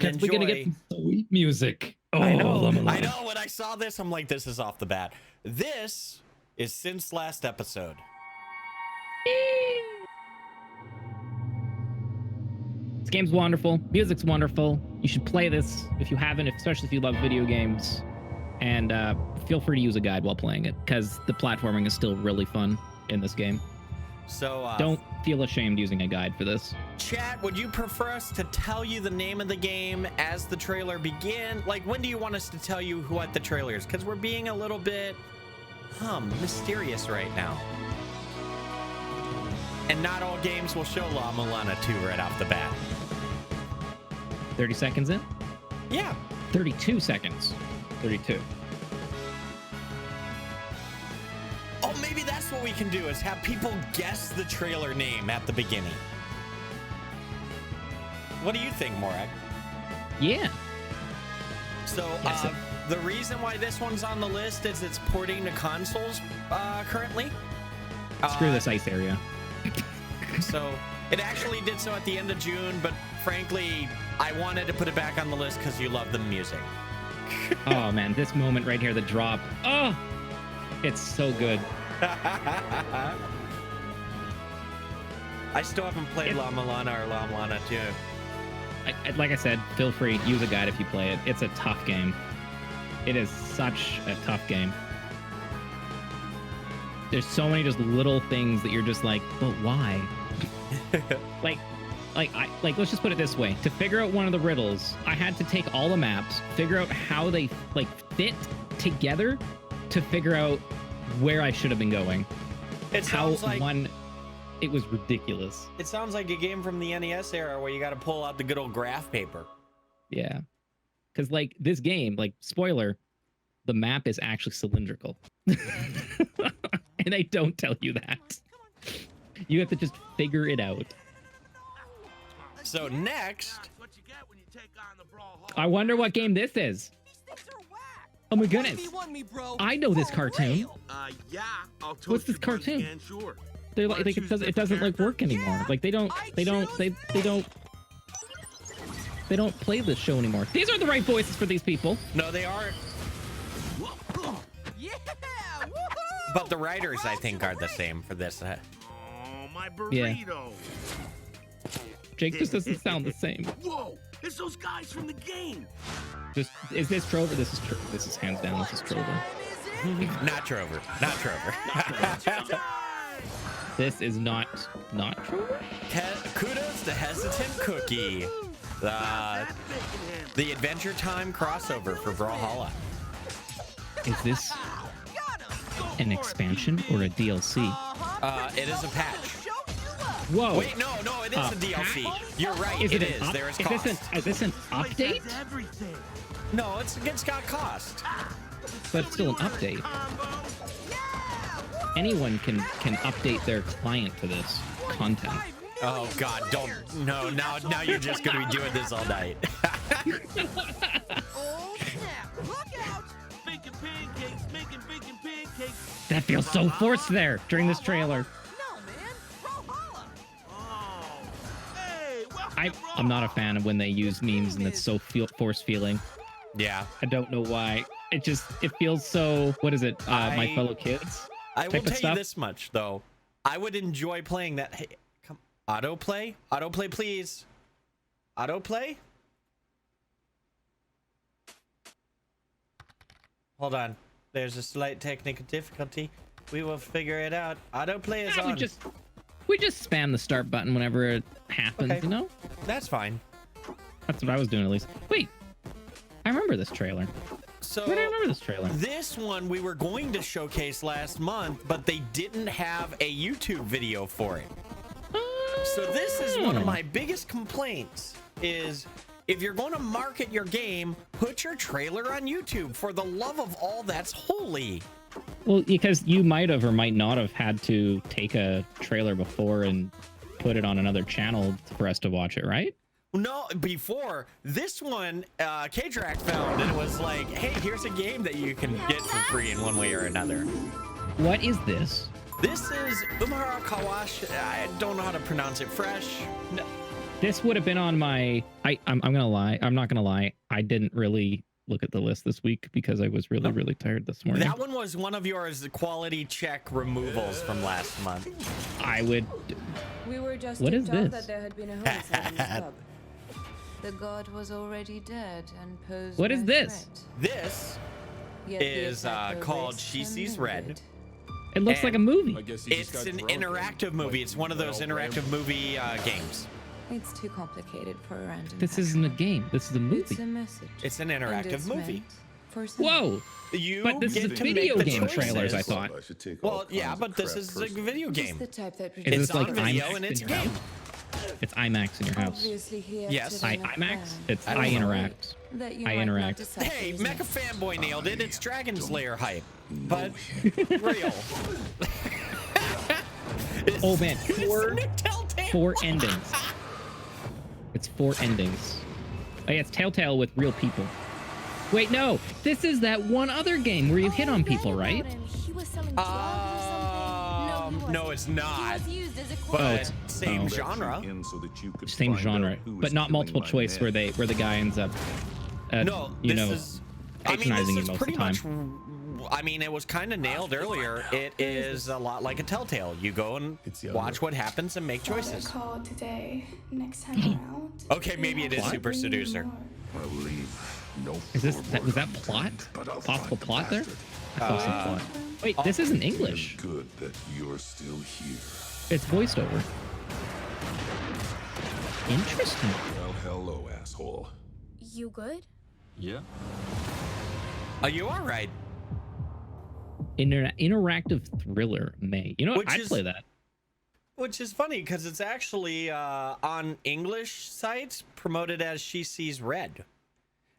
because enjoy. we're gonna get some sweet music. Oh, I know. Llama I Llama. know. When I saw this, I'm like, this is off the bat. This is since last episode. This game's wonderful. Music's wonderful. You should play this if you haven't, especially if you love video games. And feel free to use a guide while playing it, because the platforming is still really fun in this game. So Don't feel ashamed using a guide for this. chat, would you prefer us to tell you the name of the game as the trailer begins? Like, when do you want us to tell you what the trailer is? Because we're being a little bit mysterious right now. And not all games will show Llama Llama 2 right off the bat. 30 seconds in? Yeah. 32 seconds. 32. Oh, maybe that's what we can do, is have people guess the trailer name at the beginning. What do you think, Morag? Yeah. So, the reason why this one's on the list is it's porting to consoles currently. Screw this ice area. So, it actually did so at the end of June, but frankly, I wanted to put it back on the list because you love the music. Oh, man, this moment right here, the drop. Oh, it's so good. I still haven't played Llama Llama or Llama Llama 2. Like I said, feel free, use a guide if you play it. It's a tough game. It is such a tough game. There's so many just little things that you're just like, but why? like let's just put it this way. To figure out one of the riddles, I had to take all the maps, figure out how they fit together to figure out where I should have been going. It sounds it was ridiculous. It sounds like a game from the NES era where you got to pull out the good old graph paper. Yeah. Because, like, this game, like, spoiler, the map is actually cylindrical. And I don't tell you that. You have to just figure it out. So next, I wonder what game this is. Oh my goodness. I know this cartoon. What's this cartoon? They're like it doesn't like work anymore. Like they don't play this show anymore. These aren't the right voices for these people. no, they aren't. But the writers, I think, are the same for this. Oh, my burrito. Yeah. Jake just doesn't sound the same. Whoa, it's those guys from the game. Is this Trover? This is hands down. This is Trover. Not Trover. Not Trover. This is not Trover. Kudos to Hesitant Cookie. The Adventure Time crossover for Brawlhalla. Is this an expansion or a DLC? It is a patch. Whoa. Wait, no, it is a DLC. You're right, it is. There is cost. Is this an update? No, it's got cost. But it's still an update. Anyone can update their client to this content. Oh God, don't. No, now you're just gonna be doing this all night. That feels so forced there during this trailer. I'm not a fan of when they use memes and it's so force feeling. Yeah. I don't know why. It feels so, what is it? My fellow kids? I will tell you this much though. I would enjoy playing that. Hey, come, autoplay, please. Autoplay. Hold on. There's a slight technical difficulty. We will figure it out. Autoplay is on. We just spam the start button whenever it happens, Okay. you know? That's fine. That's what I was doing at least. Wait, I remember this trailer. So Where do I remember this trailer? This one we were going to showcase last month, but they didn't have a YouTube video for it. So this is one of my biggest complaints is if you're going to market your game, put your trailer on YouTube for the love of all that's holy. Well, because you might have or might not have had to take a trailer before and put it on another channel for us to watch it, right? No, before this one, K-Drac found and it was like, hey, here's a game that you can get for free in one way or another. What is this? This is Umara Kawash. I don't know how to pronounce it. Fresh. No. This would have been on my. I'm gonna lie. I'm not gonna lie. I didn't really look at the list this week because I was really tired this morning. That one was one of yours quality check removals from last month. I would. We were just What is told this? that there had been a homicide in the club. The god was already dead and posed What is no this? threat. This Yet the is attacker called was She Sees Red. unmoved. It looks like a And movie. It's an interactive movie. It's one of those interactive movie games. It's too complicated for a random. This isn't a game. This is a It's movie. a message. It's an And interactive it's movie. meant for some- Whoa! You But this is get to video make the game trailers, I choices. thought. Well, yeah, but this is a video It's game. the type that Is It's this like on video IMAX and in it's your game. house? It's IMAX in your house. Obviously he Yes. acted on a IMAX? plan. It's I don't I know. interact. That you I might not interact. decipher Hey, his Mecha message. Fanboy nailed it. It's Dragon Slayer hype, but real. Oh man, It's Telltale. 4 endings. It's 4 endings. Oh yeah, it's Telltale with real people. Wait, no, this is that one other game where you hit on people, right? No, it's not. Oh, But it's same genre. same genre, but not multiple choice where where the guy ends up, No, you this know, is. patronizing you this is most of pretty the time. much. I mean, it was kind of nailed earlier. It is a lot like a Telltale. You go and watch what happens and make choices. Call today. Next time around. Okay, maybe it is What? Super Seducer. Is this was that plot? Possible plot there? I saw some plot. Wait, this isn't English. Good that you're still here. It's voiced over. Interesting. Well, hello, asshole. You good? Yeah. Are you all right? Interactive thriller, May. You know what? Which I'd is- play that. Which is funny because it's actually on English sites promoted as She Sees Red.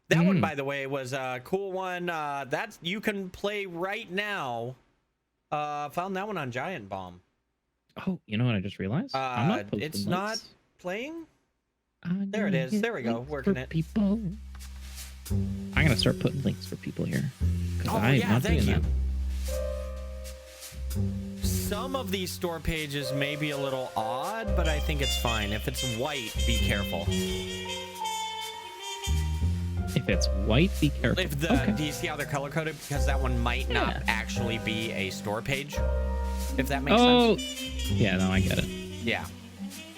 That one, by the way, was a cool one. That's you can play right now. Found that one on Giant Bomb. Oh, you know what I just realized? I'm not posting It's not links. playing. I'm There it gonna is. get There we go. links Working for it. people. I'm gonna start putting links for people here. 'Cause Oh, I am yeah, not thank doing you. that. Some of these store pages may be a little odd, but I think it's fine. If it's white, be careful. If it's white, be careful. If the Okay. do you see how they're color coded? Because that one might not Yeah. actually be a store page. If that makes Oh, sense. yeah, no, I get it. Yeah.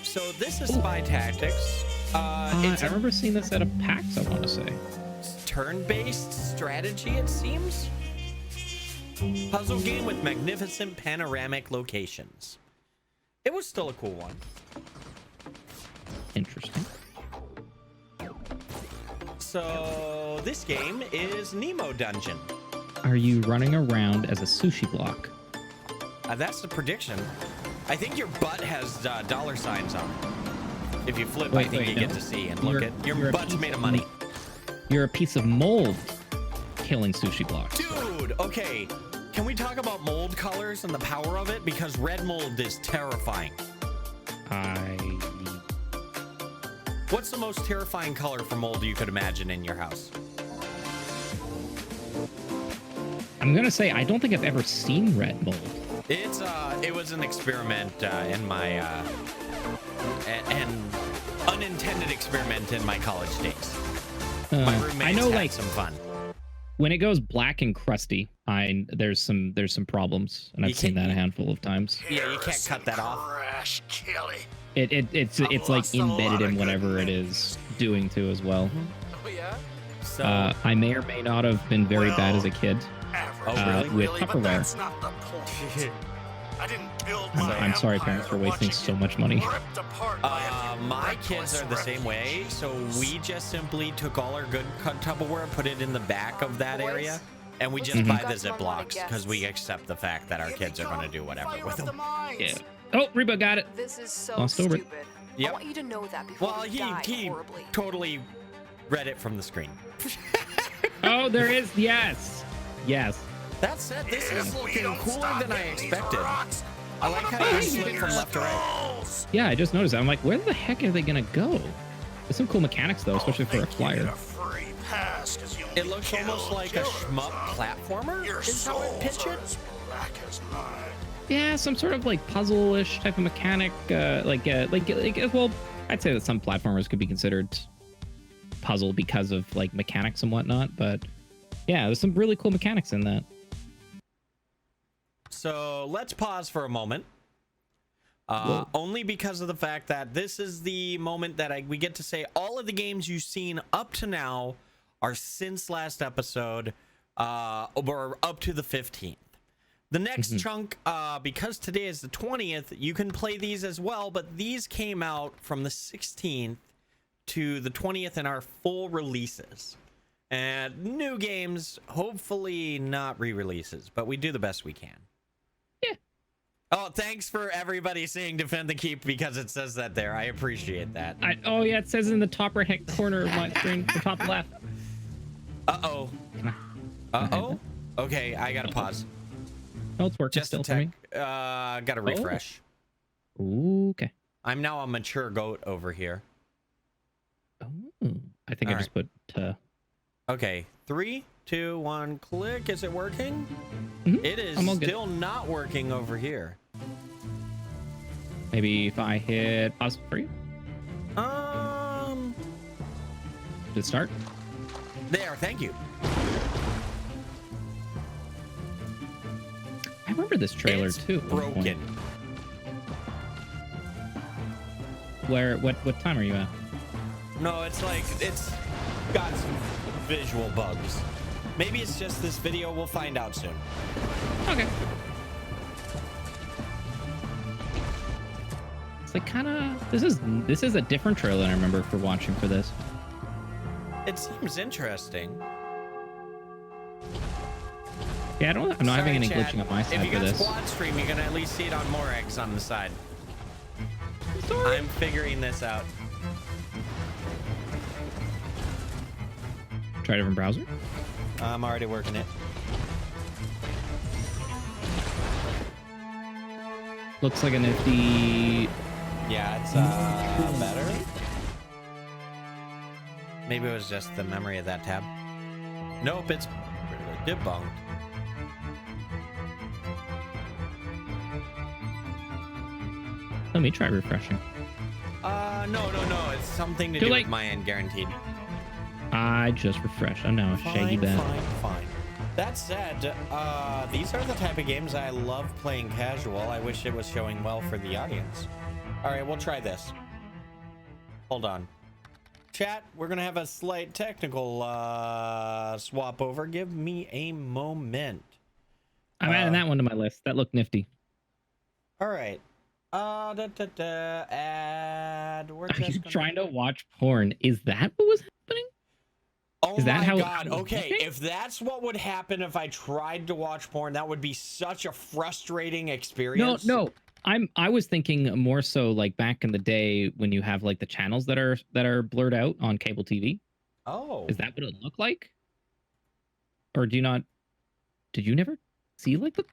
So this is Spy Tactics. It's I a remember seeing this at a PAX, I want to say. turn-based strategy, it seems. Puzzle game with magnificent panoramic locations. It was still a cool one. Interesting. So this game is Nemo Dungeon. Are you running around as a sushi block? That's the prediction. I think your butt has dollar signs on it. If you flip, I Wait, think wait, you get no. to see and look You're- at your you're a butt's piece made of of money. You're a piece of mold killing sushi blocks. Dude, okay. Can we talk about mold colors and the power of it? Because red mold is terrifying. What's the most terrifying color for mold you could imagine in your house? I'm gonna say I don't think I've ever seen red mold. It's it was an experiment in my an unintended experiment in my college days. My roommates I know, had like some fun. when it goes black and crusty, there's some problems, and You I've seen can't- that a handful of times. Yeah, you can't cut that off. Crash, Kelly. It's like lost a lot embedded of in good whatever it men. is doing to as well. Oh yeah. So I may or may not have been very bad as a kid. Average. with But Tupperware. that's not the point. I didn't build my I'm sorry, parents, for empire wasting watching so much money. ripped apart by a few my kids reckless are the same way, so we just simply took all our good cut Tupperware, put it in the back of that area, and we just buy the Ziplocs because we accept the fact that our kids are going to do whatever with them. Yeah. Oh, Reba got it. This is so Lost over it. stupid. Yep. I want you to know that before Well, you die he horribly. totally read it from the screen. Oh, there is. Yes. Yes. That said, this is looking cooler than I expected. I like how you slip from left to right. Yeah, I just noticed that. I'm like, where the heck are they gonna go? There's some cool mechanics though, especially for a flyer. It looks almost like a shmup platformer, is how I pitch it. Yeah, some sort of like puzzle-ish type of mechanic. Well, I'd say that some platformers could be considered puzzle because of like mechanics and whatnot, but yeah, there's some really cool mechanics in that. So let's pause for a moment. Only because of the fact that this is the moment that we get to say all of the games you've seen up to now are since last episode, or up to the 15th. The next chunk, because today is the 20th, you can play these as well, but these came out from the 16th to the 20th in our full releases. And new games, hopefully not re-releases, but we do the best we can. Yeah. Oh, thanks for everybody saying defend the keep because it says that there. I appreciate that. Oh, yeah, it says in the top right corner of my screen, the top left. Uh-oh. Uh-oh? Okay, I gotta pause. Oh, it's working Just still a for me. tech. Gotta refresh. Ooh, okay. I'm now a mature goat over here. Oh, I think I just put... Okay, 3, 2, 1, click. Is it working? It is still not working over here. Maybe if I hit pause for you? Did it start? There, thank you. I remember this trailer It's too. broken. What time are you at? No, it's like, it's got some visual bugs. Maybe it's just this video. We'll find out soon. Okay. It's like kind of this is a different trailer than I remember for watching for this. It seems interesting. Yeah, I'm not having any glitching on my side if you for got this. squad stream, you can at least see it on MorAgs on the side. I'm figuring this out. Try a different browser. I'm already working it. Looks like a nifty. Yeah, it's better. Maybe it was just the memory of that tab. Nope, it's debunked. Let me try refreshing. No. It's something to do with my end, guaranteed. I just refreshed. Oh no, shaggy bed. Fine. That said, these are the type of games I love playing casual. I wish it was showing well for the audience. All right, we'll try this. Hold on. Chat, we're going to have a slight technical swap over. Give me a moment. I'm adding that one to my list. That looked nifty. All right. Add. We're Are you trying to watch porn? Is that what was happening? Oh is that my how God. Okay, if that's what would happen if I tried to watch porn, that would be such a frustrating experience. No. I was thinking more so like back in the day when you have like the channels that are blurred out on cable TV. Oh. Is that what it looked like? Or did you never see like the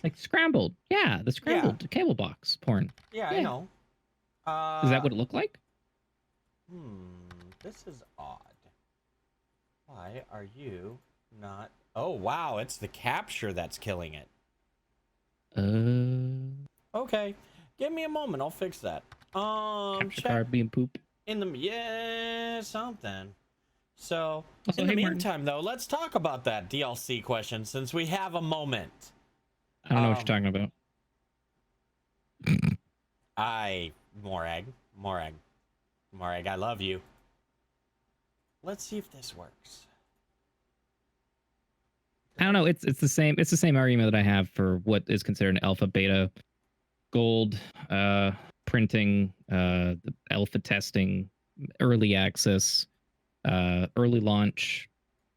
like scrambled? Yeah, the scrambled cable box porn. Yeah, I know. Is that what it looked like? This is odd. Why are you not? Oh, wow. It's the capture that's killing it. Okay. Give me a moment. I'll fix that. Capture card being poop. Something. So, Also, in the hey, meantime, though, let's talk about that DLC question since we have a moment. I don't know what you're talking about. Morag, I love you. Let's see if this works. I don't know. It's the same argument that I have for what is considered an alpha, beta, gold, printing, the alpha testing, early access, early launch.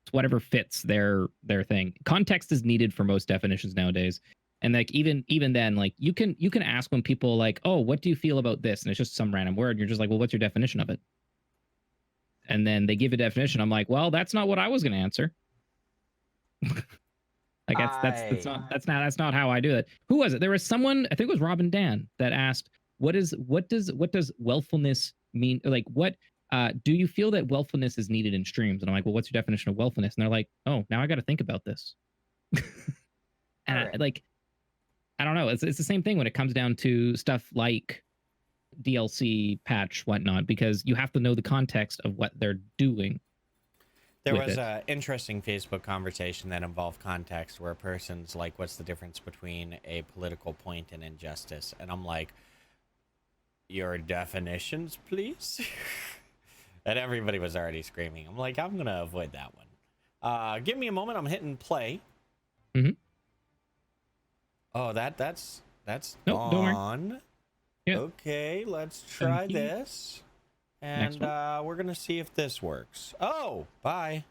It's whatever fits their thing. Context is needed for most definitions nowadays. And like even then, like you can ask when people like, oh, what do you feel about this? And it's just some random word. And you're just like, well, what's your definition of it? And then they give a definition. I'm like, well, that's not what I was going to answer. Like that's not how I do it. Who was it? There was someone, I think it was Rob and Dan, that asked, what does wealthfulness mean? Like, what do you feel that wealthfulness is needed in streams? And I'm like, well, what's your definition of wealthfulness? And they're like, oh, now I got to think about this. And I don't know. It's the same thing when it comes down to stuff like DLC patch, whatnot, because you have to know the context of what they're doing. There was an interesting Facebook conversation that involved context where a person's like, what's the difference between a political point and injustice? And I'm like, your definitions, please? And everybody was already screaming. I'm like, I'm going to avoid that one. Give me a moment. I'm hitting play. Mm-hmm. Oh, that's nope, on. Yeah. Okay, let's try 17. this. And we're going to see if this works. Oh, bye.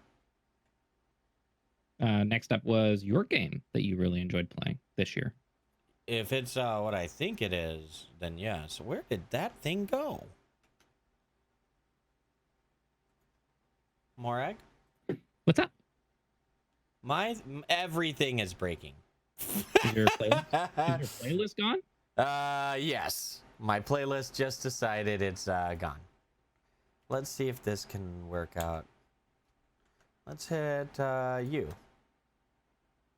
Next up was your game that you really enjoyed playing this year. If it's what I think it is, then yes. Where did that thing go? Morag? What's up? Everything is breaking. Is your playlist gone? Yes. My playlist just decided it's gone. Let's see if this can work out. Let's hit you.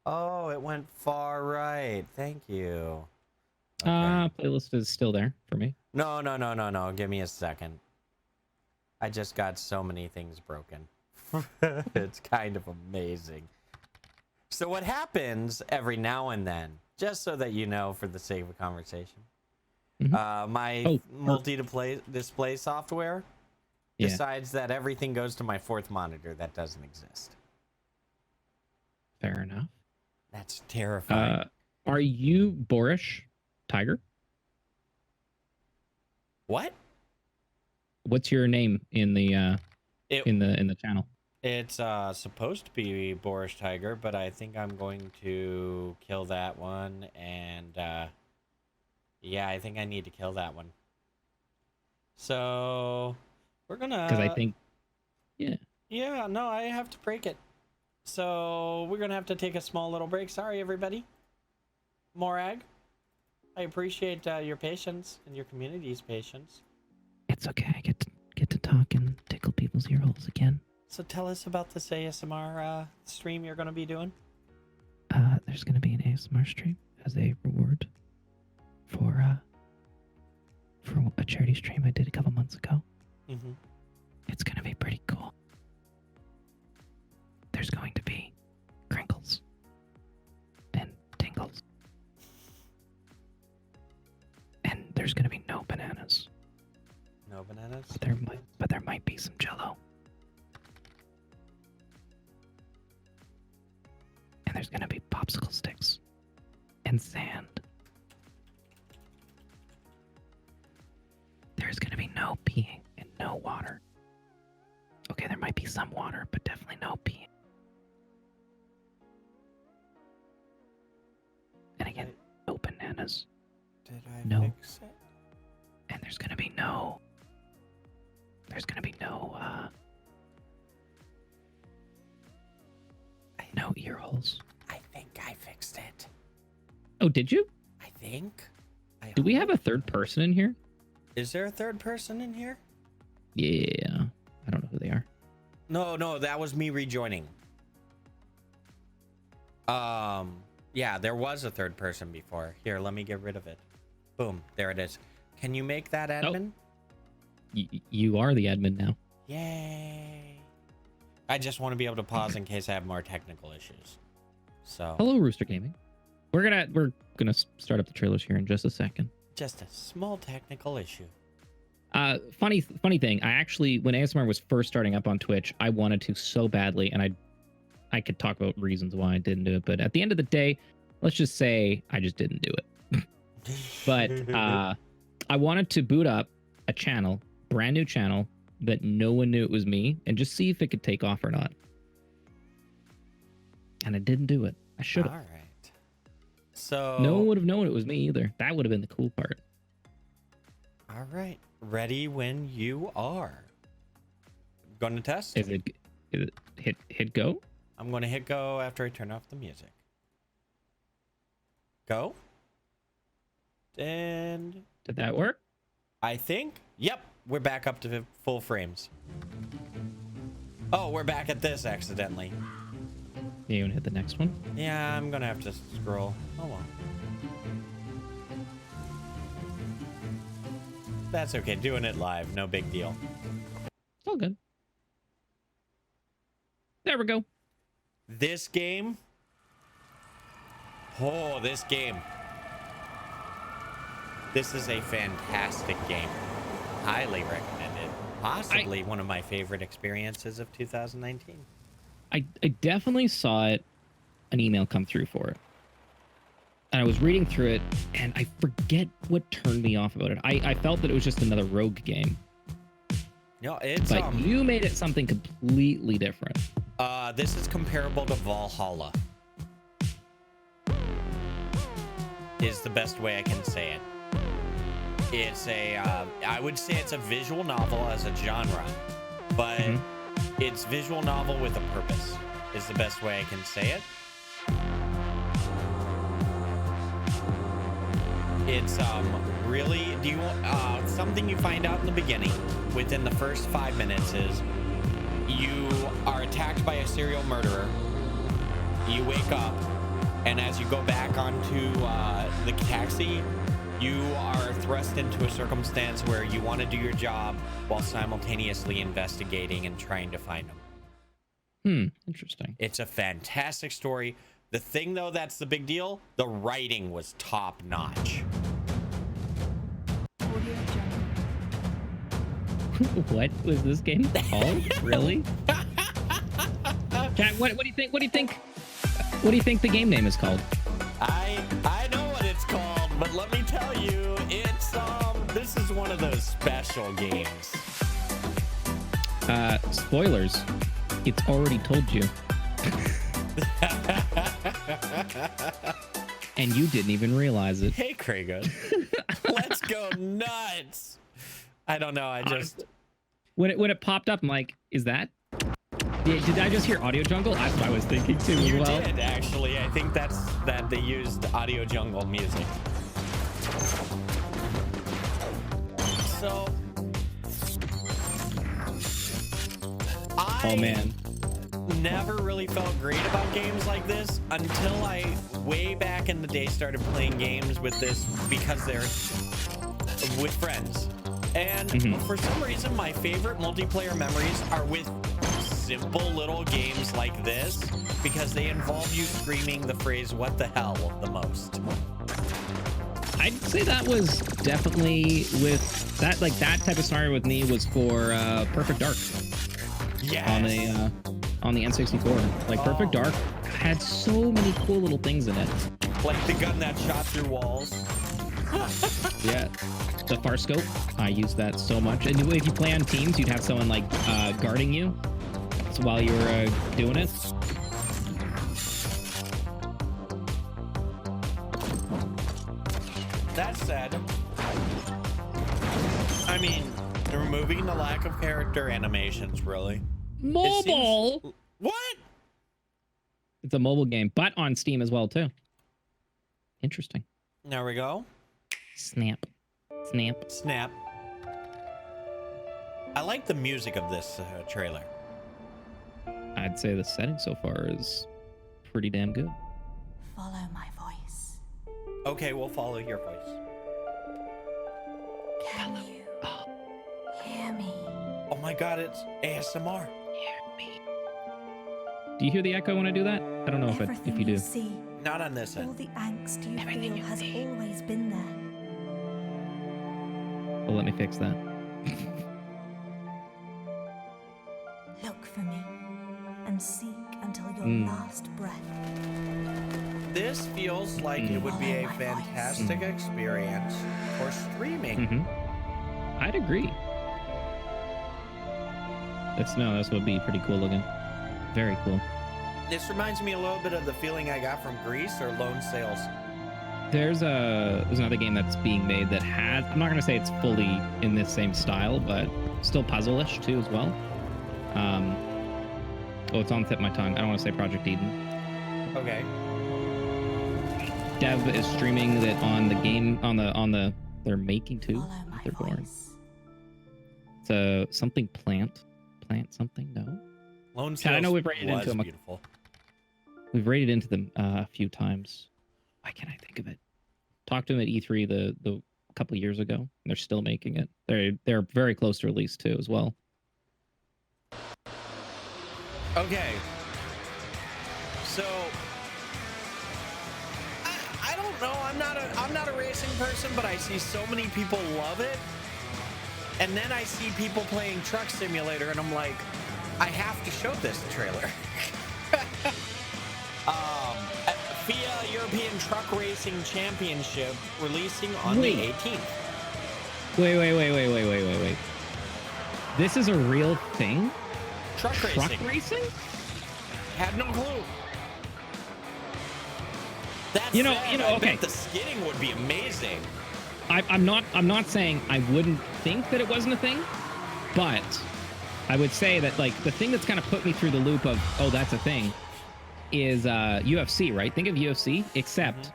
Oh, it went far right. Thank you. Okay. Playlist is still there for me. No. Give me a second. I just got so many things broken. It's kind of amazing. So what happens every now and then, just so that you know for the sake of a conversation, my multi-display software decides that everything goes to my fourth monitor that doesn't exist. Fair enough. That's terrifying. Are you Boorish Tiger? What? What's your name in the in the channel? It's supposed to be Boorish Tiger, but I think I'm going to kill that one, and yeah, I think I need to kill that one. So we're gonna. Because I think, yeah. Yeah, no, I have to break it. So we're gonna have to take a small little break. Sorry, everybody. Morag, I appreciate your patience and your community's patience. It's okay. I get to talk and tickle people's ear holes again. So tell us about this ASMR stream you're going to be doing. There's going to be an ASMR stream as a reward for a charity stream I did a couple months ago. Mm-hmm. It's going to be pretty cool. There's going to be crinkles and tingles. And there's going to be no bananas. No bananas? But there might be some Jell-O. And there's going to be popsicle sticks and sand. There's going to be no peeing and no water. Okay, there might be some water, but definitely no peeing. And again, no bananas. Did I No. fix it? And there's going to be no no ear holes. I think I fixed it. Oh, did you? I think. Do we have a third person in here? Is there a third person in here? Yeah. I don't know who they are. No, that was me rejoining. Yeah, there was a third person before. Here, let me get rid of it. Boom, there it is. Can you make that admin? You are the admin now. Yay. I just want to be able to pause in case I have more technical issues. So. Hello, Rooster Gaming. We're gonna start up the trailers here in just a second. Just a small technical issue. Funny thing. I actually, when ASMR was first starting up on Twitch, I wanted to so badly, and I could talk about reasons why I didn't do it, but at the end of the day, let's just say I just didn't do it. But I wanted to boot up a channel, brand new channel, that no one knew it was me, and just see if it could take off or not. And I didn't do it. I should have. All right. So no one would have known it was me either. That would have been the cool part. All right. Ready when you are. Going to test? Is it hit go? I'm going to hit go after I turn off the music. Go. And Did that work? I think, yep, we're back up to full frames. Oh, we're back at this accidentally. You want to hit the next one? Yeah, I'm gonna have to scroll. Oh well. That's okay. Doing it live, no big deal. It's all good. There we go. This game. Oh, this game. This is a fantastic game. Highly recommended. Possibly one of my favorite experiences of 2019. I definitely saw it, an email come through for it. And I was reading through it, and I forget what turned me off about it. I felt that it was just another Rogue game. No, it's But you made it something completely different. This is comparable to Valhalla. Is the best way I can say it. It's a, I would say it's a visual novel as a genre, but it's visual novel with a purpose is the best way I can say it. It's really, do you something you find out in the beginning within the first 5 minutes is you are attacked by a serial murderer. You wake up, and as you go back onto the taxi, you are thrust into a circumstance where you want to do your job while simultaneously investigating and trying to find them. Interesting. It's a fantastic story. The thing, though, that's the big deal. The writing was top notch. What was this game called? Really? Chat, what do you think? What do you think? What do you think the game name is called? I know what it's called, but let me tell you, it's this is one of those special games. Spoilers. It's already told you. And you didn't even realize it. Hey, Kraga. Let's go nuts. I don't know. I just when it popped up, I'm like, is that? Did I just hear Audio Jungle? That's what I was thinking too. You as well. did actually. I think that they used Audio Jungle music. So, oh man. Never really felt great about games like this until I, way back in the day, started playing games with this because they're with friends. And for some reason, my favorite multiplayer memories are with simple little games like this because they involve you screaming the phrase "what the hell" the most. I'd say that was definitely with that, like that type of scenario with me was for Perfect Dark. Yes. On the N64. Like Perfect Dark had so many cool little things in it. Like the gun that shot through walls. Yeah. The far scope. I used that so much. And if you play on teams, you'd have someone like guarding you so while you were doing it. That said, I mean, removing the lack of character animations, really. Mobile? What? It's a mobile game, but on Steam as well, too. Interesting. There we go. Snap. Snap. Snap. I like the music of this trailer. I'd say the setting so far is pretty damn good. Follow my voice. Okay, we'll follow your voice. Can you hear me? Oh my god, it's ASMR. Do you hear the echo when I do that? I don't know if you do. See, Not on this all end. the angst you feel has always been there. Well, let me fix that. Look for me and seek until your last breath. This feels like it would be a fantastic experience for streaming. I'd agree. This would be pretty cool looking. Very cool. This reminds me a little bit of the feeling I got from Grease or Lone Sails. There's another game that's being made that has, I'm not going to say it's fully in this same style, but still puzzle-ish too as well. Oh, it's on the tip of my tongue. I don't want to say Project Eden. Okay. Dev is streaming that on the game, they're making too. They're born. It's a something plant something, no? Lone Sails I know we've rated into them. Beautiful. We've rated into them a few times. Why can't I think of it? Talked to him at E3, the couple years ago. They're still making it. They're very close to release too as well. Okay. So I don't know. I'm not a racing person, but I see so many people love it. And then I see people playing Truck Simulator, and I'm like, I have to show this trailer. FIA European Truck Racing Championship releasing on the 18th. Wait. This is a real thing? Truck racing? Had no clue. That's I bet the skidding would be amazing. I'm not saying I wouldn't think that it wasn't a thing, but I would say that like the thing that's kind of put me through the loop of, oh, that's a thing, is UFC, right? Think of UFC, except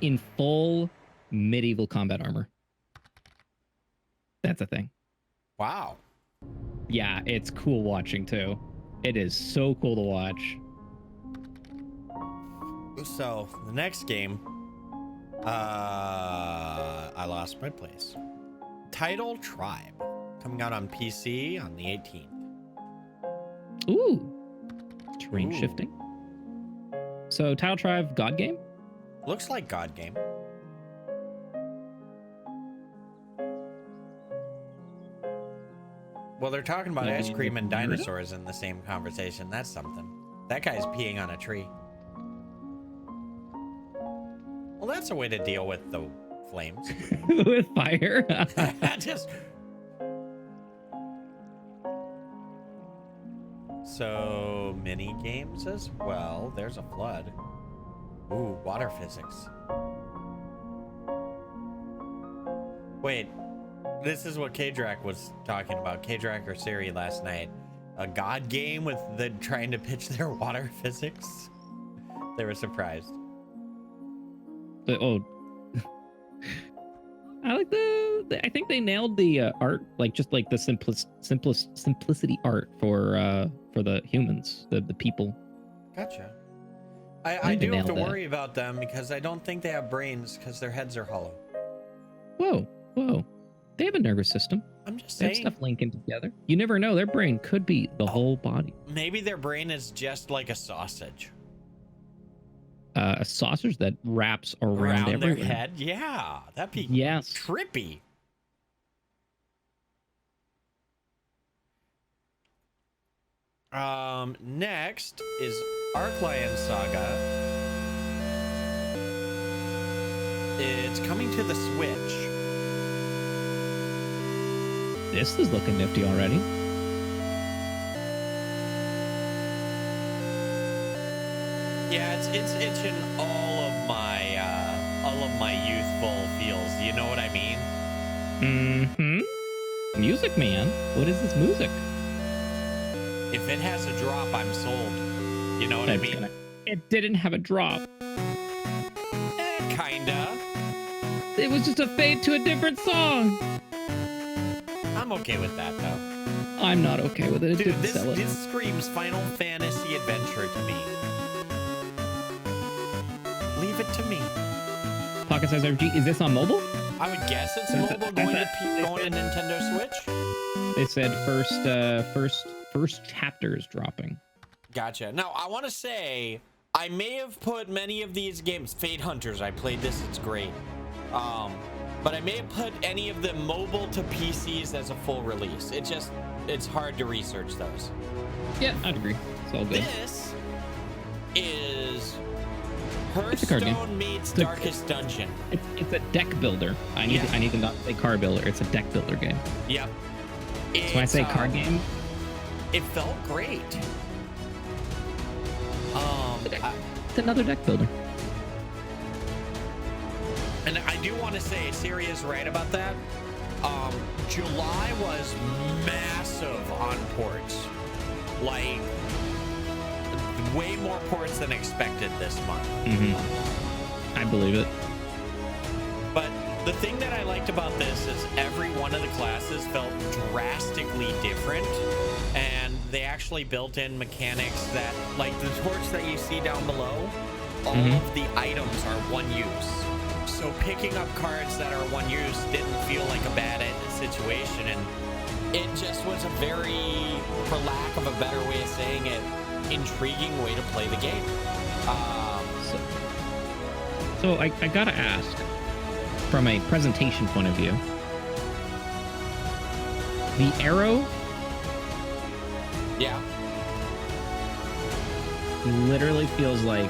in full medieval combat armor. That's a thing. Wow. Yeah, it's cool watching too. It is so cool to watch. So the next game, I lost my place. Title Tribe, coming out on PC on the 18th. Ooh, terrain shifting. So Title Tribe, God game? Looks like God game. Well, they're talking about ice cream and dinosaurs in the same conversation. That's something. That guy's peeing on a tree. Well, that's a way to deal with the flames. With fire? Just... So, mini games as well. There's a flood. Ooh, water physics. Wait, this is what K-Drac was talking about. K-Drac or s0e4 last night. A God game with the trying to pitch their water physics. They were surprised. Oh, I like I think they nailed the art, like just like the simplicity art for the humans, the people. Gotcha. I do have to worry about them because I don't think they have brains because their heads are hollow. Whoa. They have a nervous system. I'm just they saying. Have stuff linking together. You never know. Their brain could be the whole body. Maybe their brain is just like a sausage. A sausage that wraps around their head. Yeah, that'd be trippy. Next is Arclion Saga. It's coming to the Switch. This is looking nifty already. Yeah, it's itching all of my youthful feels. You know what I mean? Mm-hmm. Music, man. What is this music? If it has a drop, I'm sold. You know what I mean? It didn't have a drop. Kinda. It was just a fade to a different song. I'm okay with that, though. I'm not okay with it. Dude, this screams Final Fantasy Adventure to me. Leave it to me. Pocket size RPG. Is this on mobile? I would guess it's mobile going to Nintendo Switch. They said first chapter is dropping. Gotcha. Now I want to say I may have put many of these games. Fate Hunters. I played this. It's great. But I may have put any of them mobile to PCs as a full release. It's hard to research those. Yeah, I'd agree. It's all good. This is Hearthstone meets Darkest Dungeon. It's a deck builder. I need to not say card builder. It's a deck builder game. Yep. So when I say card game, it felt great. It's another deck builder. And I do want to say, s0e4 is right about that. July was massive on ports. Like, way more ports than expected this month. Mm-hmm. I believe it. But the thing that I liked about this is every one of the classes felt drastically different. And they actually built in mechanics that, like the torch that you see down below, all of the items are one use. so picking up cards that are one use didn't feel like a bad situation, and it just was a very, for lack of a better way of saying it, intriguing way to play the game. So I gotta ask, from a presentation point of view, the arrow, yeah, literally feels like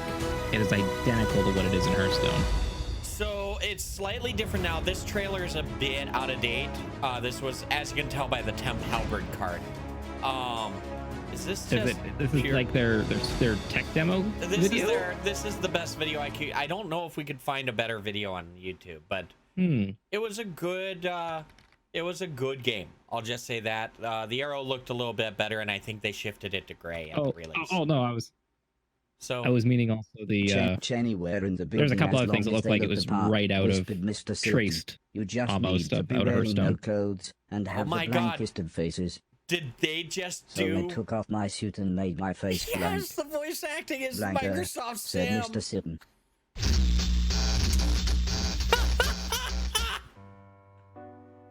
it is identical to what it is in Hearthstone. So it's slightly different now. This trailer is a bit out of date. This was, as you can tell by the Temp Halberd card. Is this just this is like their tech demo video? This is the best video I don't know if we could find a better video on YouTube, but it was a good game. I'll just say that. The arrow looked a little bit better, and I think they shifted it to gray at the release. Oh no, I was meaning also the anywhere in the there's a couple other things that looked like it was right out of traced, you just almost need to be out of wearing no Hearthstone. clothes and have the blankest of faces. Did they just So do? I took off my suit and made my face blank. Yes, the voice acting is Blanker, Microsoft said Sam. Mr. Sitten.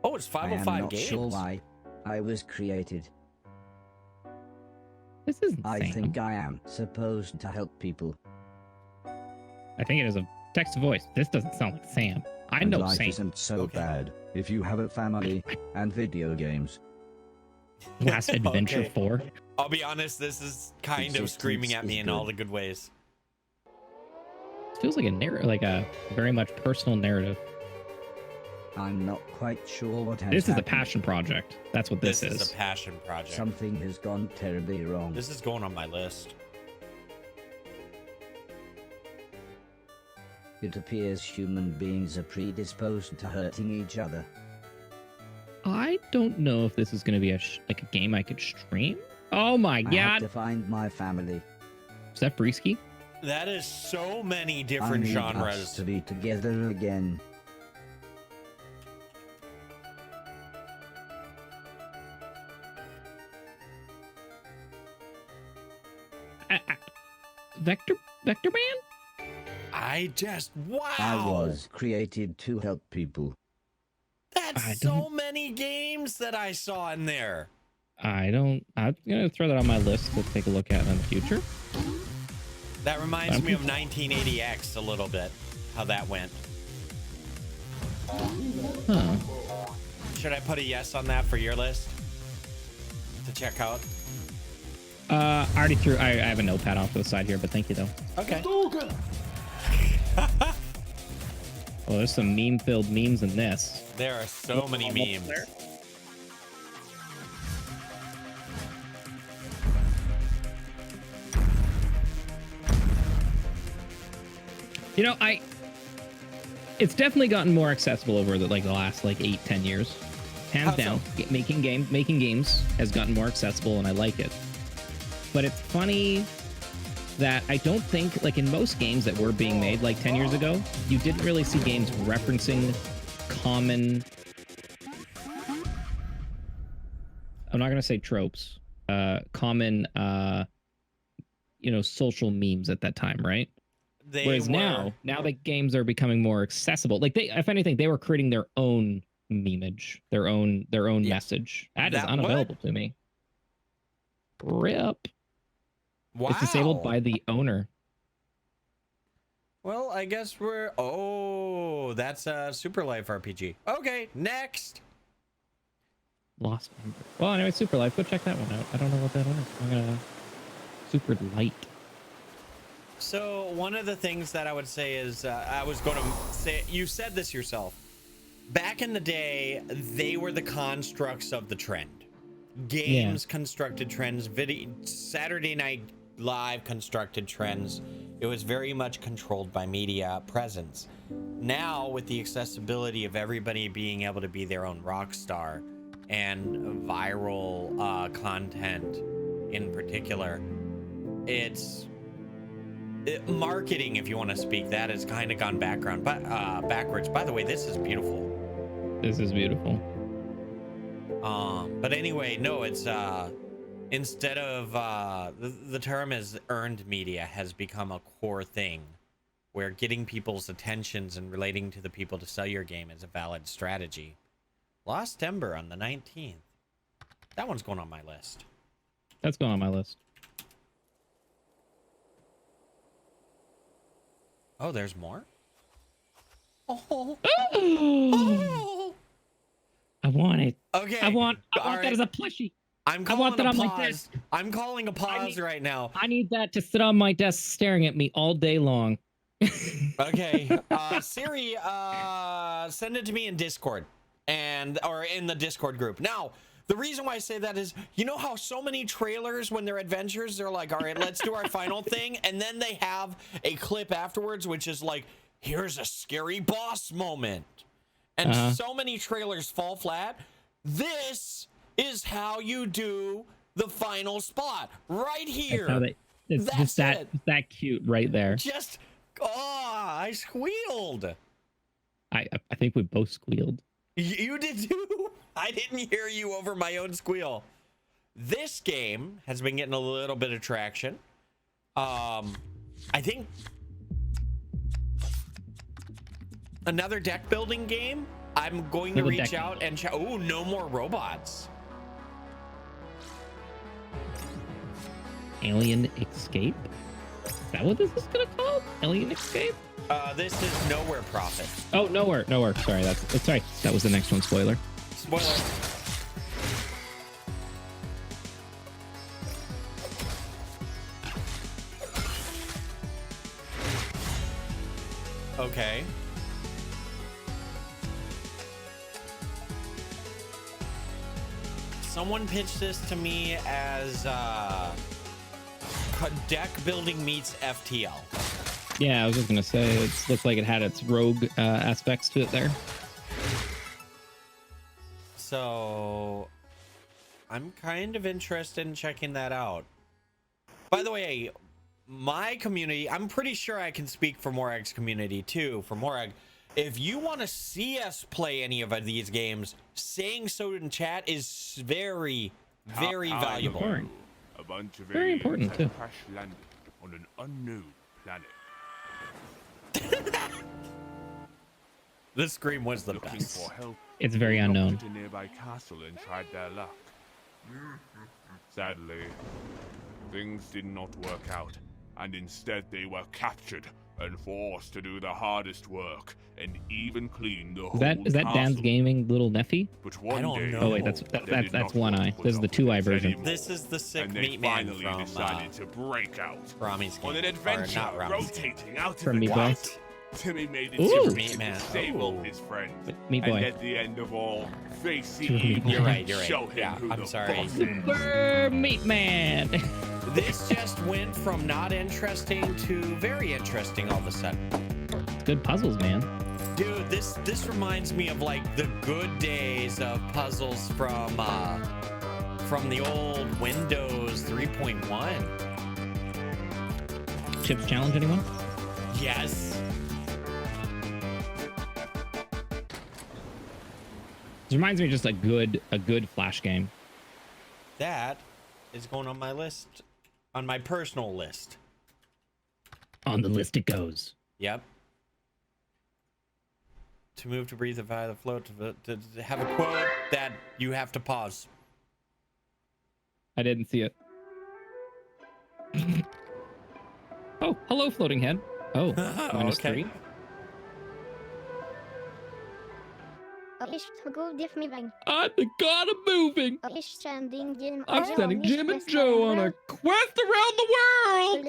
Oh, it's I am 505 not games. sure why I was created. This isn't I Sam. think I am supposed to help people. I think it is a text to voice. This doesn't sound like Sam. I And know life Sam. isn't so bad if you have a family and video games. Last Adventure Okay. 4. I'll be honest, this is kind of Existence screaming at me is in all good. the good ways. It feels like a very much personal narrative. I'm not quite sure what has This is a happened. passion project. That's what this is a passion project. Something has gone terribly wrong. This is going on my list. It appears human beings are predisposed to hurting each other. I don't know if this is going to be a game I could stream. Oh my I have god. to find my family. Is that Brisky? That is so many I different need us genres. to be together again. Vector Man? I just, wow. I was created to help people. That's so many games that I saw in there. I'm going to throw that on my list to take a look at in the future. That reminds me of 1980X a little bit, how that went. Huh. Should I put a yes on that for your list to check out? I already threw. I have a notepad off to the side here, but thank you though. Okay. Oh, there's some meme-filled memes in this. There are so many memes. You know, it's definitely gotten more accessible over the last 8-10 years. Hands How down, so? making games has gotten more accessible, and I like it. But it's funny that I don't think, in most games that were being made 10 years ago, you didn't really see games referencing common, I'm not going to say tropes, common, social memes at that time, right? Whereas now that games are becoming more accessible, if anything, they were creating their own memeage, their own message. That is unavailable to me. RIP. Wow. It's disabled by the owner. Well, I guess we're... Oh, that's a Super Life RPG. Okay, next. Lost Member. Well, anyway, Super Life. Go check that one out. I don't know what that is. I'm gonna... Super Light. So one of the things that I would say is, I was going to say, you said this yourself. Back in the day, they were the constructs of the trend. Games constructed trends, Saturday Night Live constructed trends. It was very much controlled by media presence. Now, with the accessibility of everybody being able to be their own rock star and viral content in particular, marketing, if you want to speak, that has kind of gone backwards. By the way, this is beautiful. This is beautiful. But anyway, no, it's instead of the term is earned media has become a core thing where getting people's attentions and relating to the people to sell your game is a valid strategy. Lost Ember on the 19th. That one's going on my list. That's going on my list. Oh, there's more? Oh. I want it. Okay. I want right. that as a plushie. I'm calling want that a on my pause. desk. I'm calling a pause right now. I need that to sit on my desk staring at me all day long. Okay. Siri, send it to me in Discord or in the Discord group. Now, the reason why I say that is, you know how so many trailers, when they're adventures, they're like, all right, let's do our final thing. And then they have a clip afterwards, which is like, here's a scary boss moment. And so many trailers fall flat. This is how you do the final spot right here. It's just that cute right there. Just, I squealed. I think we both squealed. You did too? I didn't hear you over my own squeal. This game has been getting a little bit of traction. I think another deck building game. I'm going to reach out and check. Oh, no more robots. Alien Escape? Is that what this is gonna call? Alien Escape? This is Nowhere Prophet. Oh, Nowhere. Sorry, sorry. That was the next one. Spoiler. Okay. Someone pitched this to me as deck building meets FTL. Yeah, I was just gonna say it looks like it had its rogue aspects to it there. So I'm kind of interested in checking that out. By the way, my community, I'm pretty sure I can speak for Morag's community too. For Morag, if you want to see us play any of these games, saying so in chat is very, very valuable. A bunch of very important too. Crash landed on an unknown planet. This scream was the best. For help, it's very unknown. To a nearby castle and tried their luck. Sadly, things did not work out, and instead they were captured and forced to do the hardest work and even clean the whole Is that Dan's Gaming little nephew? But one I don't day, know. Oh wait, that's One Eye. This is the 2-eye version. This is the sick and they meat man finally from decided to break out Rami's game. on an adventure Or not Rami's game. rotating out From of the Meat Boy. gas. Timmy made it Ooh. to Meat Man. save all his friends. Meat Boy. And at the end of all, face the Meat evil Boy. You're right. show him Yeah, who I'm the sorry. boss is. Super Meat Man. This just went from not interesting to very interesting all of a sudden. Good puzzles, man. Dude, this reminds me of like the good days of puzzles from the old Windows 3.1. Chips challenge, anyone? Yes. This reminds me of just a good Flash game. That is going on my list, on my personal list. On the list it goes. Yep. To move, to breathe, to fly, to float, to have a quote that you have to pause. I didn't see it. Oh, hello, floating head. Oh, -3. I'm the god of moving. I'm sending Jim and Joe on a quest around the world.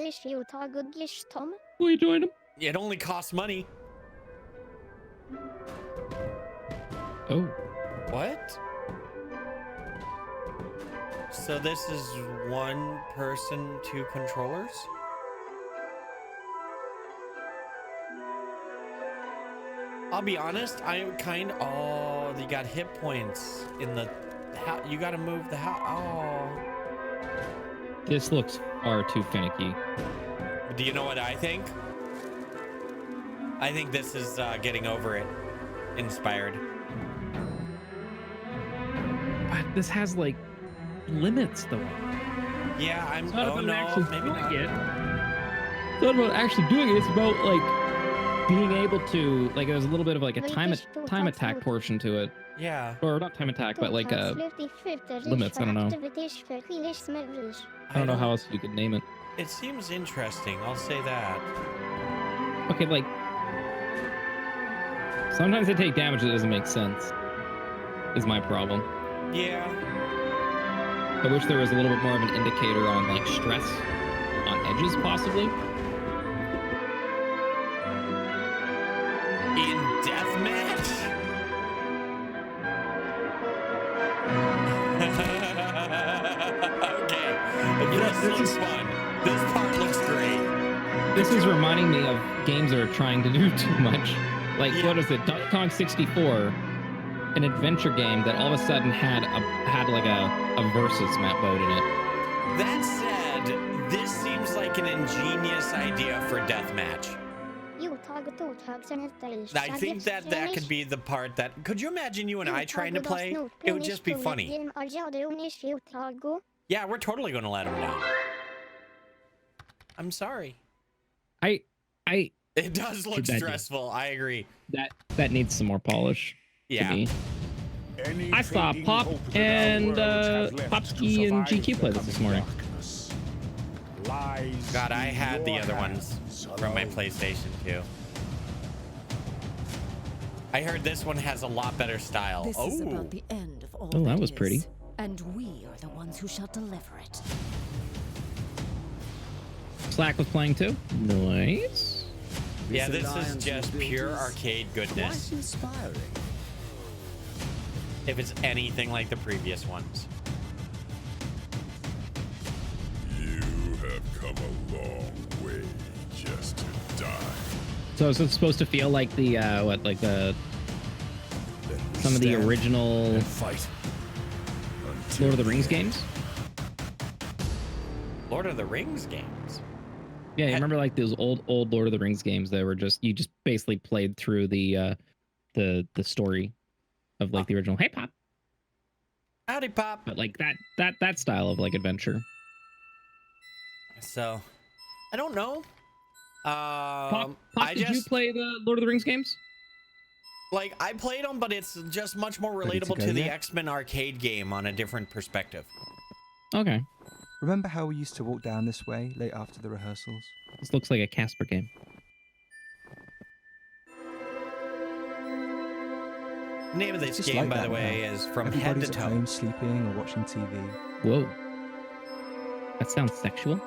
Will you join them? It only costs money. Oh. What? So this is one person, 2 controllers? I'll be honest, oh, you got hit points in the house. You got to move the house. Oh. This looks far too finicky. Do you know what I think? I think this is getting over it inspired. But this has like limits though. Yeah, I'm It's not about no, actually maybe doing not. it. It's not about actually doing it. It's about like being able to like there's a little bit of like a time attack portion to it. Yeah. Or not time attack, but like limits. I don't know. I don't know how else you could name it. It seems interesting. I'll say that. Okay, like sometimes they take damage that doesn't make sense. Is my problem. Yeah. I wish there was a little bit more of an indicator on like stress on edges, possibly. In deathmatch? Okay. This looks fun. This part looks great. This is reminding me of games that are trying to do too much. Like, what is it? Donkey Kong 64, an adventure game that all of a sudden had like a versus map mode in it. That said, this seems like an ingenious idea for deathmatch. I think that could be the part that... Could you imagine you and I trying to play? It would just be funny. Yeah, we're totally going to let him know. I'm sorry. It does look stressful. I agree. That needs some more polish. Yeah. I saw Pop and Popsky and GQ play this morning. God, I had the other ones from my PlayStation 2. I heard this one has a lot better style. This is about the end of all that was pretty. And we are the ones who shall deliver it. Slack was playing too. Nice. Yeah, this is just pure arcade goodness. Quite inspiring. If it's anything like the previous ones. You have come a long way just to die. So is it supposed to feel like the some of the original Lord of the Rings games? Lord of the Rings games? Yeah, you remember like those old Lord of the Rings games that were just you just basically played through the story of like the original. Hey Pop. Howdy Pop. But like that style of like adventure. So I don't know. Pop, did you play the Lord of the Rings games? Like I played them, but it's just much more relatable to the X-Men arcade game on a different perspective. Okay. Remember how we used to walk down this way late after the rehearsals? This looks like a Casper game. The name of this game, by the way, is From Head to Toe. Everybody's at home sleeping or watching TV. Whoa. That sounds sexual.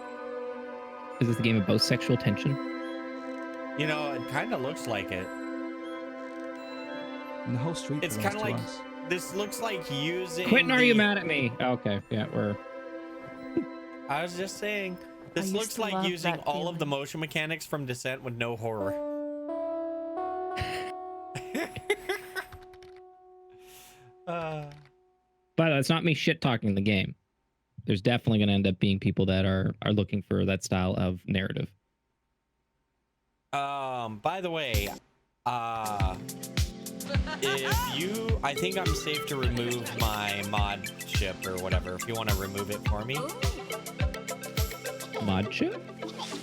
Is this a game of both sexual tension? You know, it kind of looks like it. And the whole street. It's kind of like this looks like using. Quentin, are you mad at me? Okay, yeah, we're. I was just saying, this looks like using all of the motion mechanics from Descent with no horror. But it's not me shit talking the game. There's definitely going to end up being people that are looking for that style of narrative. By the way, if you, I think I'm safe to remove my mod ship or whatever. If you want to remove it for me. Mod chip?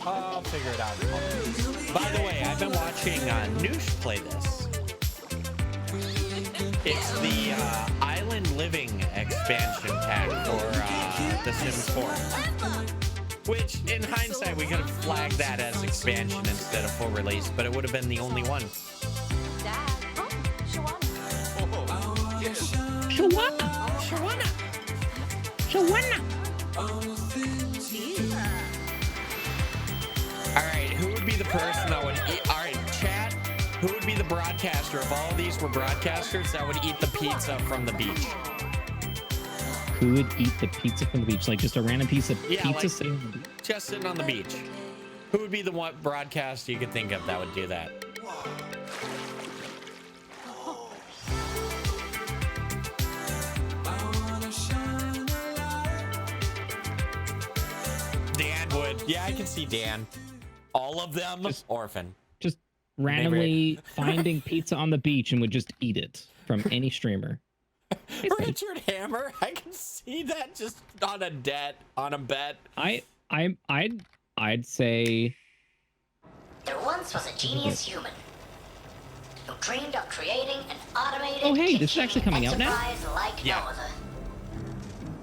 I'll figure it out. By the way, I've been watching Noosh play this. It's the Island Living expansion pack for The Sims 4. Which, in hindsight, we could have flagged that as expansion instead of full release, but it would have been the only one. Shawana. Alright, who would be the person that would eat? Alright, chat, who would be the broadcaster? If all of these were broadcasters, that would eat the pizza from the beach. Who would eat the pizza from the beach? Like just a random piece of pizza like, sitting on the beach? Just sitting on the beach. Who would be the one broadcaster you could think of that would do that? Dan would. Yeah, I can see Dan. All of them, just, orphan. Just randomly finding pizza on the beach and would just eat it from any streamer. Richard Hammer, I can see that just on a bet. I'd say There once was a genius human who dreamed of creating an automated Oh, hey, this is actually coming out now? enterprise like no other.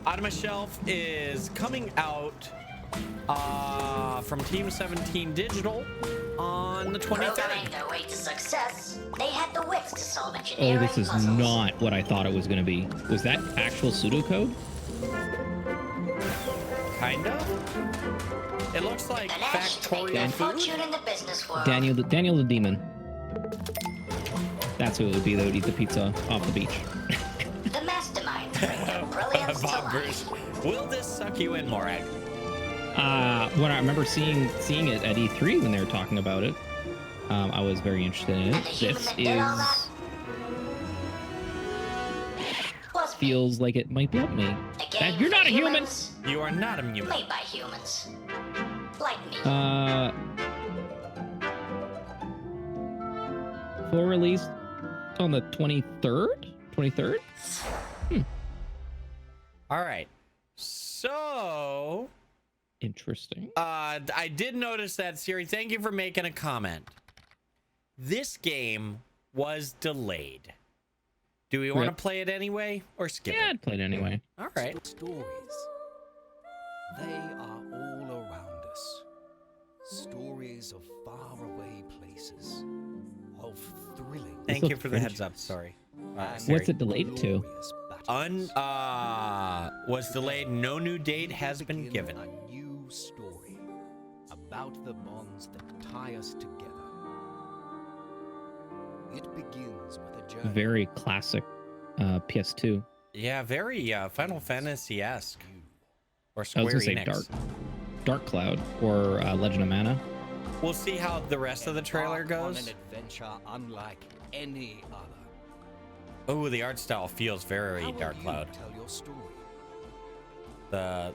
Automa Shelf is coming out from Team 17 Digital on the 23rd. Programming their way to success, they had the wits to solve Oh, engineering this is puzzles. not what I thought it was going to be. Was that actual pseudocode? Kinda. It looks like An edge to make Factorio their food. fortune in the business world. Daniel the Demon. That's who it would be that would eat the pizza off the beach. The mastermind bring their brilliance to Bob life. Bruce. Will this suck you in, Morag? When I remember seeing it at E3 when they were talking about it, I was very interested in And the it. human This that did all that is was me. feels like it might be up me. A game You're for not a human. humans, You are not immune. made by humans. Like me. Full release on the 23rd. 23rd. All right. So, Interesting. I did notice that, Siri. Thank you for making a comment. This game was delayed. Do we want to Rip. play it anyway or skip Yeah, it? I'd play it anyway. All right. Stories. They are all around us. Stories of faraway places, of thrilling. Thank you for the heads up. Sorry. Siri. What's it delayed to? Was delayed. No new date has been given. A new story about the bonds that tie us together. It begins with a journey. Very classic PS2. Yeah, very Final Fantasy-esque. Or I Square was gonna say Enix. Dark Cloud or Legend of Mana. We'll see how the rest of the trailer Embark on goes. an adventure unlike any other. Oh, the art style feels very How will Dark you Cloud. tell your story? The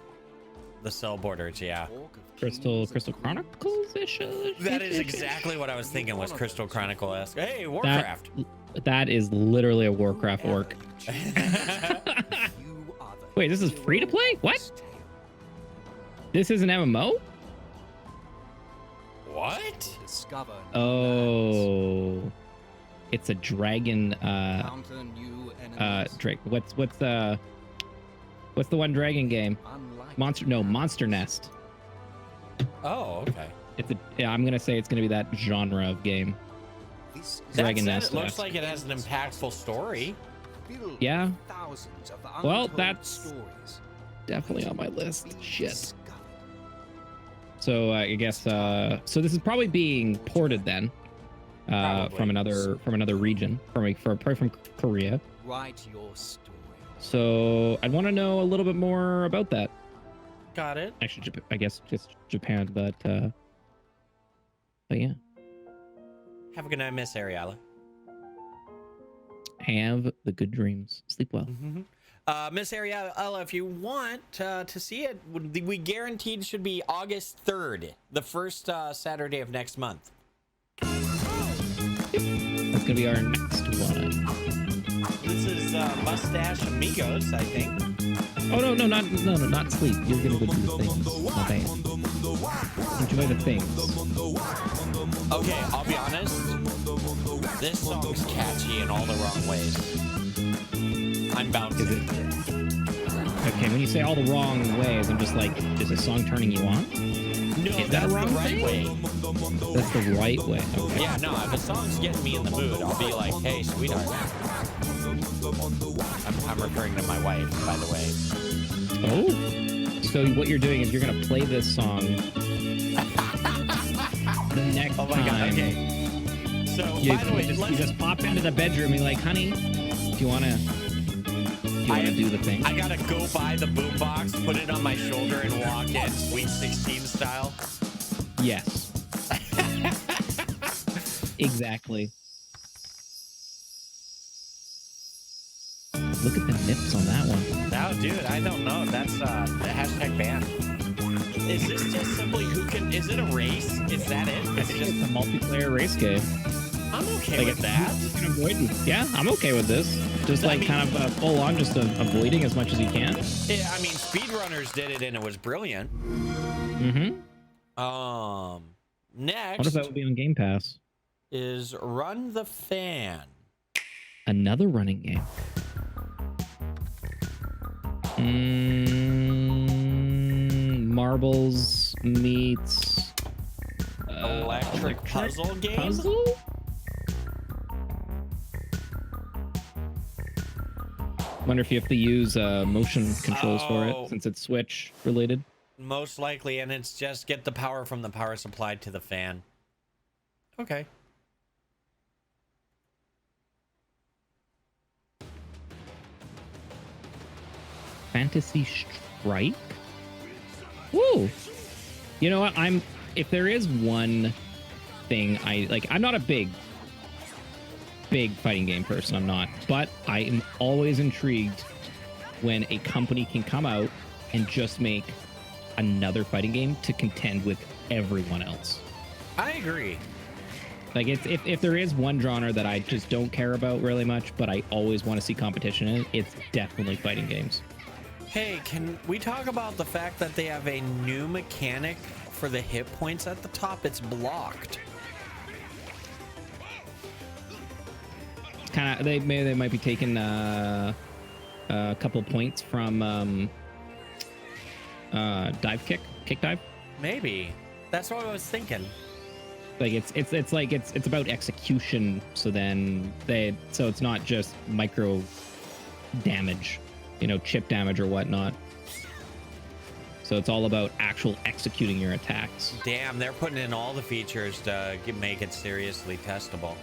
cell borders, yeah. Talk of Crystal kings and Chronicles ish. That is exactly what I was thinking was Crystal Chronicle-esque. Hey, Warcraft. That is literally a Warcraft orc. Wait, this is free to play? What? This is an MMO? What? Discover Oh, it's a dragon. encounter new enemies. Drake. What's the one dragon game? Unlike Monster Nest. Oh, okay. I'm gonna say it's gonna be that genre of game. this is Dragon That Nest. said, it looks like it has an impactful story. filled Yeah. with thousands of Well, untold that's stories. definitely on my list. Being Shit. discovered. So I guess so this is probably being ported then Probably. from another region, probably from Korea. Write your story. So I'd want to know a little bit more about that. Got it. Actually, I guess just Japan, but yeah. Have a good night, Miss Ariella. Have the good dreams. Sleep well. Miss Ariella, if you want to see it, we guaranteed should be August 3rd, the first Saturday of next month. That's gonna be our next one. This is Mustache Amigos, I think. Oh no, not sleep. You're gonna go do the things. Not that. Enjoy the things. Okay, I'll be honest. This song's catchy in all the wrong ways. I'm bouncing. Is it? Okay, when you say all the wrong ways, I'm just like, is the song turning you on? No, Is that that's the wrong the right way? way. That's the right way. Okay. Yeah, no, if the song's getting me in the mood, I'll be like, hey, sweetheart. I'm referring to my wife, by the way. Oh, so what you're doing is you're gonna play this song the next Oh my time. god, okay. So, You, by the way, you just pop into the bedroom and be like, honey, do you wanna do the thing? I gotta go buy the boombox, put it on my shoulder, and walk in, Sweet 16 style. Yes. Exactly. Look at the nips on that one. No, dude, I don't know. That's the hashtag ban. Is this just simply who can? Is it a race? Is that it? I think it's a multiplayer race game. I'm okay with that. Yeah, I'm okay with this. Just like kind of full on, just avoiding as much as you can. Yeah, I mean, speedrunners did it and it was brilliant. Mm-hmm. Next, What if that would be on Game Pass? is Run the Fan. Another running game. Marbles meets Electric puzzle game? Puzzle? Wonder if you have to use motion controls for it, since it's Switch related. Most likely, and it's just get the power from the power supply to the fan. Okay. Fantasy Strike? Woo! You know what? If there is one thing I'm not a big fighting game person, I'm not. But I am always intrigued when a company can come out and just make another fighting game to contend with everyone else. I agree. Like, if there is one genre that I just don't care about really much, but I always want to see competition in it, it's definitely fighting games. Hey, can we talk about the fact that they have a new mechanic for the hit points at the top? It's blocked. It's kind of they might be taking a couple points from dive kick dive. Maybe that's what I was thinking. Like it's about execution. So then so it's not just micro damage, chip damage or whatnot. So it's all about actual executing your attacks. Damn, they're putting in all the features to make it seriously testable.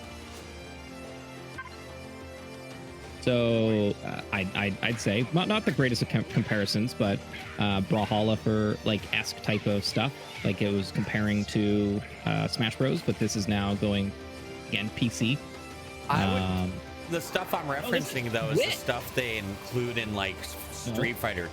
So I'd say not the greatest of comparisons, but Brawlhalla for esque type of stuff. Like it was comparing to Smash Bros, but this is now going again PC. The stuff I'm referencing though is the stuff they include in Street Fighter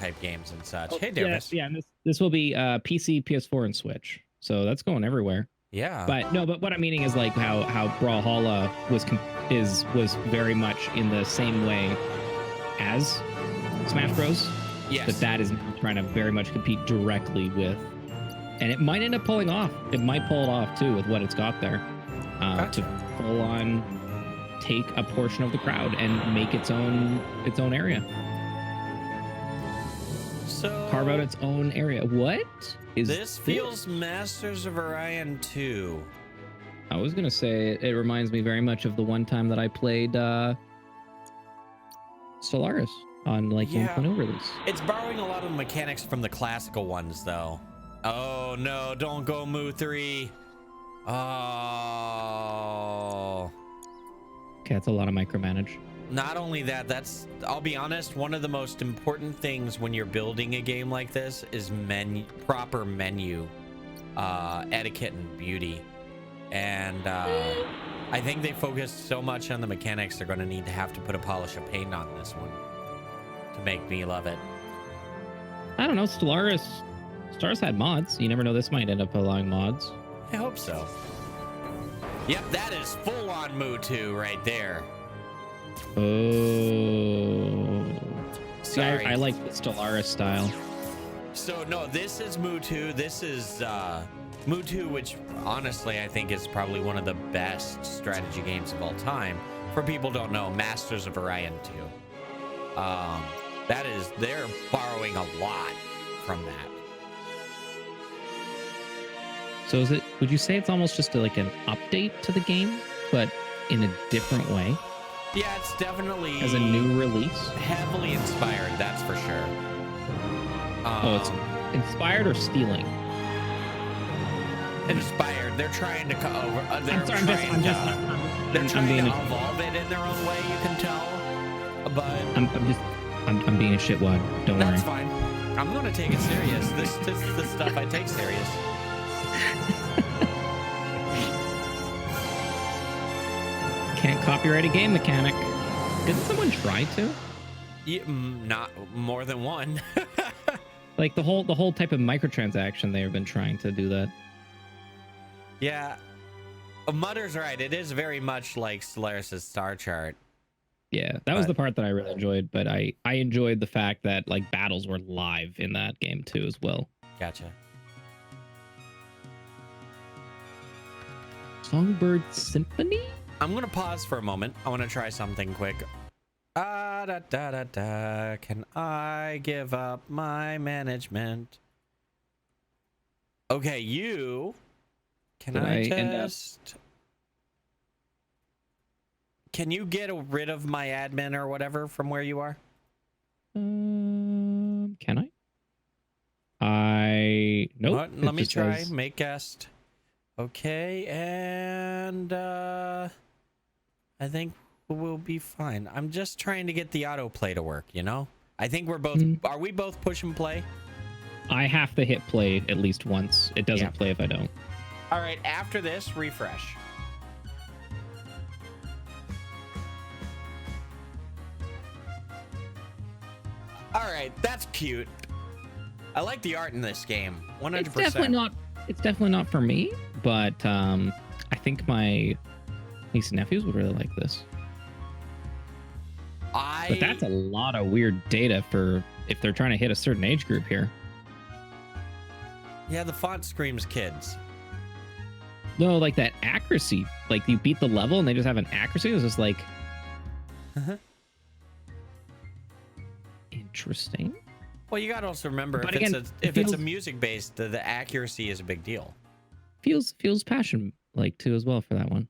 type games and such. Hey, Davis. Yeah, and this will be PC, PS4, and Switch. So that's going everywhere. Yeah. But what I'm meaning is how Brawlhalla was very much in the same way as Smash Bros. Yes. That is trying to very much compete directly with, and it might end up pulling off. It might pull it off too with what it's got there, to full on take a portion of the crowd and make its own area. So carve out its own area. What is this? Feels Masters of Orion 2. I was gonna say it reminds me very much of the one time that I played Stellaris on 1.0 release. It's borrowing a lot of the mechanics from the classical ones, though. Oh no! Don't go Mu 3. Oh. Okay, that's a lot of micromanage. Not only that, I'll be honest, one of the most important things when you're building a game like this is proper menu etiquette and beauty. And I think they focused so much on the mechanics, they're going to have to put a polish of paint on this one to make me love it. I don't know. Stellaris had mods. You never know. This might end up allowing mods. I hope so. Yep, that is full on Mu 2 right there. Oh. Sorry. I like the Stellaris style. So no, this is Mu 2. This is Mu 2, which honestly I think is probably one of the best strategy games of all time. For people who don't know, Masters of Orion 2. They're borrowing a lot from that. So would you say it's almost just an update to the game, but in a different way? Yeah, it's definitely as a new release. Heavily inspired, that's for sure. It's inspired or stealing? Inspired. They're trying to they're I'm trying to evolve it in their own way. You can tell, but I'm being a shitwad. Don't worry. That's fine. I'm gonna take it serious. This is the stuff I take serious. Can't copyright a game mechanic. Didn't someone try to? Yeah, not more than one. The whole type of microtransaction, they've been trying to do that. Yeah, Mutter's right. It is very much like Stellaris' star chart. Yeah, that was the part that I really enjoyed, but I enjoyed the fact that battles were live in that game too as well. Gotcha. Songbird Symphony? I'm gonna pause for a moment. I want to try something quick. Can I give up my management? Okay, you. Can I just? Can you get rid of my admin or whatever from where you are? Can I? Nope. Let me try. Make guest. Okay, and I think we'll be fine. I'm just trying to get the autoplay to work, you know? I think we're both... Are we both push and play? I have to hit play at least once. It doesn't play if I don't. All right, after this, refresh. All right, that's cute. I like the art in this game. 100%. It's definitely not for me, but I think my niece and nephews would really like this. But that's a lot of weird data for if they're trying to hit a certain age group here. Yeah, the font screams kids. No, like that accuracy. Like you beat the level and they just have an accuracy. It's just like... Interesting. Well, you got to also remember, but if, again, it's a music-based, the accuracy is a big deal. Feels passion like too as well for that one.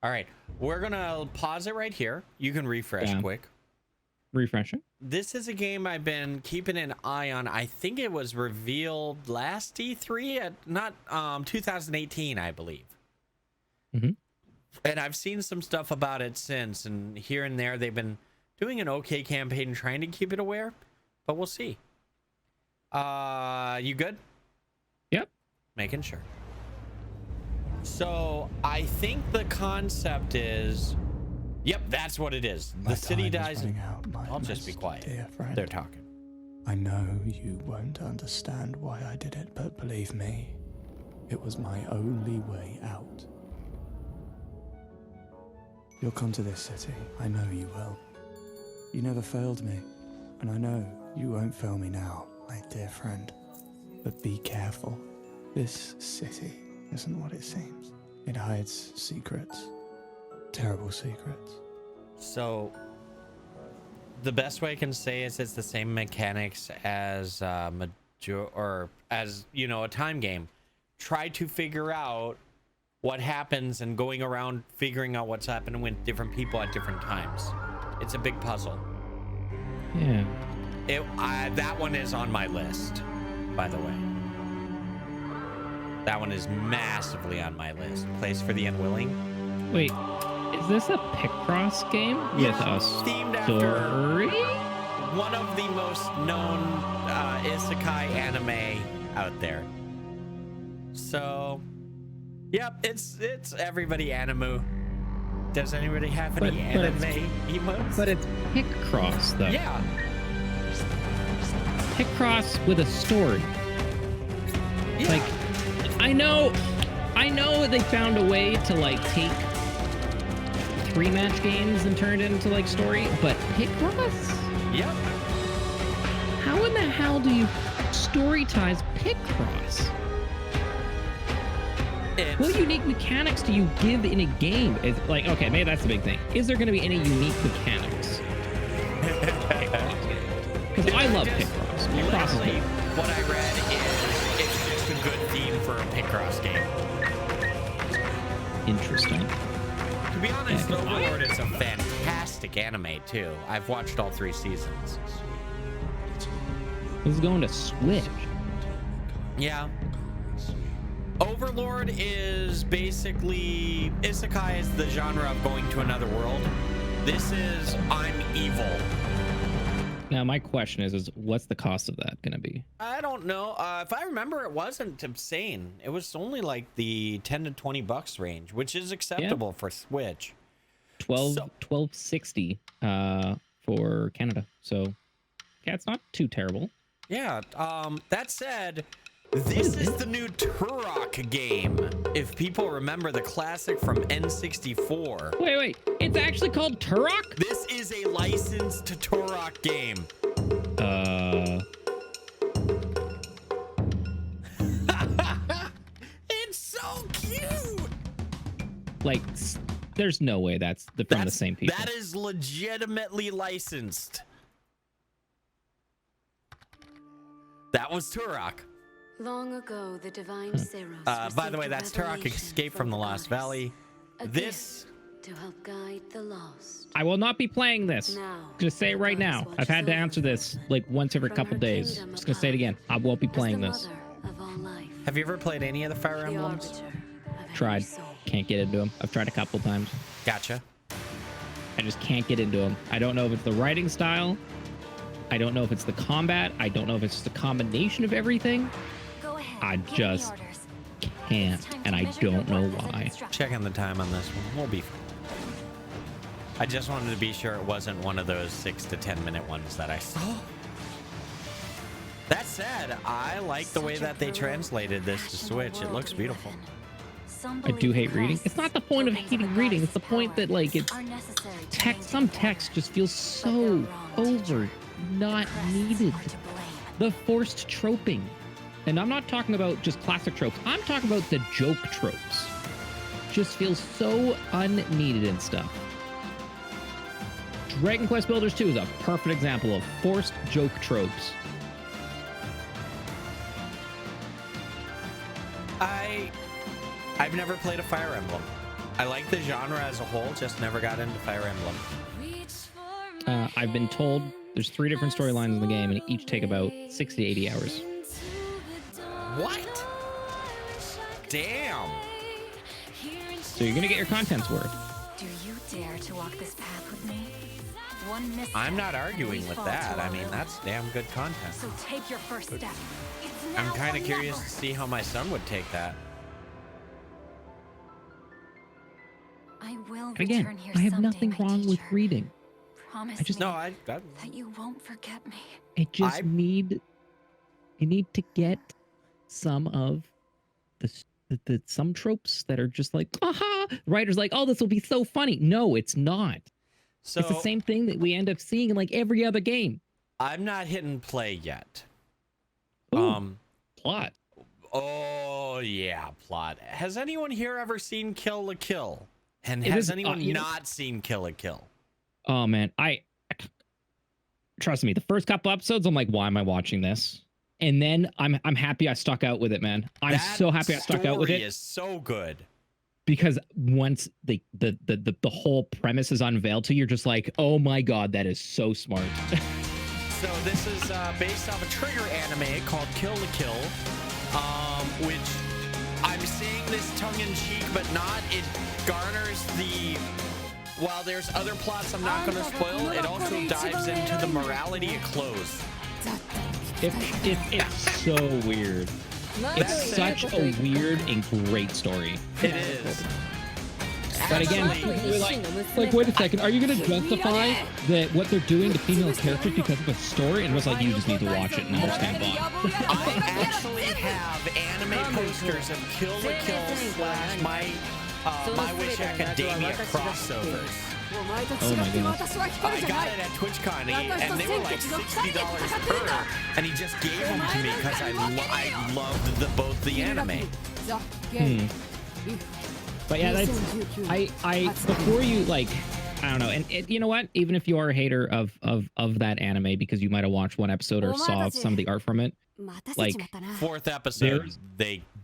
All right, we're gonna pause it right here. You can refresh quick. Refreshing. This is a game I've been keeping an eye on. I think it was revealed last E3 at 2018, I believe. And I've seen some stuff about it since, and here and there they've been doing an okay campaign trying to keep it aware, but we'll see. You good? Yep. Making sure. So I think the concept is, yep, that's what it is. The city dies. I'll just be quiet. Dear friend, they're talking. I know you won't understand why I did it, but believe me, it was my only way out. You'll come to this city. I know you will. You never failed me, and I know you won't fail me now, my dear friend. But be careful. This city isn't what it seems. It hides secrets. Terrible secrets. So, the best way I can say is it's the same mechanics as a time game. Try to figure out what happens and going around figuring out what's happening with different people at different times. It's a big puzzle. Yeah. That one is on my list, by the way. That one is massively on my list. Place for the Unwilling. Wait, is this a Picross game with a story? One of the most known isekai anime out there. So, yep, it's everybody animu. Does anybody have any anime emotes? But it's Picross, though. Yeah. Picross with a story. Yeah. Like, I know they found a way to like take 3-match games and turn it into like story, but Picross? Yep. How in the hell do you story-tize Picross? What unique mechanics do you give in a game? Is like, okay, maybe that's the big thing. Is there going to be any unique mechanics? Because I love Picross. Literally, what I read is it's just a good theme for a Picross game. Interesting. To be honest, Overlord is a fantastic anime too. I've watched all 3 seasons. This is going to Switch. Yeah. Overlord is basically, isekai is the genre of going to another world. This is I'm evil. Now my question is what's the cost of that gonna be? I don't know. If I remember, it wasn't insane. It was only like the $10 to $20 range, which is acceptable for Switch. $12.60 for Canada. So yeah, it's not too terrible. Yeah. That said, this is the new Turok game. If people remember the classic from N64. Wait. It's actually called Turok? This is a licensed Turok game. It's so Like, there's no way that's from the same people. That is legitimately licensed. That was Turok. Long ago, the divine Seros By the way, that's Turok Escape from the Lost Valley. This to help guide the lost. I will not be playing this. Just say it right now. I've had to answer this like once every couple days. I'm just gonna say it again. I won't be playing this. Have you ever played any of the Fire Emblems? Tried. Can't get into them. I've tried a couple times. Gotcha. I just can't get into them. I don't know if it's the writing style. I don't know if it's the combat. I don't know if it's just a combination of everything. I just can't, and I don't know why. Checking the time on this one. We'll be fine. I just wanted to be sure it wasn't one of those 6 to 10 minute ones that I saw. That said, I like the way that they translated this to Switch. It looks beautiful. I do hate reading. It's not the point of hating reading. It's the point that like it's text. Some text just feels so over, not needed. The forced troping. And I'm not talking about just classic tropes. I'm talking about the joke tropes. Just feels so unneeded and stuff. Dragon Quest Builders 2 is a perfect example of forced joke tropes. I've never played a Fire Emblem. I like the genre as a whole, just never got into Fire Emblem. I've been told there's 3 different storylines in the game, and each take about 60 to 80 hours. What? Damn. So you're gonna get your content's worth. Do you dare to walk this path with me? I'm not arguing with that. I mean, that's damn good content. So take your first step. I'm kind of curious to see how my son would take that. I will And again, I have nothing wrong with reading. Promise I just me that you won't forget me. It just you need to get some of the some tropes that are just like, aha, writers like, oh, this will be so funny. No, it's not. So it's the same thing that we end up seeing in like every other game. I'm not hitting play yet. Ooh, plot. Oh yeah, plot. Has anyone here ever seen Kill la Kill? And It has is, anyone not seen Kill la Kill? Oh man, I trust me. The first couple episodes, I'm like, why am I watching this? And then I'm happy I stuck out with it, man. I'm so happy I stuck out with it. Is so good. Because once the whole premise is unveiled to you, you're just like, oh my god, that is so smart. So this is based off a Trigger anime called Kill la Kill, which I'm saying this tongue-in-cheek, but not. It garners the... While there's other plots I'm not going to spoil, it also dives into the morality of clothes. It's so weird. It's such a weird and great story. It is. But again, like, wait a second, are you going to justify that what they're doing to female characters because of a story? And it was like, you just need to watch it and understand why. I actually have anime posters of Kill la Kill / My Wish Academia crossovers. Oh my goodness. I got it at TwitchCon, and they were like $60 per, and he just gave them to me because I loved both the anime. But yeah, that's I before you like, I don't know, and you know what? Even if you are a hater of that anime because you might have watched one episode or saw some of the art from it, like 4th episode,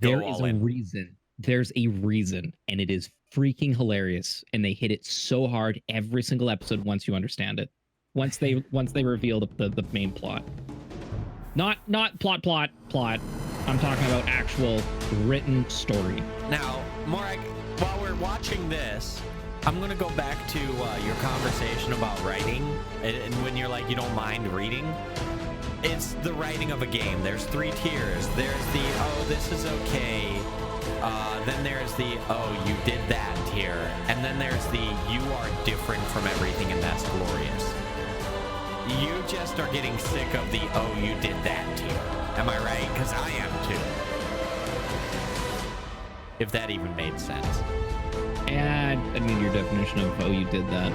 there is a reason. There's a reason, and it is freaking hilarious, and they hit it so hard every single episode once you understand it. Once they reveal the main plot. Not plot. I'm talking about actual written story. Now, Morag, while we're watching this, I'm gonna go back to your conversation about writing, and when you're like you don't mind reading. It's the writing of a game. There's 3 tiers. There's the this is okay. Then there's the you did that tier, and then there's the you are different from everything and that's glorious. You just are getting sick of the you did that tier. Am I right? Because I am too. If that even made sense. And I mean your definition of you did that.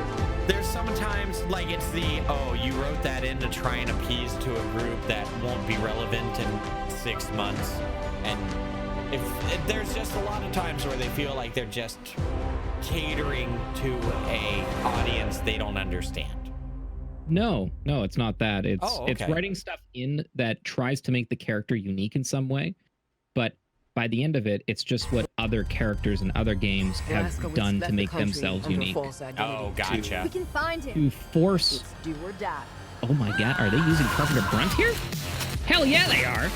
There's sometimes like it's the you wrote that in to try and appease to a group that won't be relevant in 6 months, and if there's just a lot of times where they feel like they're just catering to a audience they don't understand. No, it's not that. It's it's okay. writing stuff in that tries to make the character unique in some way, but by the end of it, it's just what other characters in other games have done to make themselves unique. Oh, gotcha. We can find him. To force. It's do or die. Oh my God, are they using Carpenter Brunt here? Hell yeah, they are.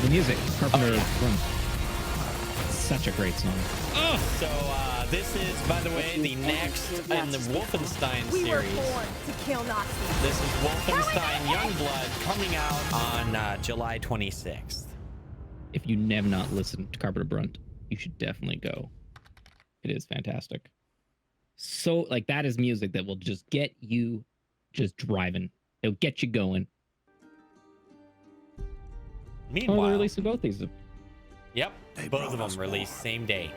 The music, Carpenter Brunt. Such a great song. Oh, so this is, by the way, the next in the Wolfenstein series. We were born to kill Nazis. This is Wolfenstein Youngblood coming out on July 26th. If you have not listened to Carpenter Brunt, you should definitely go. It is fantastic. So, like, that is music that will just get you just driving. It'll get you going. Meanwhile, they're releasing both these. Yep, both of them released same day.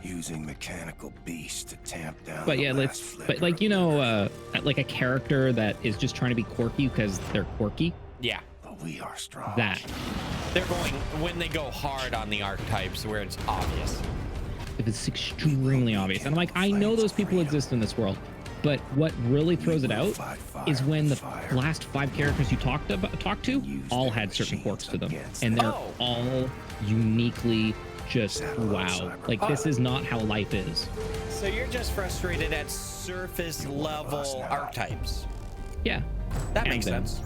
Using mechanical beasts to tamp down. But yeah, but like, you know, like a character that is just trying to be quirky because they're quirky. Yeah. But we are strong. That. They're going when they go hard on the archetypes where it's obvious. If it's extremely obvious. And I'm like, I know those people exist in this world. But what really throws it out is when the last 5 characters you talked to all had certain quirks to them. And they're all uniquely just wow. Like, this is not how life is. So you're just frustrated at surface level archetypes. Yeah. That makes sense.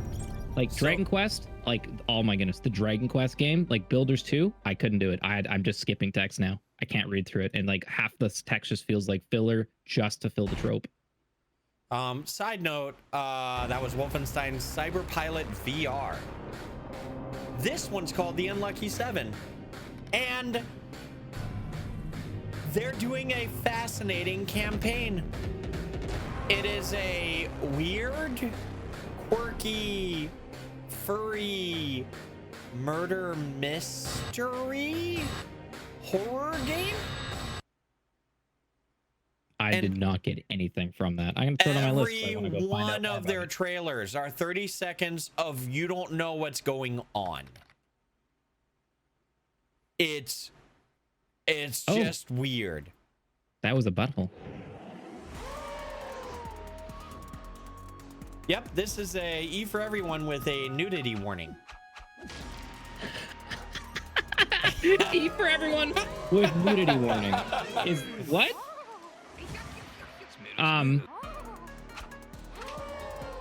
Like Dragon Quest, like, oh my goodness, the Dragon Quest game, like Builders 2, I couldn't do it. I'm just skipping text now. I can't read through it. And like half the text just feels like filler just to fill the trope. Side note, that was Wolfenstein Cyberpilot VR. This one's called The Unlucky 7. And they're doing a fascinating campaign. It is a weird, quirky, furry murder mystery horror game. I did not get anything from that. I'm gonna throw it on my list. Every one of their trailers are 30 seconds of you don't know what's going on. It's just weird. That was a butthole. Yep, this is a E for everyone with a nudity warning. E for everyone with nudity warning. Is what?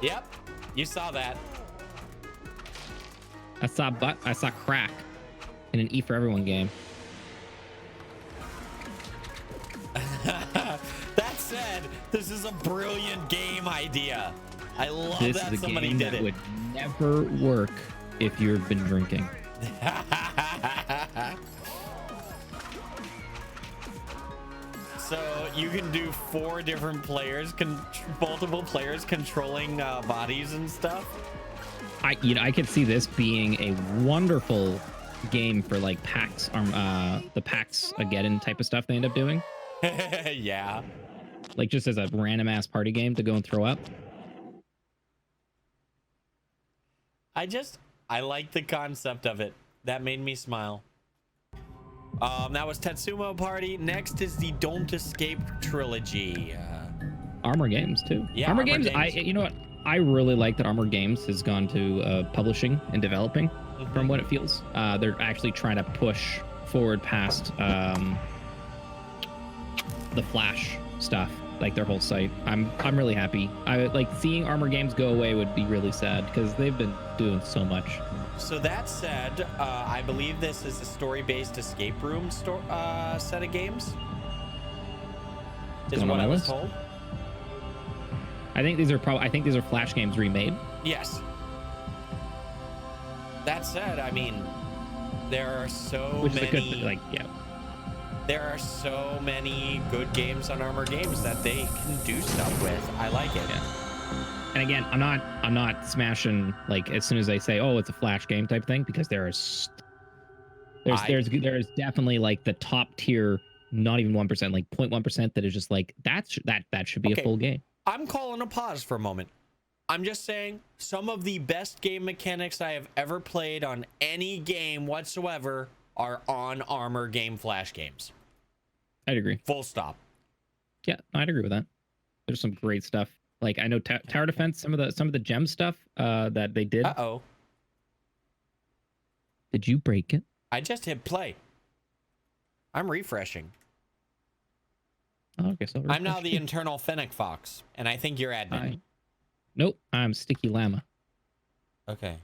Yep, you saw that. I saw crack in an E for everyone game. That said, this is a brilliant game idea. I love this that is a somebody game did that it. would never work if you've been drinking. So you can do 4 different players, multiple players controlling bodies and stuff. I could see this being a wonderful game for like PAX, the PAX Again type of stuff they end up doing. Yeah. Like just as a random ass party game to go and throw up. I like the concept of it. That made me smile. That was Tetsumo Party. Next is the Don't Escape trilogy. Armor Games too. Yeah, Armor Games. You know what? I really like that Armor Games has gone to publishing and developing. From what it feels, they're actually trying to push forward past the Flash stuff, like their whole site. I'm really happy. I like seeing Armor Games go away would be really sad because they've been doing so much. So that said, I believe this is a story-based escape room set of games. Is what I was told. I think these are Flash games remade. Yes. That said, I mean, there are so many. There are so many good games on Armor Games that they can do stuff with. I like it. Yeah. And again, I'm not smashing like as soon as they say, oh, it's a Flash game type thing, because there's definitely like the top tier, not even 1%, like 0.1% that is just like that should be a full game. I'm calling a pause for a moment. I'm just saying some of the best game mechanics I have ever played on any game whatsoever are on Armor game Flash games. I'd agree. Full stop. Yeah, I'd agree with that. There's some great stuff. Like I know tower defense, some of the gem stuff that they did. Uh-oh. Did you break it? I just hit play. I'm refreshing. Oh, okay, so I'm now the internal Fennec Fox, and I think you're admin. Nope, I'm Sticky Llama. Okay.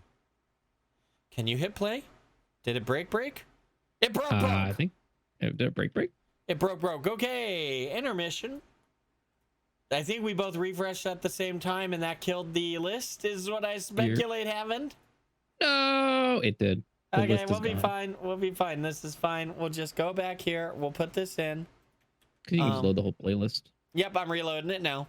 Can you hit play? Did it break? It broke. I think did it break. It broke. Okay, intermission. I think we both refreshed at the same time, and that killed the list, is what I speculate happened. No, it did. The Okay, we'll be fine. We'll be fine. This is fine. We'll just go back here. We'll put this in. Can you just load the whole playlist? Yep, I'm reloading it now.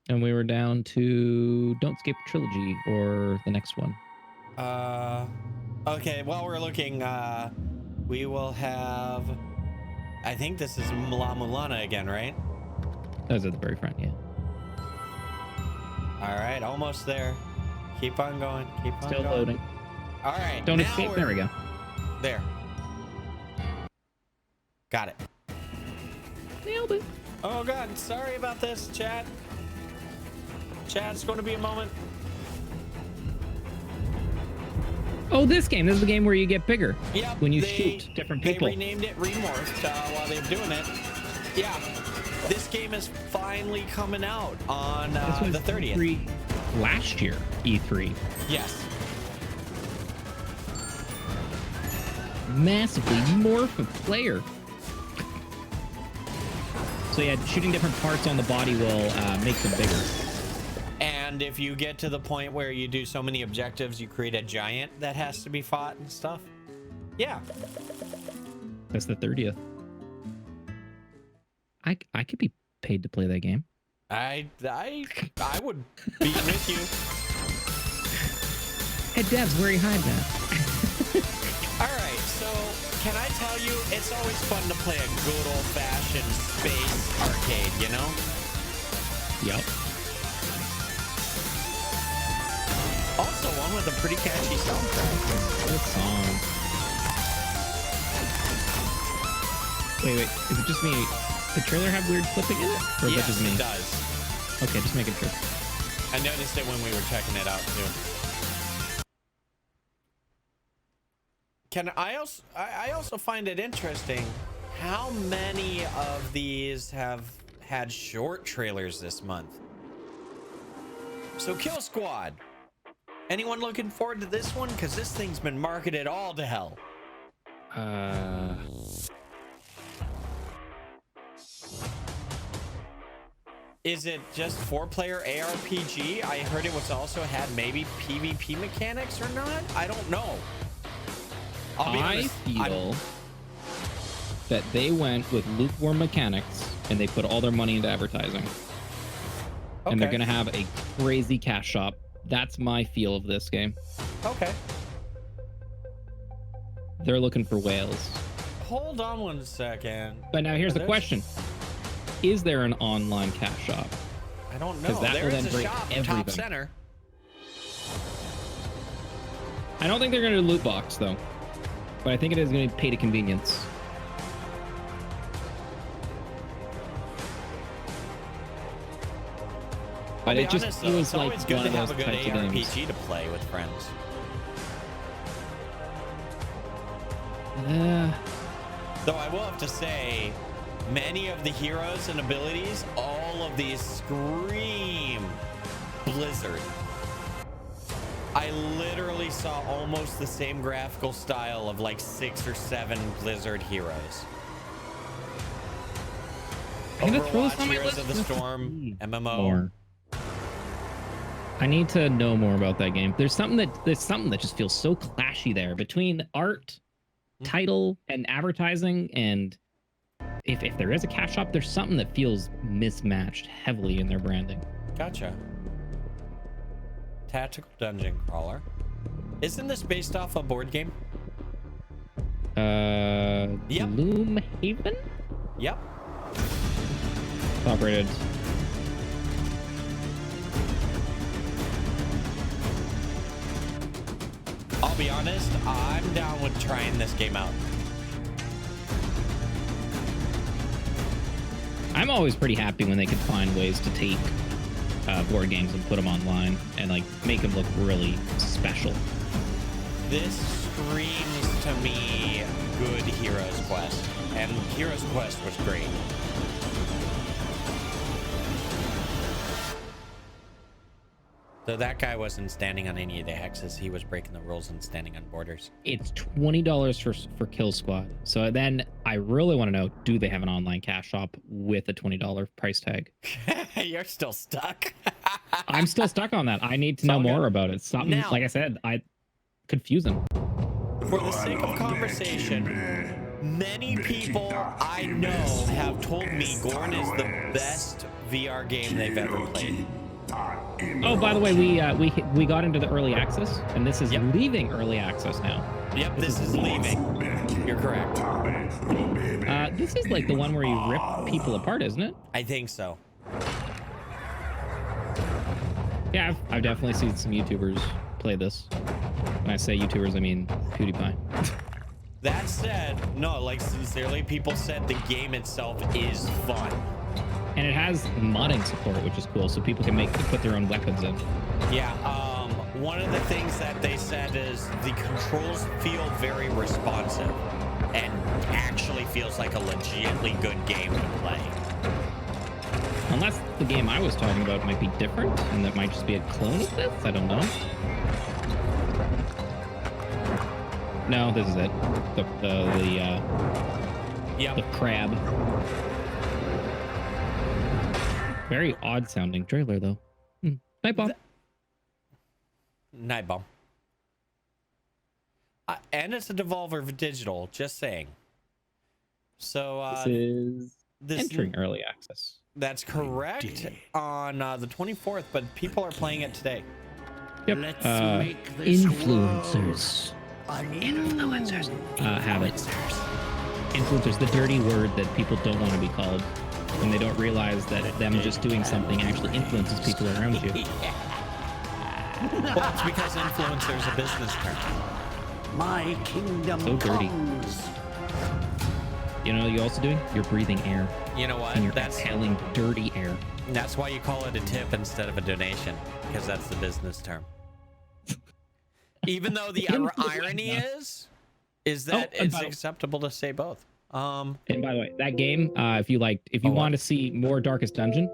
And we were down to Don't Skip Trilogy or the next one. Okay, while we're looking, we will have... I think this is La Mulana again, right? That was at the very front, yeah. All right, almost there. Keep on going. Keep on Still going. loading. All right. Don't escape. There we go. There. Got it. Nailed it. Oh, God. Sorry about this, chat. Chat's going to be a moment. Oh, this game. This is the game where you get bigger. Yep, when you shoot different people. They renamed it Remorphed while they were doing it. Yeah. This game is finally coming out on the 30th. E3 last year, E3. Yes. Massively morph a player. So yeah, shooting different parts on the body will make them bigger. And if you get to the point where you do so many objectives, you create a giant that has to be fought and stuff. Yeah. That's the 30th. I could be paid to play that game. I would be with you. Hey, Devs, where are you hiding at? All right, so can I tell you, it's always fun to play a good old-fashioned space arcade, you know? Yep. Also, one with a pretty catchy soundtrack. Good song. Wait, is it just me? The trailer have weird clipping in it? Or is that just me? It does. Okay, just making sure. I noticed it when we were checking it out, too. I also find it interesting how many of these have had short trailers this month. So Kill Squad. Anyone looking forward to this one? Because this thing's been marketed all to hell. Is it just 4-player ARPG? I heard it was also had maybe PvP mechanics or not? I don't know. I feel that they went with lukewarm mechanics and they put all their money into advertising. Okay. And they're going to have a crazy cash shop. That's my feel of this game. Okay. They're looking for whales. Hold on one second. But now here's the question. Is there an online cash shop? I don't know. There is a shop top center. I don't think they're going to loot box, though. But I think it is going to pay to convenience. But it just feels like it's good to have a good ARPG to play with friends. Though I will have to say, many of the heroes and abilities, all of these scream Blizzard. I literally saw almost the same graphical style of like 6 or 7 Blizzard heroes. Overwatch, Heroes of the Storm, MMO. More. I need to know more about that game. There's something that just feels so clashy there between art, title, and advertising. And if there is a cash shop, there's something that feels mismatched heavily in their branding. Gotcha. Tactical Dungeon Crawler. Isn't this based off a board game? Yep. Gloomhaven? Yep. Operated. I'll be honest, I'm down with trying this game out. I'm always pretty happy when they can find ways to take board games and put them online and like make them look really special. This screams to me good Heroes Quest, and Heroes Quest was great. So that guy wasn't standing on any of the hexes. He was breaking the rules and standing on borders. It's $20 for Kill Squad. So then I really want to know, do they have an online cash shop with a $20 price tag? You're still stuck. I'm still stuck on that. I need to know more about it. Something, Now, like I said, confusing. For the sake of conversation, many people I know have told me Gorn is the best VR game they've ever played. Oh, by the way, we got into the early access, and this is leaving early access now. Yep, this is leaving. You're correct. This is like the one where you rip people apart, isn't it? I think so. Yeah, I've definitely seen some YouTubers play this. When I say YouTubers, I mean PewDiePie. That said, no, like sincerely, people said the game itself is fun. And it has modding support, which is cool, so people can put their own weapons in. Yeah, one of the things that they said is the controls feel very responsive and actually feels like a legitimately good game to play. Unless the game I was talking about might be different, and that might just be a clone of this, I don't know. No, this is it. The crab. Very odd sounding trailer though. Night Bomb. Night Bomb. And it's a Devolver Digital, just saying. So this is entering early access. That's correct on the 24th, but people are playing it today. Yep. Influencers. Influencers have it. Influencers, the dirty word that people don't want to be called when they don't realize that them just doing something actually influences people around you. Well, it's because influencer is a business term. My kingdom so dirty. comes. You know what you're also doing? You're breathing air. You know what? And you're exhaling dirty air. That's why you call it a tip instead of a donation, because that's the business term. Even though the irony is that it's acceptable to say both. And by the way, that game, if you want to see more Darkest Dungeon,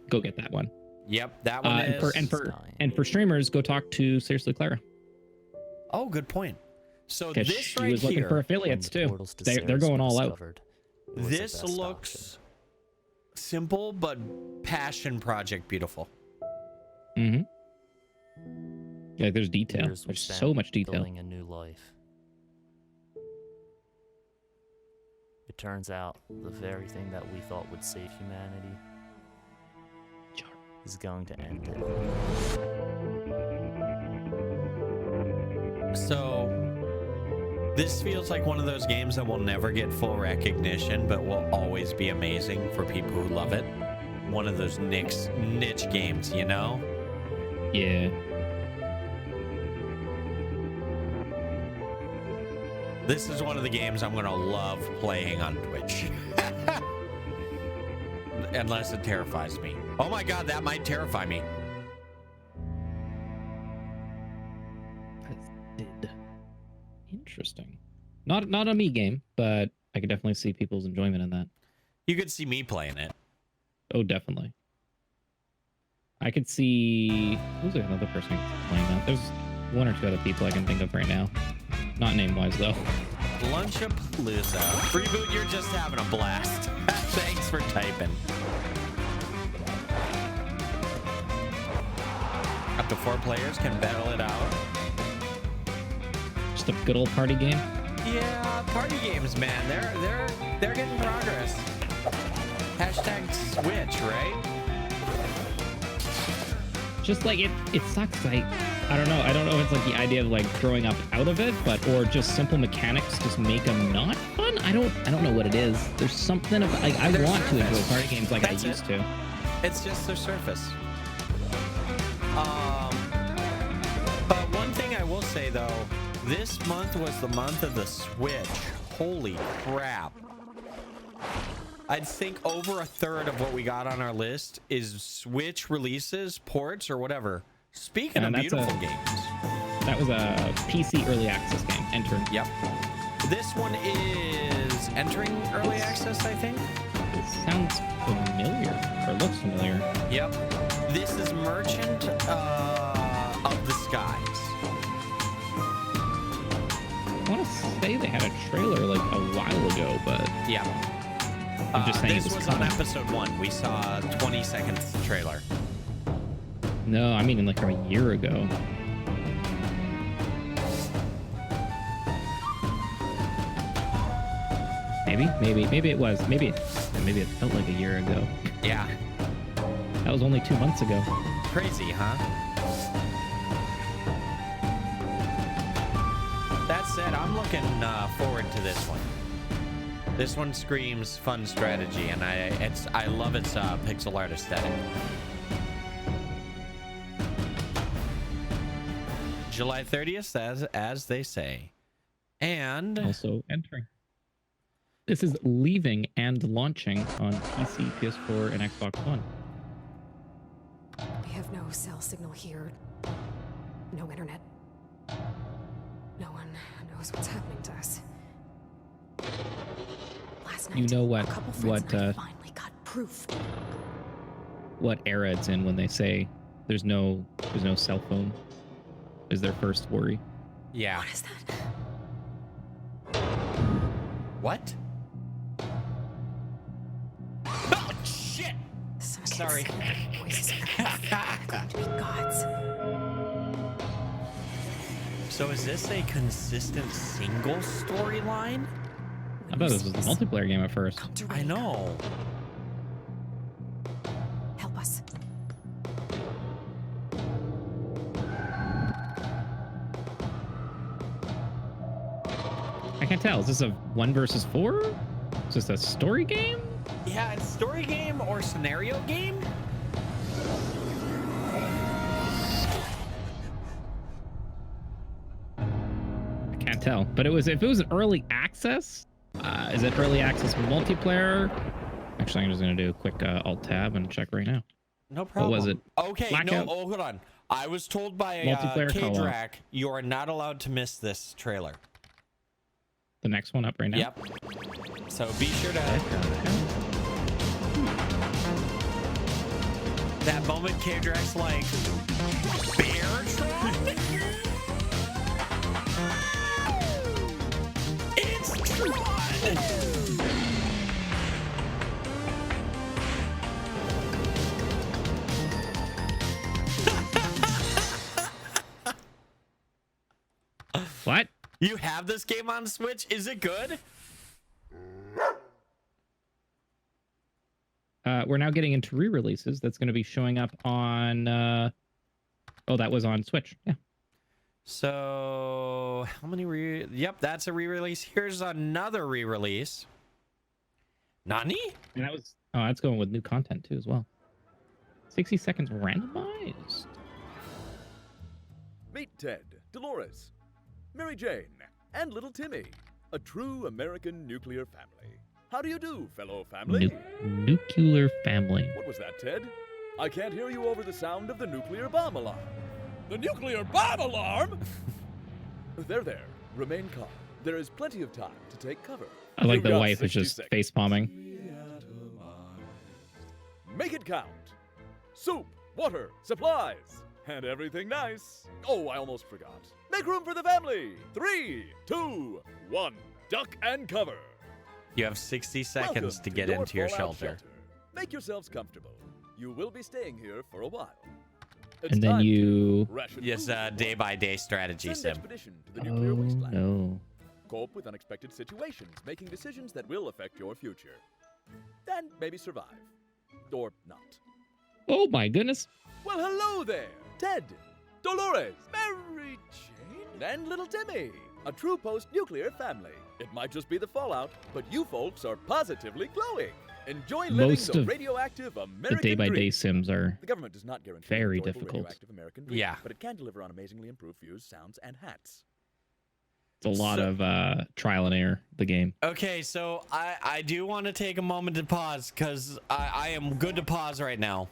go get that one. Yep, that one is. And for streamers, go talk to Seriously Clara. Oh, good point. So this she right was looking here, for affiliates too. They're going all out. This looks simple but passion project beautiful. Mm-hmm. Yeah, there's detail. There's so much detail. Building a new life. It turns out the very thing that we thought would save humanity is going to end it. So this feels like one of those games that will never get full recognition, but will always be amazing for people who love it. One of those niche games, you know? Yeah. This is one of the games I'm gonna love playing on Twitch. Unless it terrifies me. Oh my god, that might terrify me. Interesting. Not a me game, but I could definitely see people's enjoyment in that. You could see me playing it. Oh, definitely. I could see... Who's another person playing that? There's one or two other people I can think of right now. Not name-wise, though. Lunchapalooza. Freeboot, you're just having a blast. Thanks for typing. Up to 4 players can battle it out. Just a good old party game? Yeah, party games, man. They're getting progress. Hashtag Switch, right? Just like it sucks. I don't know. I don't know if it's like the idea of like growing up out of it, or just simple mechanics just make them not fun. I don't know what it is. There's something about like I want to enjoy party games like I used to. It's just their surface. But one thing I will say say, though, this month was the month of the Switch. Holy crap. I think over a third of what we got on our list is Switch releases, ports, or whatever. Speaking of beautiful games. That was a PC early access game. Enter. Yep. This one is entering early access, I think. It sounds familiar, or looks familiar. Yep. This is Merchant of the Skies. I want to say they had a trailer like a while ago, but yeah. I'm just saying this was on episode 1. We saw a 20-second trailer. No, I mean like from a year ago. Maybe it was. Maybe it felt like a year ago. Yeah. That was only 2 months ago. Crazy, huh? That said, I'm looking forward to this one. This one screams fun strategy, and I love its pixel art aesthetic. July 30th, as they say. And also entering. This is leaving and launching on PC, PS4, and Xbox One. We have no cell signal here. No internet. No one knows what's happening to us. Last night, You know what finally got proof. what era it's in when they say there's no cell phone is their first worry. Yeah. What is that? What? Oh, shit! Sorry. Voices are going to be gods. So is this a consistent single storyline? I thought this was a multiplayer game at first. I know. Help us. I can't tell. Is this a 1 versus 4? Is this a story game? Yeah, it's story game or scenario game. I can't tell. But if it was an early access, is it early access multiplayer? Actually, I'm just gonna do a quick alt tab and check right now. No problem. What was it? Okay, Blackout? no, hold on. I was told by Multiplayer co-op. KDRAC you are not allowed to miss this trailer. The next one up right now. Yep. So be sure to. That moment KDRAC's like, Beartron? It's Tron! What? You have this game on Switch? Is it good? We're now getting into re-releases. That's going to be showing up on. Oh, that was on Switch. Yeah. So how many Yep, that's a re-release. Here's another re-release. Nani? And that was. Oh, that's going with new content too as well. 60 seconds randomized. Meet Ted, Dolores, Mary Jane, and little Timmy, a true American nuclear family. How do you do, fellow family? Nuclear family. What was that, Ted? I can't hear you over the sound of the nuclear bomb alarm. The nuclear bomb alarm? There. Remain calm. There is plenty of time to take cover. I like You've the got wife is 60 just seconds. face palming. Make it count. Soup, water, supplies, and everything nice. Oh, I almost forgot. Make room for the family. 3, 2, 1. Duck and cover. You have 60 seconds Welcome to get into your fallout shelter. Make yourselves comfortable. You will be staying here for a while. And then you. Yes, day-by-day strategy Send sim. expedition to the nuclear wasteland. No. Cope with unexpected situations, making decisions that will affect your future. And maybe survive. Or not. Oh my goodness. Well, hello there, Ted, Dolores, Mary Jane, and little Timmy. A true post-nuclear family. It might just be the fallout, but you folks are positively glowing. Enjoy living Most the of radioactive American the day-by-day dream. sims are The government does not guarantee very an enjoyable difficult. radioactive American dream, Yeah. but it can deliver on amazingly improved views, sounds, and hats. It's a lot of trial and error, the game. Okay, so I do want to take a moment to pause because I am good to pause right now.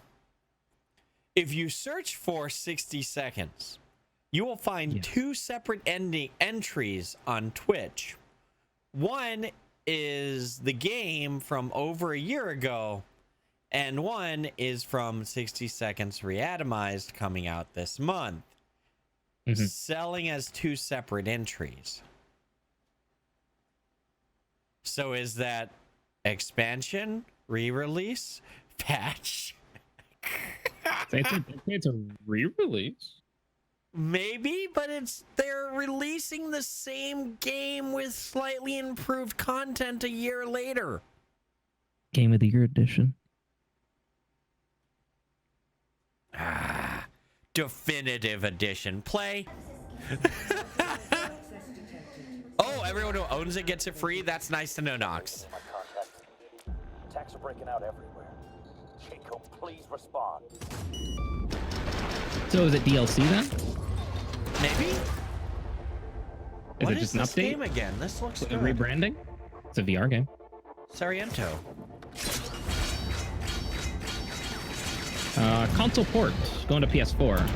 If you search for 60 seconds, you will find two separate entries on Twitch. One is the game from over a year ago, and one is from 60 Seconds Reatomized coming out this month. Selling as two separate entries. So is that expansion, re-release, patch? It's a re-release. Maybe, but they're releasing the same game with slightly improved content a year later. Game of the Year edition. Definitive edition. Play. Oh, everyone who owns it gets it free. That's nice to know, Nox. Attacks are breaking out everywhere. Jacob, please respond. So is it DLC then? Maybe. Is it just an this update? game again? This looks With good. a rebranding? It's a VR game. Sariento. Console port going to PS4.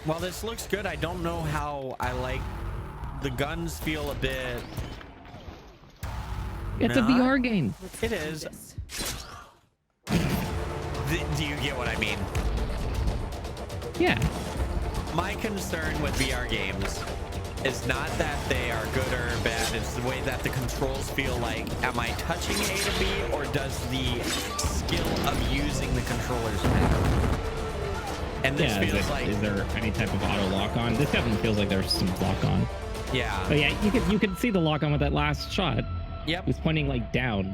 Well, this looks good. I don't know how I like the guns. Feel a bit. It's a VR game. It is. Do you get what I mean? Yeah. My concern with VR games is not that they are good or bad. It's the way that the controls feel like, am I touching A to B, or does the skill of using the controllers matter? And this feels like... Is there any type of auto lock-on? This definitely feels like there's some lock-on. Yeah. But yeah, you could see the lock-on with that last shot. Yep. He was pointing like down.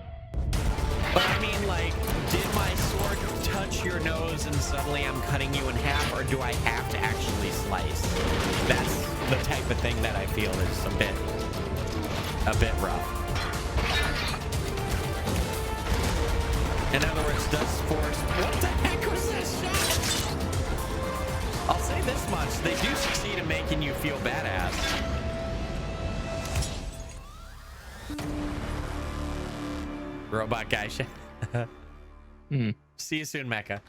But I mean, like, did my sword touch your nose and suddenly I'm cutting you in half, or do I have to actually slice? That's the type of thing that I feel is a bit rough. In other words, does force... What the heck was this shot? I'll say this much. They do succeed in making you feel badass. Robot guy shit. See you soon, Mecha.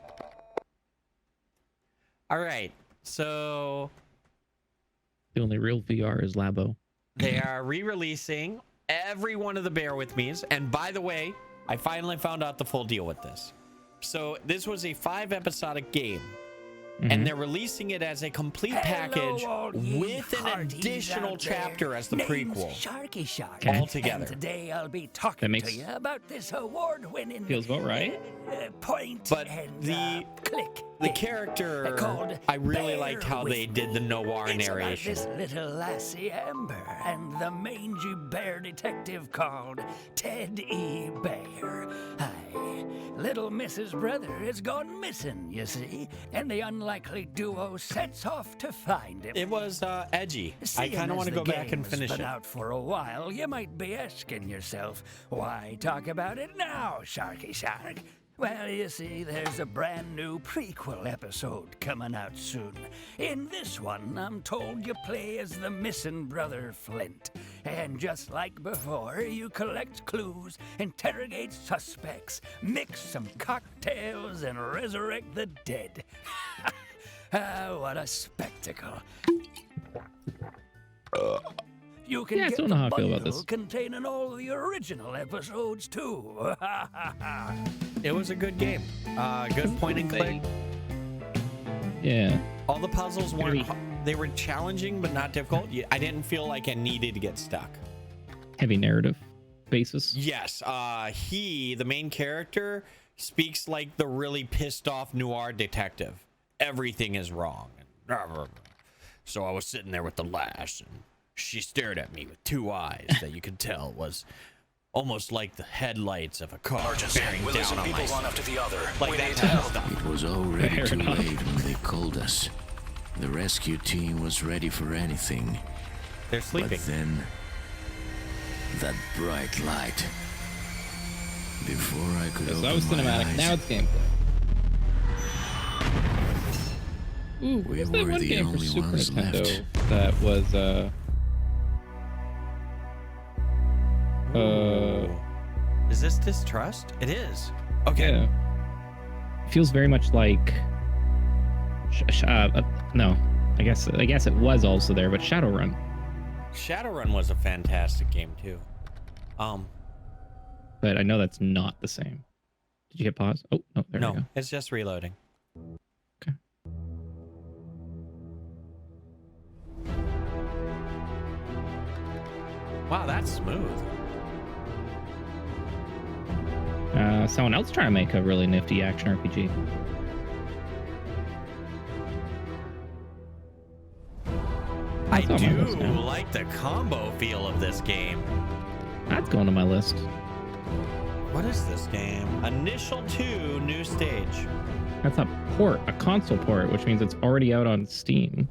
All right, so The only real VR is Labo. they are re-releasing every one of the Bear With Me's. And by the way, I finally found out the full deal with this. So this was a 5-episodic game. And they're releasing it as a complete package with an additional chapter as the prequel. Sharky Shark. All together. And today I'll be talking to you about this award-winning feels about right. Point But and click. the character, I really liked how they did the noir It's about narration. this little lassie Amber and the mangy bear detective called Ted E. Bear. Hi. Little Mrs. Brother has gone missing, you see, and the unlikely duo sets off to find him. It was edgy. I Seeing kind of as want to the go back and game's finish been it. out for a while, you might be asking yourself, why talk about it now, Sharky Shark? Well, you see, there's a brand new prequel episode coming out soon. In this one, I'm told you play as the missing brother Flint. And just like before, you collect clues, interrogate suspects, mix some cocktails, and resurrect the dead. What a spectacle. You can Yeah, I get still the know how I feel about bundle this. containing all the original episodes, too. It was a good game. Good point and click. Yeah. All the puzzles weren't... They were challenging, but not difficult. I didn't feel like I needed to get stuck. Heavy narrative basis. Yes. The main character, speaks like the really pissed off noir detective. Everything is wrong. So I was sitting there with the lash, and she stared at me with 2 eyes that you could tell was almost like the headlights of a car bearing down on my one after the other. like that type of stuff. It was already Fair too enough. late when they called us. The rescue team was ready for anything. They're sleeping. But then, that bright light. Before I could So open that was my cinematic. eyes, Now it's gameplay. Ooh, we what's that were one the game for only Super ones Nintendo left. that was Is this Distrust? It is. Okay. Yeah. It feels very much like no. I guess it was also there, but Shadowrun. Shadowrun was a fantastic game too. But I know that's not the same. Did you hit pause? Oh, no, there we go. No, it's just reloading. Okay. Wow, that's smooth. Someone else trying to make a really nifty action RPG. I That's on my list do now. like the combo feel of this game. That's going to my list. What is this game? Initial 2, new stage. That's a port, a console port, which means it's already out on Steam.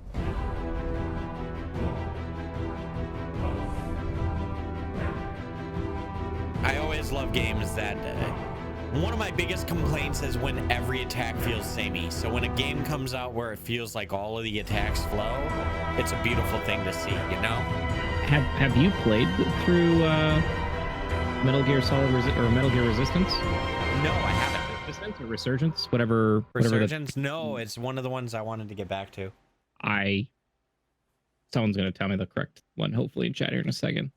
I always love games that... one of my biggest complaints is when every attack feels samey. So when a game comes out where it feels like all of the attacks flow, it's a beautiful thing to see, you know? Have you played through Metal Gear Solid or Metal Gear Resistance? No, I haven't. Resistance or Resurgence, whatever. Resurgence? No, it's one of the ones I wanted to get back to. Someone's gonna tell me the correct one, hopefully in chat here in a second.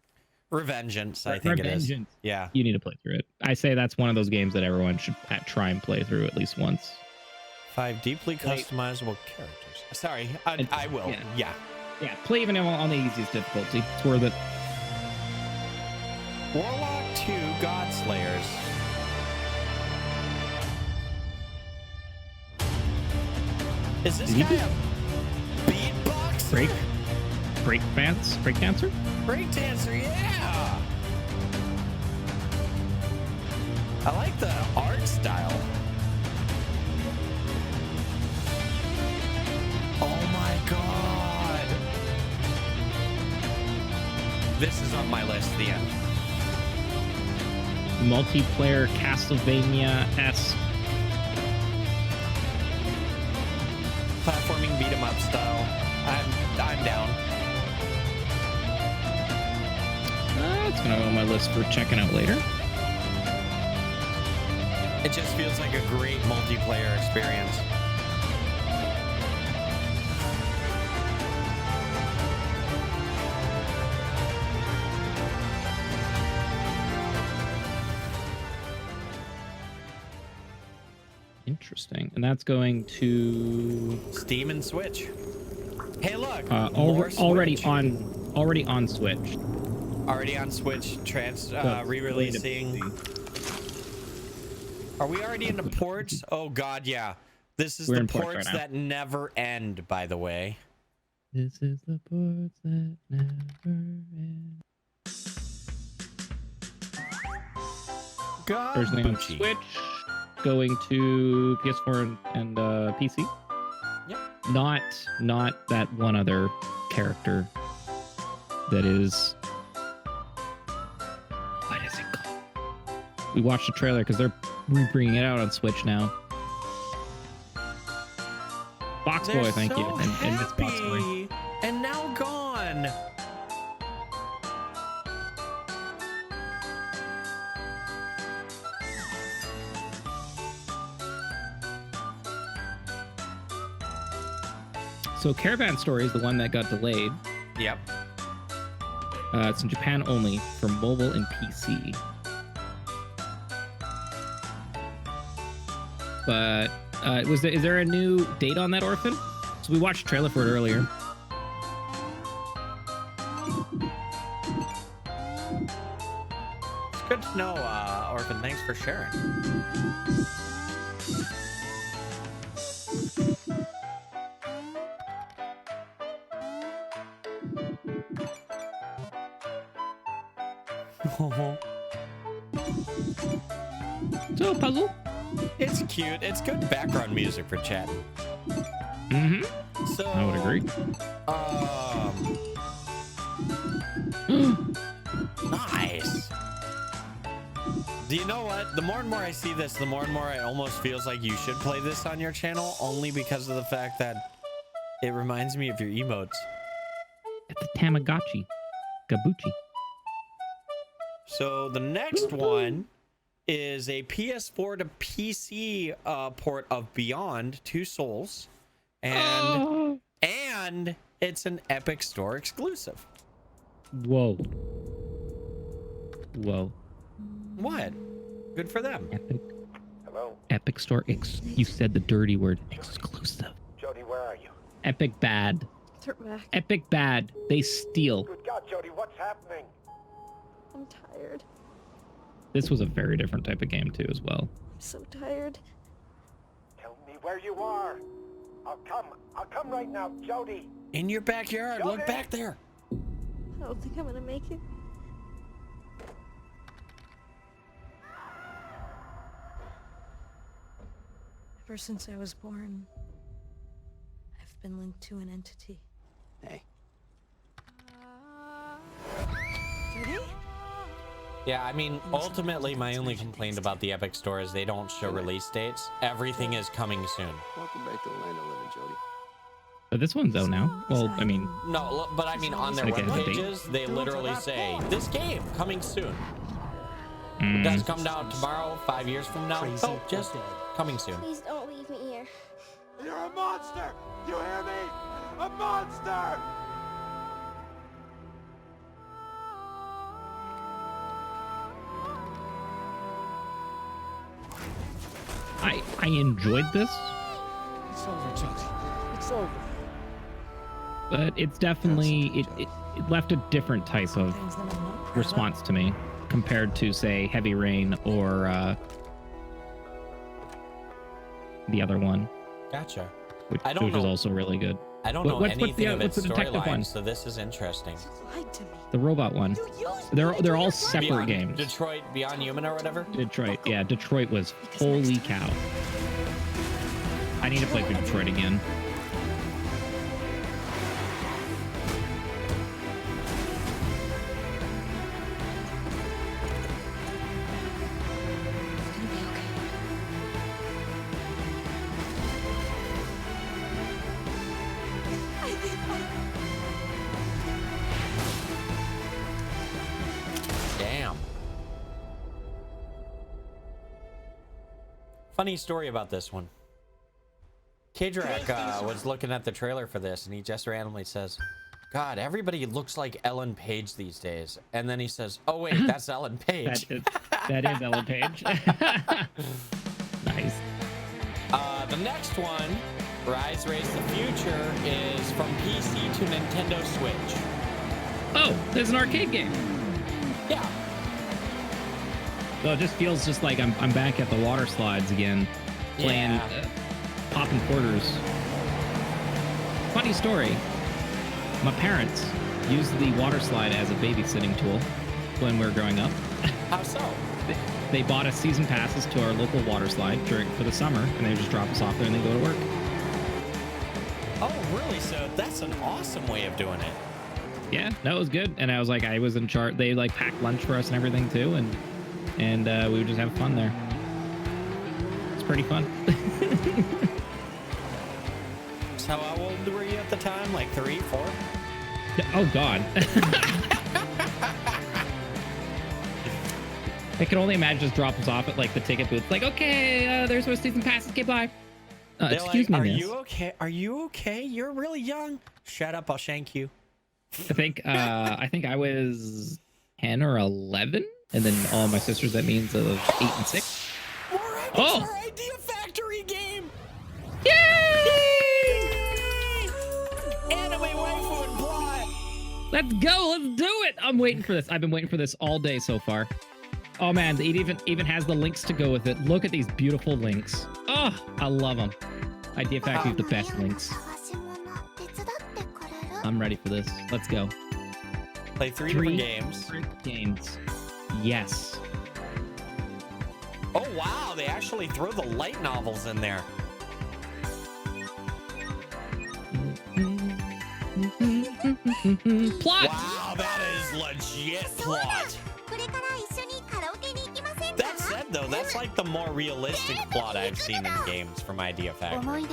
Revengeance, I think it is. Yeah. You need to play through it. I say that's one of those games that everyone should try and play through at least once. 5 deeply customizable characters. Sorry, I will. Yeah. Yeah, play even on the easiest difficulty. It's worth it. Warlock 2 Godslayers. Is this guy a beatboxer? Break dancer? Break dancer, yeah! I like the art style. Oh my god! This is on my list, the end. Multiplayer Castlevania-esque. Platforming beat 'em up style. I'm down. It's gonna go on my list for checking out later. It just feels like a great multiplayer experience. Interesting. And that's going to Steam and Switch. Hey, look. already on Switch. Already on Switch, re-releasing. Are we already into ports? Oh god, yeah. This is the ports right that never end, by the way. This is the ports that never end. God, originally on Switch, going to PS4 and PC. Yep. Not that one other character that is. What is it called? We watched the trailer because they're bringing it out on Switch now. Box They're Boy, thank you. so And it's Box Boy. happy, and now gone. So Caravan Story is the one that got delayed. Yep. It's in Japan only for mobile and PC. But is there a new date on that, Orphan? So we watched a trailer for it earlier. It's good to know, Orphan. Thanks for sharing. So puzzle. It's cute. It's good background music for chatting. Mm-hmm. So I would agree. Nice. Do you know what? The more and more I see this, the more and more it almost feels like you should play this on your channel, only because of the fact that it reminds me of your emotes. It's a Tamagotchi. Gabuchi. So the next one is a PS4 to PC port of Beyond Two Souls, and it's an Epic Store exclusive. Whoa. Whoa. What? Good for them. Epic. Hello? Epic Store you said the dirty word. Exclusive. Jody, where are you? Epic bad. They're back. Epic bad. They steal. Good God, Jody, what's happening? I'm tired. This was a very different type of game too as well. I'm so tired. Tell me where you are. I'll come right now, Jody. In your backyard. Jody? Look back there. I don't think I'm gonna make it. Ever since I was born, I've been linked to an entity. Hey. Jody? Yeah, I mean, ultimately, my only complaint about the Epic Store is they don't show release dates. Everything is coming soon. Welcome back to the land of living, Jody. But this one's out now. Well, I mean... No, but I mean, on their Like web a date? pages, they literally say, this game, coming soon. Does it come down tomorrow, 5 years from now? Oh, just coming soon. Please don't leave me here. You're a monster! You hear me? A monster! I enjoyed this, It's over, Jody. It's over. but it's definitely... It left a different type of response to me compared to, say, Heavy Rain or the other one. Gotcha. Which I don't was know. also really good. I don't know anything of its what's the detective one? storyline, so this is interesting. The robot one. They're all separate Beyond games. Detroit, Beyond Human or whatever? Detroit. Yeah, Detroit was holy cow. I need to play through Detroit again. Damn. Funny story about this one. Kidrak was looking at the trailer for this, and he just randomly says, God, everybody looks like Ellen Page these days. And then he says, oh, wait, that's Ellen Page. That is Ellen Page. Nice. The next one, Rise Race the Future, is from PC to Nintendo Switch. Oh, there's an arcade game. Yeah. So it just feels just like I'm back at the water slides again, playing popping quarters. Funny story. My parents used the water slide as a babysitting tool when we were growing up. How so? They bought us season passes to our local water slide for the summer, and they would just drop us off there and then go to work. Oh, really? So that's an awesome way of doing it. Yeah, that was good. And I was like, I was in charge. They like packed lunch for us and everything too, and we would just have fun there. It's pretty fun. So how old were you at the time? Like 3, 4? Oh God. I can only imagine just drop us off at like the ticket booth. Like, okay, there's our season passes. Okay, bye. Excuse me, Are miss. you okay? Are you okay? You're really young. Shut up, I'll shank you. I think I was 10 or 11, and then all my sisters, that means of 8 and 6. Oh! Our Idea Factory game! Yay! Anime waifu and plot! Let's go! Let's do it! I'm waiting for this. I've been waiting for this all day so far. Oh man, it even has the links to go with it. Look at these beautiful links. Oh, I love them. Idea Factory with the best links. I'm ready for this. Let's go. Play 3 different games. Games. Yes. Oh wow, they actually throw the light novels in there. Plot. Wow, that is legit plot. That said, though, that's like the more realistic plot I've seen in games from Idea Factory.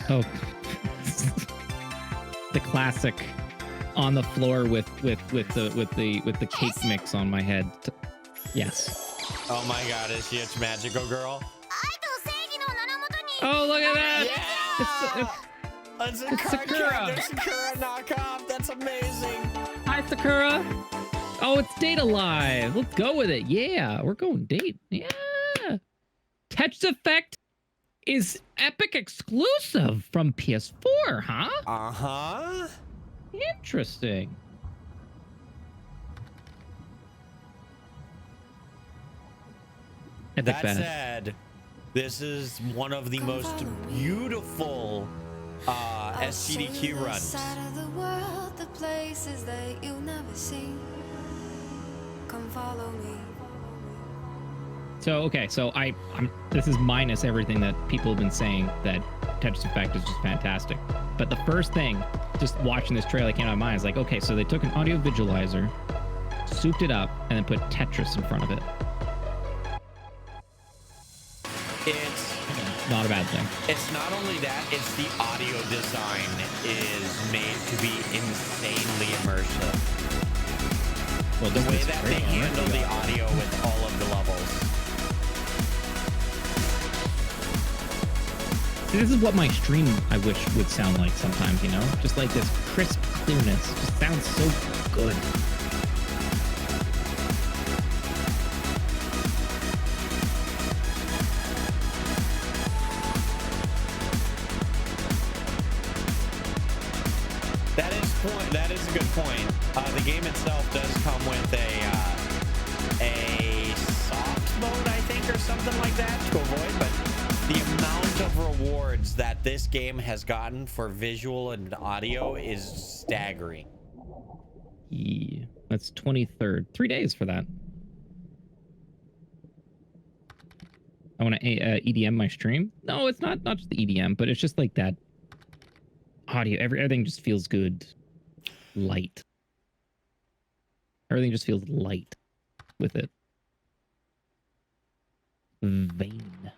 Oh, the classic on the floor with the cake mix on my head. Yes. Oh my God, is she a magical girl? Oh, look at that! Yeah! It's a Sakura. There's Sakura knockoff. That's amazing. Hi, Sakura. Oh, it's Date Alive. Let's go with it. Yeah, we're going date. Yeah. Tetris Effect is Epic exclusive from PS4, huh? Uh-huh. Interesting. That said, this is one of the most beautiful SGDQ runs. The places that you'll never see. Come follow me. So okay, so I'm this is minus everything that people have been saying that Tetris Effect is just fantastic. But the first thing, just watching this trailer came to my mind is like, okay, so they took an audio visualizer, souped it up, and then put Tetris in front of it. It's not a bad thing. It's not only that, it's the audio design is made to be insanely immersive. Well, the way that they handle the audio with all of the levels. See, this is what my stream, I wish, would sound like sometimes, you know? Just like this crisp clearness. Just sounds so good. That is a good point. The game itself does come with a soft mode, I think, or something like that to avoid, but the amount of rewards that this game has gotten for visual and audio is staggering. Yeah, that's 23rd. 3 days for that. I want to EDM my stream. No, it's not just the EDM, but it's just like that audio. Everything just feels good. Light. Everything just feels light with it. Vane.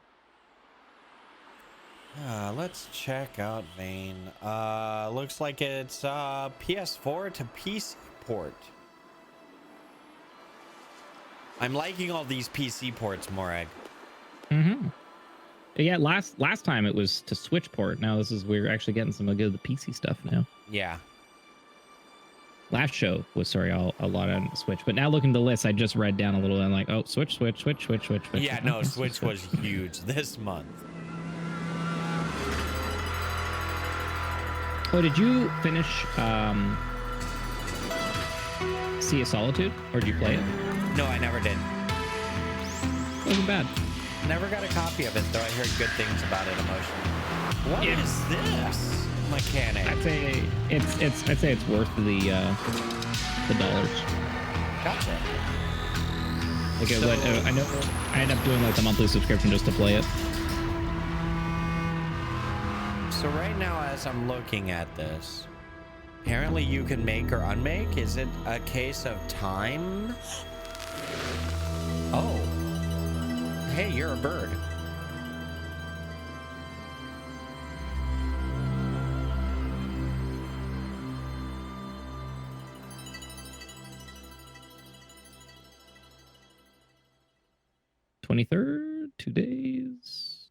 Let's check out Vane. Looks like it's PS4 to PC port. I'm liking all these PC ports, Morag. Mm-hmm. Yeah, last time it was to Switch port. Now we're actually getting some of the PC stuff now. Yeah. Last show was a lot on Switch, but now looking at the list, I just read down a little and I'm like, oh, Switch. Yeah, no, Switch was huge this month. Oh, did you finish Sea of Solitude, or did you play it? No, I never did. Wasn't bad. Never got a copy of it, though. I heard good things about it emotionally. What is this mechanic? I'd say it's worth the dollars. Gotcha. Okay, so, I know I end up doing like the monthly subscription just to play it. So right now, as I'm looking at this, apparently you can make or unmake. Is it a case of time? Oh. Hey, you're a bird. (23rd), 2 days.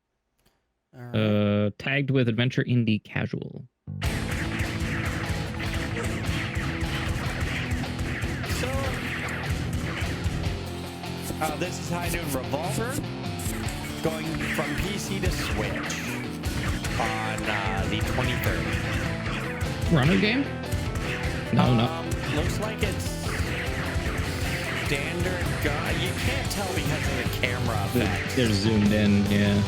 Right. Tagged with Adventure Indie Casual. So, this is High Noon Revolver, going from PC to Switch on the 23rd. Runner game? No. Looks like it's standard gun. You can't tell because of the camera effect. They're zoomed in, yeah.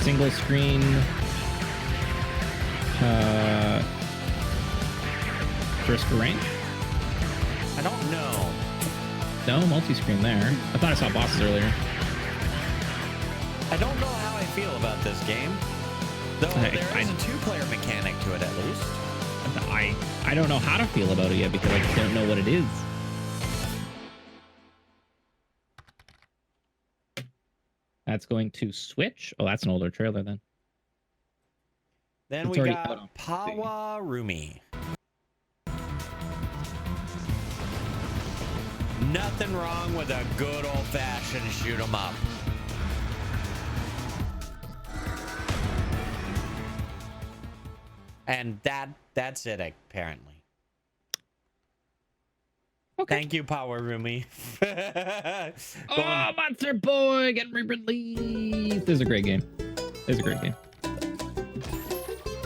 Single screen. Brisker range? I don't know. No, multi-screen there. I thought I saw bosses earlier. I don't know how I feel about this game. Though there is a two-player mechanic to it, at least. I don't know how to feel about it yet because I don't know what it is. That's going to Switch. Oh, that's an older trailer then. Then we got Pawa Rumi. Nothing wrong with a good old-fashioned shoot 'em up. And that's it, apparently. Okay. Thank you, Power Rumi. Oh, Monster Boy getting re-released. This is a great game. This is a great game.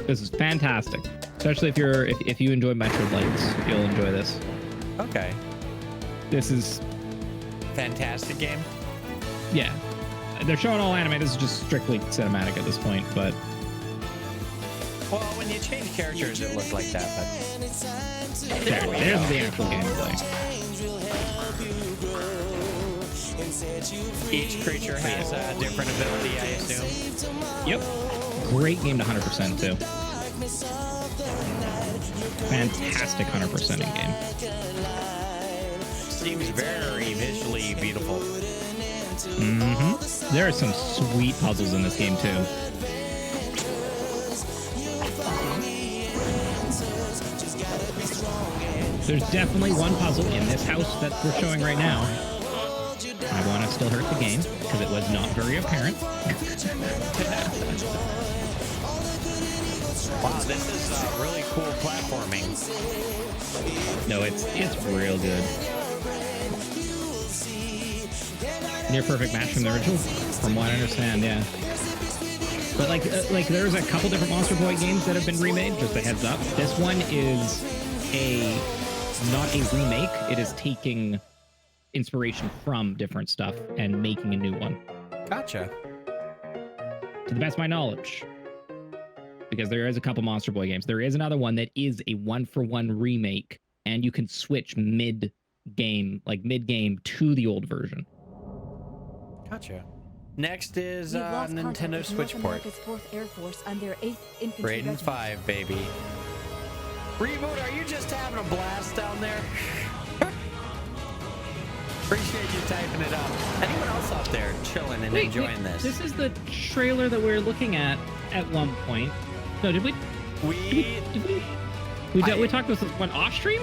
This is fantastic. Especially if you enjoy Metroid Lights, you'll enjoy this. Okay. This is fantastic game. Yeah. They're showing all anime. This is just strictly cinematic at this point, but well, when you change characters, it looks like that, but there's the actual gameplay. Each creature has a different ability, I assume. Yep. Great game to 100% too. Fantastic 100% in game. Seems very visually beautiful. Mm-hmm. There are some sweet puzzles in this game too. There's definitely one puzzle in this house that we're showing right now. I want to still hurt the game because it was not very apparent. Wow, this is really cool platforming. No, it's real good. Near perfect match from the original, from what I understand, yeah. But like there's a couple different Monster Boy games that have been remade. Just a heads up. This one is not a remake. It is taking inspiration from different stuff and making a new one. Gotcha. To the best of my knowledge. Because there is a couple Monster Boy games. There is another one that is a one-for-one remake, and you can switch mid-game to the old version. Gotcha. Next is Nintendo Switch port. Raiden 5, baby. Reboot, are you just having a blast down there? Appreciate you typing it up. Anyone else out there chilling and enjoying this? This is the trailer that we were looking at one point. No, did we? We talked about this one off stream?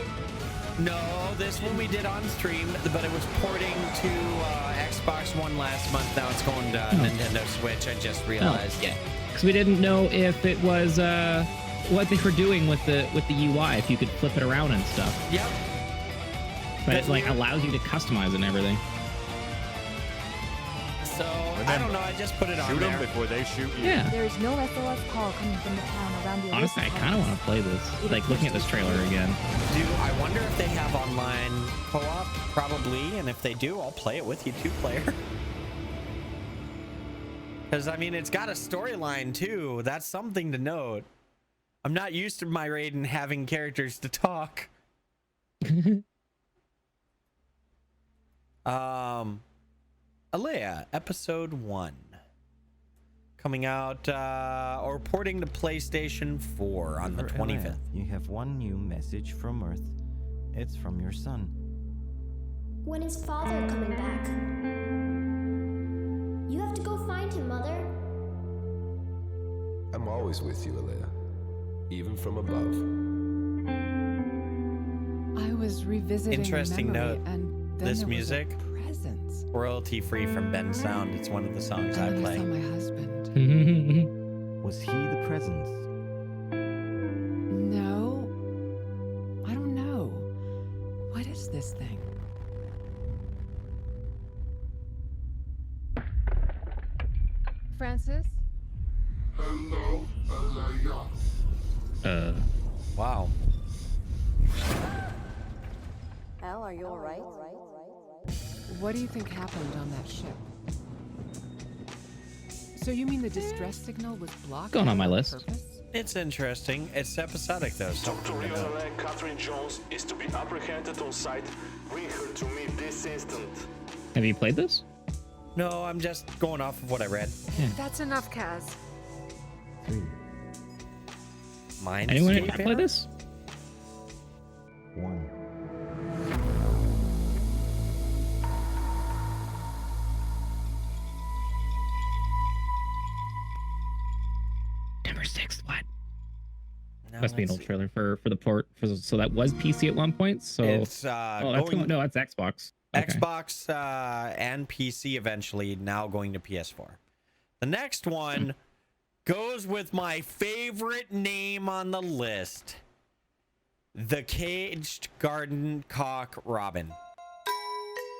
No, this one we did on stream, but it was porting to Xbox One last month. Now it's going to Nintendo Switch. I just realized. Yeah, because we didn't know if it was what they were doing with the UI. If you could flip it around and stuff. Yep. But it like allows you to customize it and everything. So I don't know. I just put it on there. Shoot them before they shoot you. Yeah. There is no SOS call coming from the town around the. Honestly, I kind of want to play this. Like looking at this trailer again. I wonder if they have online co-op? Probably. And if they do, I'll play it with you, two-player. Because I mean, it's got a storyline too. That's something to note. I'm not used to my Raiden having characters to talk. Alea, episode 1. Coming out or porting to PlayStation 4 on the 25th. You have one new message from Earth. It's from your son. When is father coming back? You have to go find him, Mother. I'm always with you, Alea. Even from above. I was revisiting Interesting note. And this music, royalty free from Ben Sound. It's one of the songs I play. I saw my husband. Was he the presence? No. I don't know. What is this thing? Francis? Hello, Alea. Wow. Al, are you alright? What do you think happened on that ship? So you mean the distress signal was blocked? Going on my list. Purpose? It's interesting. It's episodic though. Dr. River Catherine Jones is to be apprehended on site. Bring her to me this instant. Have you played this? No, I'm just going off of what I read. Yeah. That's enough, Kaz. Anyone play this? 1. Number 6, what? No, Must be an old trailer for the port. So that was PC at one point. So it's that's Xbox. Okay. Xbox and PC eventually, now going to PS4. The next one goes with my favorite name on the list. The Caged Garden Cock Robin.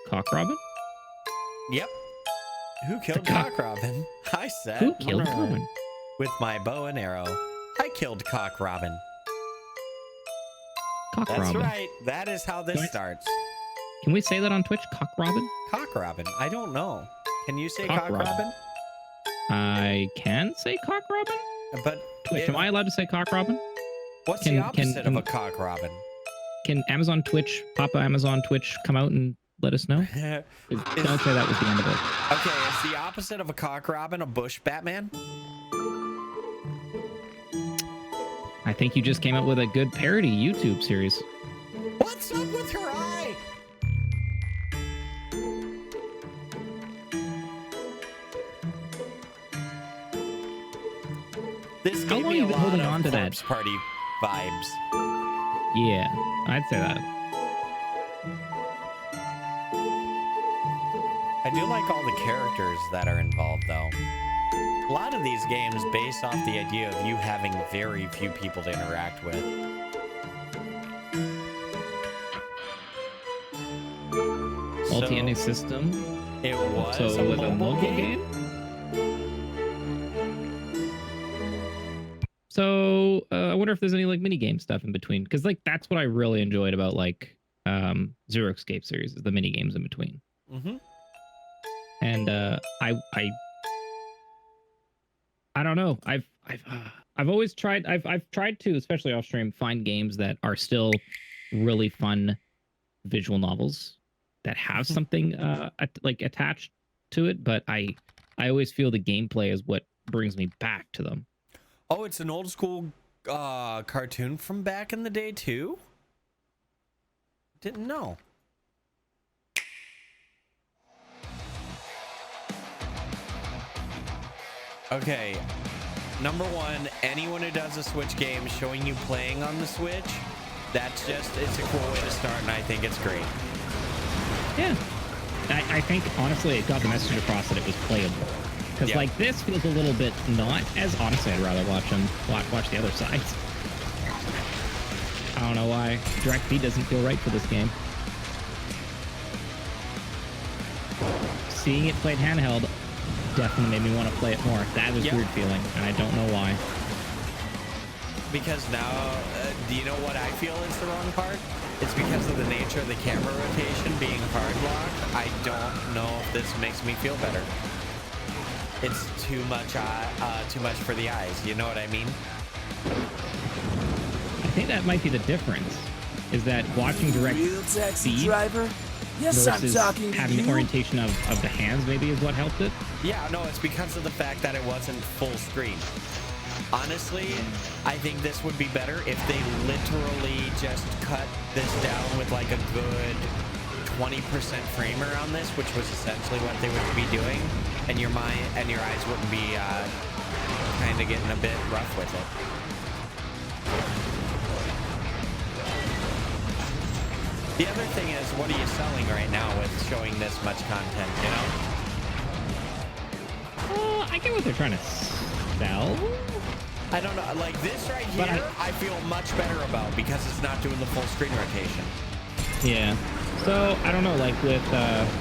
Cock Robin? Yep. Who killed Cock Robin? I said. Who killed Robin? With my bow and arrow. I killed Cock Robin. Cock That's Robin. right. That is how this starts. Can we say that on Twitch? Cock Robin? Cock Robin. I don't know. Can you say Cock Cock Robin. Robin? I can say Cock Robin? But Twitch, am I allowed to say Cock Robin? What's the opposite of a Cock Robin? Can Amazon Twitch, Papa Amazon Twitch, come out and let us know? Don't say that was the end of it. Okay, is the opposite of a Cock Robin a Bush Batman? I think you just came up with a good parody YouTube series. What's up with her eye? This How gave long me a you been lot holding of on to that? Corpse Party vibes. Yeah, I'd say that. I do like all the characters that are involved, though. A lot of these games base off the idea of you having very few people to interact with. Multi-ending system. It was So it was a mobile game? So I wonder if there's any like mini game stuff in between, because like that's what I really enjoyed about like Zero Escape series is the mini games in between. Mm-hmm. And I don't know. I've always tried. I've tried to, especially off stream, find games that are still really fun visual novels that have something like attached to it. But I always feel the gameplay is what brings me back to them. Oh, it's an old school cartoon from back in the day too? Didn't know. Okay, number one, anyone who does a Switch game showing you playing on the Switch, it's a cool way to start, and I think it's great. Yeah. I think, honestly, it got the message across that it was playable. Because, like, this feels a little bit not as... Honestly, I'd rather watch the other sides. I don't know why. Direct feed doesn't feel right for this game. Seeing it played handheld definitely made me want to play it more. That was a weird feeling, and I don't know why. Because now, do you know what I feel is the wrong part? It's because of the nature of the camera rotation being hard locked. I don't know if this makes me feel better. It's too much for the eyes. You know what I mean? I think that might be the difference. Is that watching direct feed versus having the orientation of the hands maybe is what helped it? Yeah, no, it's because of the fact that it wasn't full screen. Honestly, I think this would be better if they literally just cut this down with like a good 20% frame around this, which was essentially what they would be doing, and your mind and your eyes wouldn't be kind of getting a bit rough with it. The other thing is, what are you selling right now with showing this much content, you know? I get what they're trying to sell. I don't know, like this right here, I feel much better about because it's not doing the full screen rotation. Yeah. So, I don't know, like with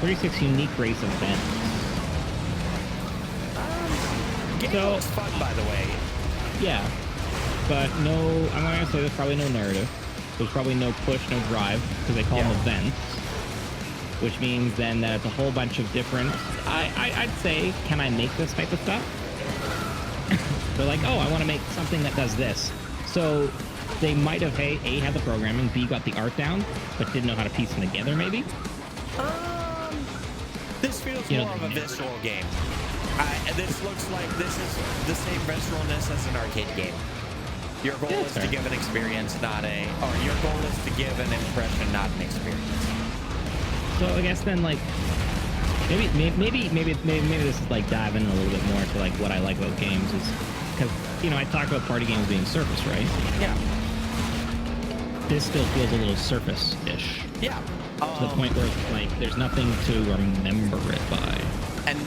36 unique race events. Game looks fun, by the way. Yeah. But no, I'm going to say there's probably no narrative. There's probably no push, no drive, because they call them events. Which means then that it's a whole bunch of different... I'd say, can I make this type of stuff? They're like, oh, I want to make something that does this. So they might have, A, had the programming, B, got the art down, but didn't know how to piece them together, maybe? This feels more of a visceral game. This looks like this is the same visceralness as an arcade game. Your goal is to give an experience, not a... Or your goal is to give an impression, not an experience. So I guess then, like, maybe this is like diving a little bit more to like what I like about games is because, you know, I talk about party games being surface, right? Yeah. This still feels a little surface-ish. Yeah. To the point where, like, there's nothing to remember it by. And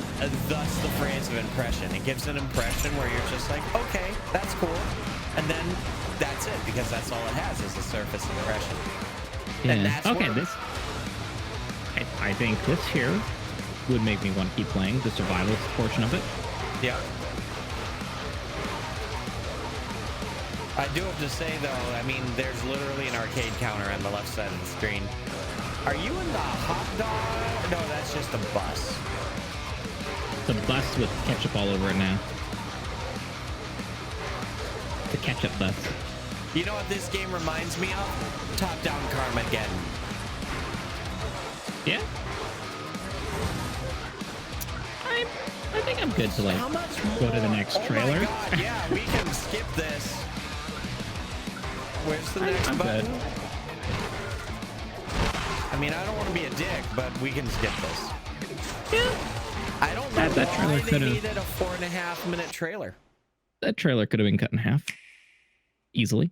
thus the phrase of impression. It gives an impression where you're just like, okay, that's cool. And then that's it, because that's all it has is a surface impression. Yeah. And that's okay, I think this here would make me want to keep playing the survival portion of it. Yeah. I do have to say, though, I mean, there's literally an arcade counter on the left side of the screen. Are you in the hot dog? No, that's just a bus. The bus with ketchup all over it now. The ketchup bus. You know what this game reminds me of? Top-down Carmageddon. Yeah. I think I'm good to like go to the next trailer. My God, yeah, we can skip this. Where's the next button? Good. I mean, I don't want to be a dick, but we can skip this. Yeah. I don't know that trailer why they needed a 4.5-minute trailer. That trailer could have been cut in half. Easily.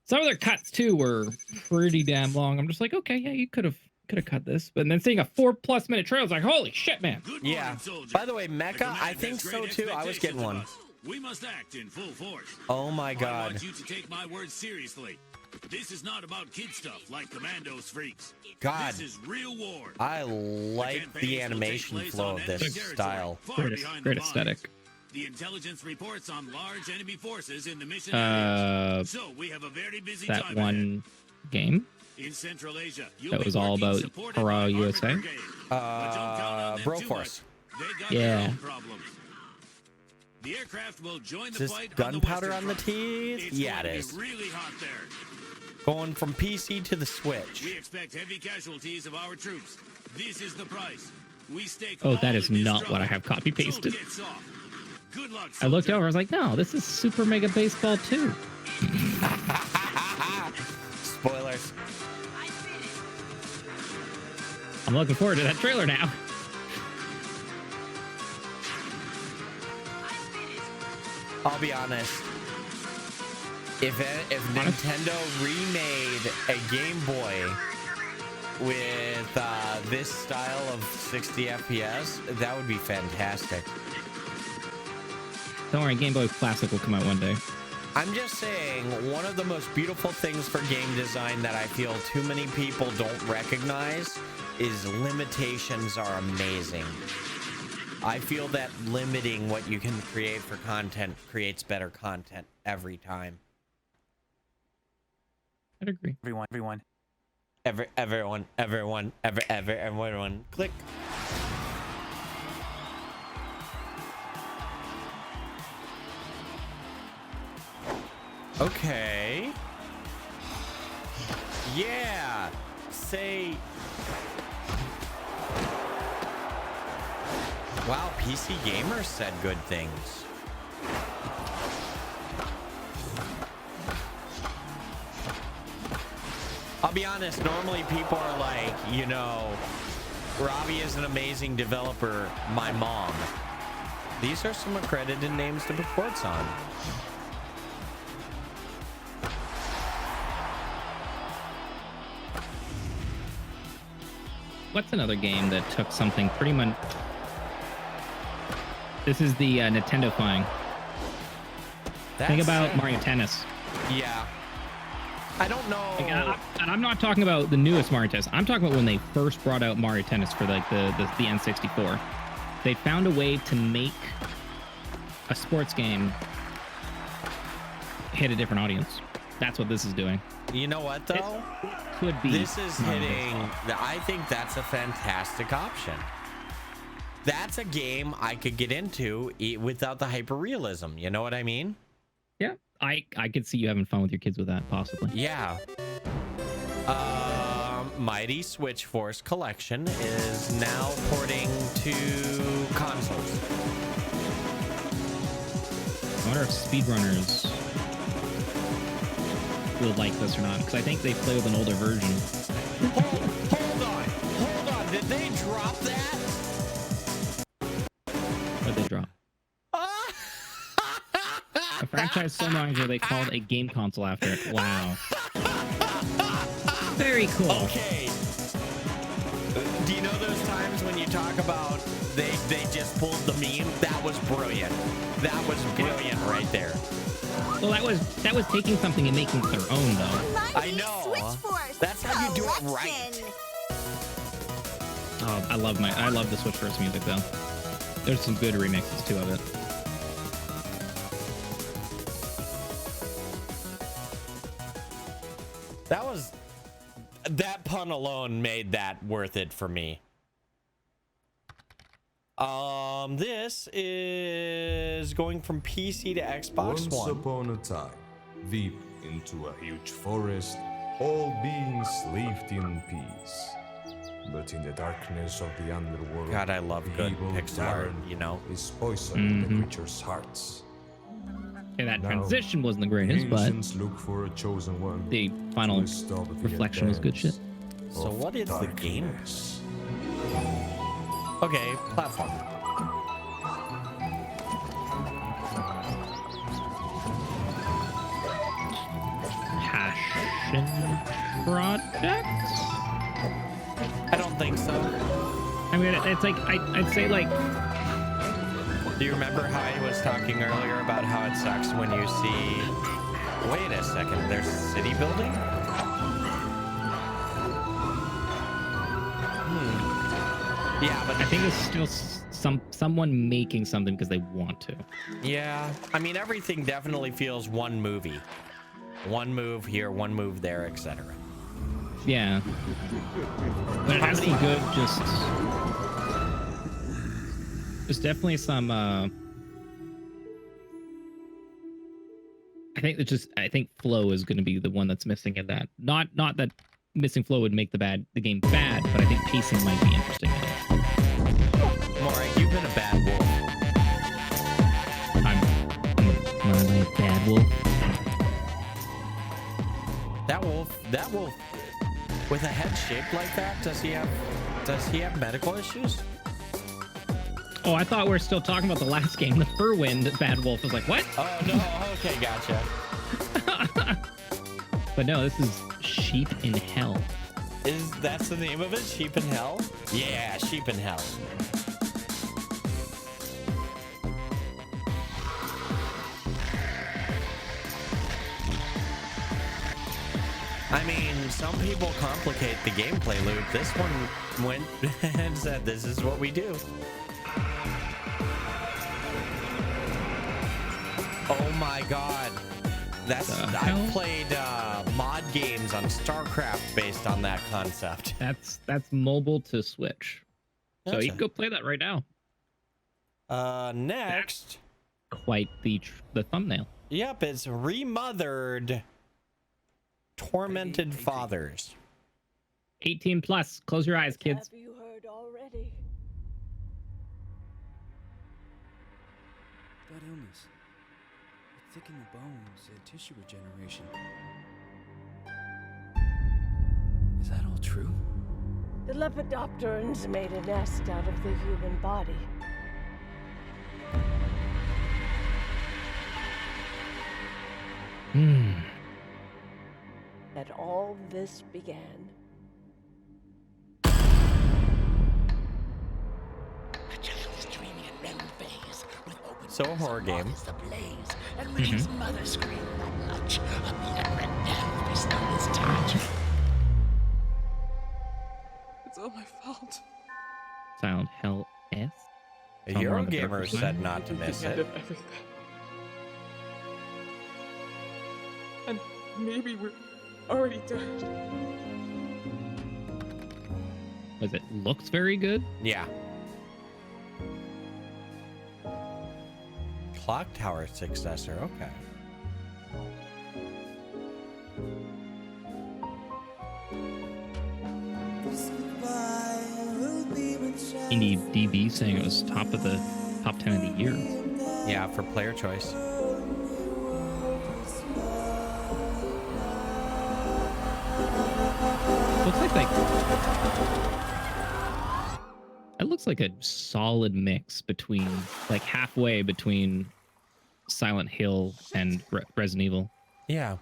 Some of their cuts too were pretty damn long. I'm just like, okay, yeah, you could have cut this. But then seeing a 4+ minute trailer, it's like, holy shit, man. Yeah. By the way, Mecha, I think so too. I was getting one. We must act in full force. Oh my God. I want you to take my words seriously. This is not about kid stuff like Commandos freaks. God. This is real war. I like the animation flow of this style. Great aesthetic. The intelligence reports on large enemy forces in the mission area. So we have a very busy that time one game in Central Asia. that was all about Hurrah USA. Broforce. Yeah. The aircraft will join Is the this fight gunpowder on the teeth? Yeah, it is. Really hot there. Going from PC to the Switch. We expect heavy casualties of our troops. This is the price. We stake. Oh, that is not what I have copy pasted. Good luck, I looked over. I was like, no, this is Super Mega Baseball 2. Spoilers. I'm looking forward to that trailer now. I'll be honest. If Nintendo remade a Game Boy with this style of 60 FPS, that would be fantastic. Don't worry, Game Boy Classic will come out one day. I'm just saying, one of the most beautiful things for game design that I feel too many people don't recognize is limitations are amazing. I feel that limiting what you can create for content creates better content every time. I'd agree. Everyone. Click. Okay. Yeah. Say. Wow, PC Gamer said good things. I'll be honest, normally people are like, you know, Robbie is an amazing developer, my mom. These are some accredited names to put quotes on. What's another game that took something pretty much... This is the Nintendo-fying. Think about Mario Tennis. Yeah. I don't know. And I'm not talking about the newest Mario Tennis. I'm talking about when they first brought out Mario Tennis for like the N64. They found a way to make a sports game hit a different audience. That's what this is doing. You know what, though? It could be. This is hitting... I think that's a fantastic option. that's a game I could get into without the hyper-realism. You know what I mean? Yeah, I could see you having fun with your kids with that, possibly. Yeah. Mighty Switch Force Collection is now porting to consoles. I wonder if speedrunners will like this or not, because I think they play with an older version. Hold on. Did they drop that? What did they drop? A franchise so modular they called a game console after it. Wow. Very cool. Okay. Do you know those times when you talk about they just pulled the meme? That was brilliant. That was brilliant right there. Well, that was taking something and making it their own, though. I know. That's how you do it right. Oh, I love the Switch Force music though. There's some good remixes too of it. That pun alone made that worth it for me. This is going from PC to Xbox One. Once upon a time, deep into a huge forest, all beings lived in peace. But in the darkness of the underworld, God, I love good evil pixel art, you know. is poisoning the creatures' hearts. Okay, that transition wasn't the greatest, but look for a chosen one the final reflection was good shit. So what is the game? Okay, platform. Passion Project? I don't think so. I mean, it's like, I'd say like... Do you remember how I was talking earlier about how it sucks when you see... Wait a second, there's city building? Yeah, but I think it's still someone making something because they want to. Yeah, I mean, everything definitely feels one movie. One move here, one move there, etc. Yeah. But it has some good, there's definitely some, I think flow is going to be the one that's missing in that. Not that missing flow would make the game bad, but I think pacing might be interesting in it. Morag, you've been a bad wolf. I'm a bad wolf. That wolf with a head shaped like that, does he have medical issues? Oh, I thought we were still talking about the last game, the Furwind bad wolf. I was like, what? Oh no, okay, gotcha. But no, this is Sheep in Hell. That's the name of it? Sheep in Hell? Yeah, Sheep in Hell. I mean, some people complicate the gameplay loop. This one went and said, this is what we do. Oh my god. I've played mod games on StarCraft based on that concept. That's mobile to Switch. So Gotcha. you can go play that right now. Next. Quite the thumbnail. Yep, it's Remothered Tormented Fathers. 18 plus. Close your eyes, kids. Have you heard already? That illness. It thickened the bones, tissue regeneration. Is that all true? The Lepidopterans made a nest out of the human body. That all this began. So a horror game. And when his mother screamed that much, a leopard death was on his touch. It's all my fault. Silent Hell S. A Eurogamer said not to miss it. And maybe we're already dead. Was it looks very good? Yeah. clock tower successor. Okay. DB saying it was top 10 of the year. Yeah, for player choice. It looks like a solid mix between, like, halfway between Silent Hill and Resident Evil. Yeah.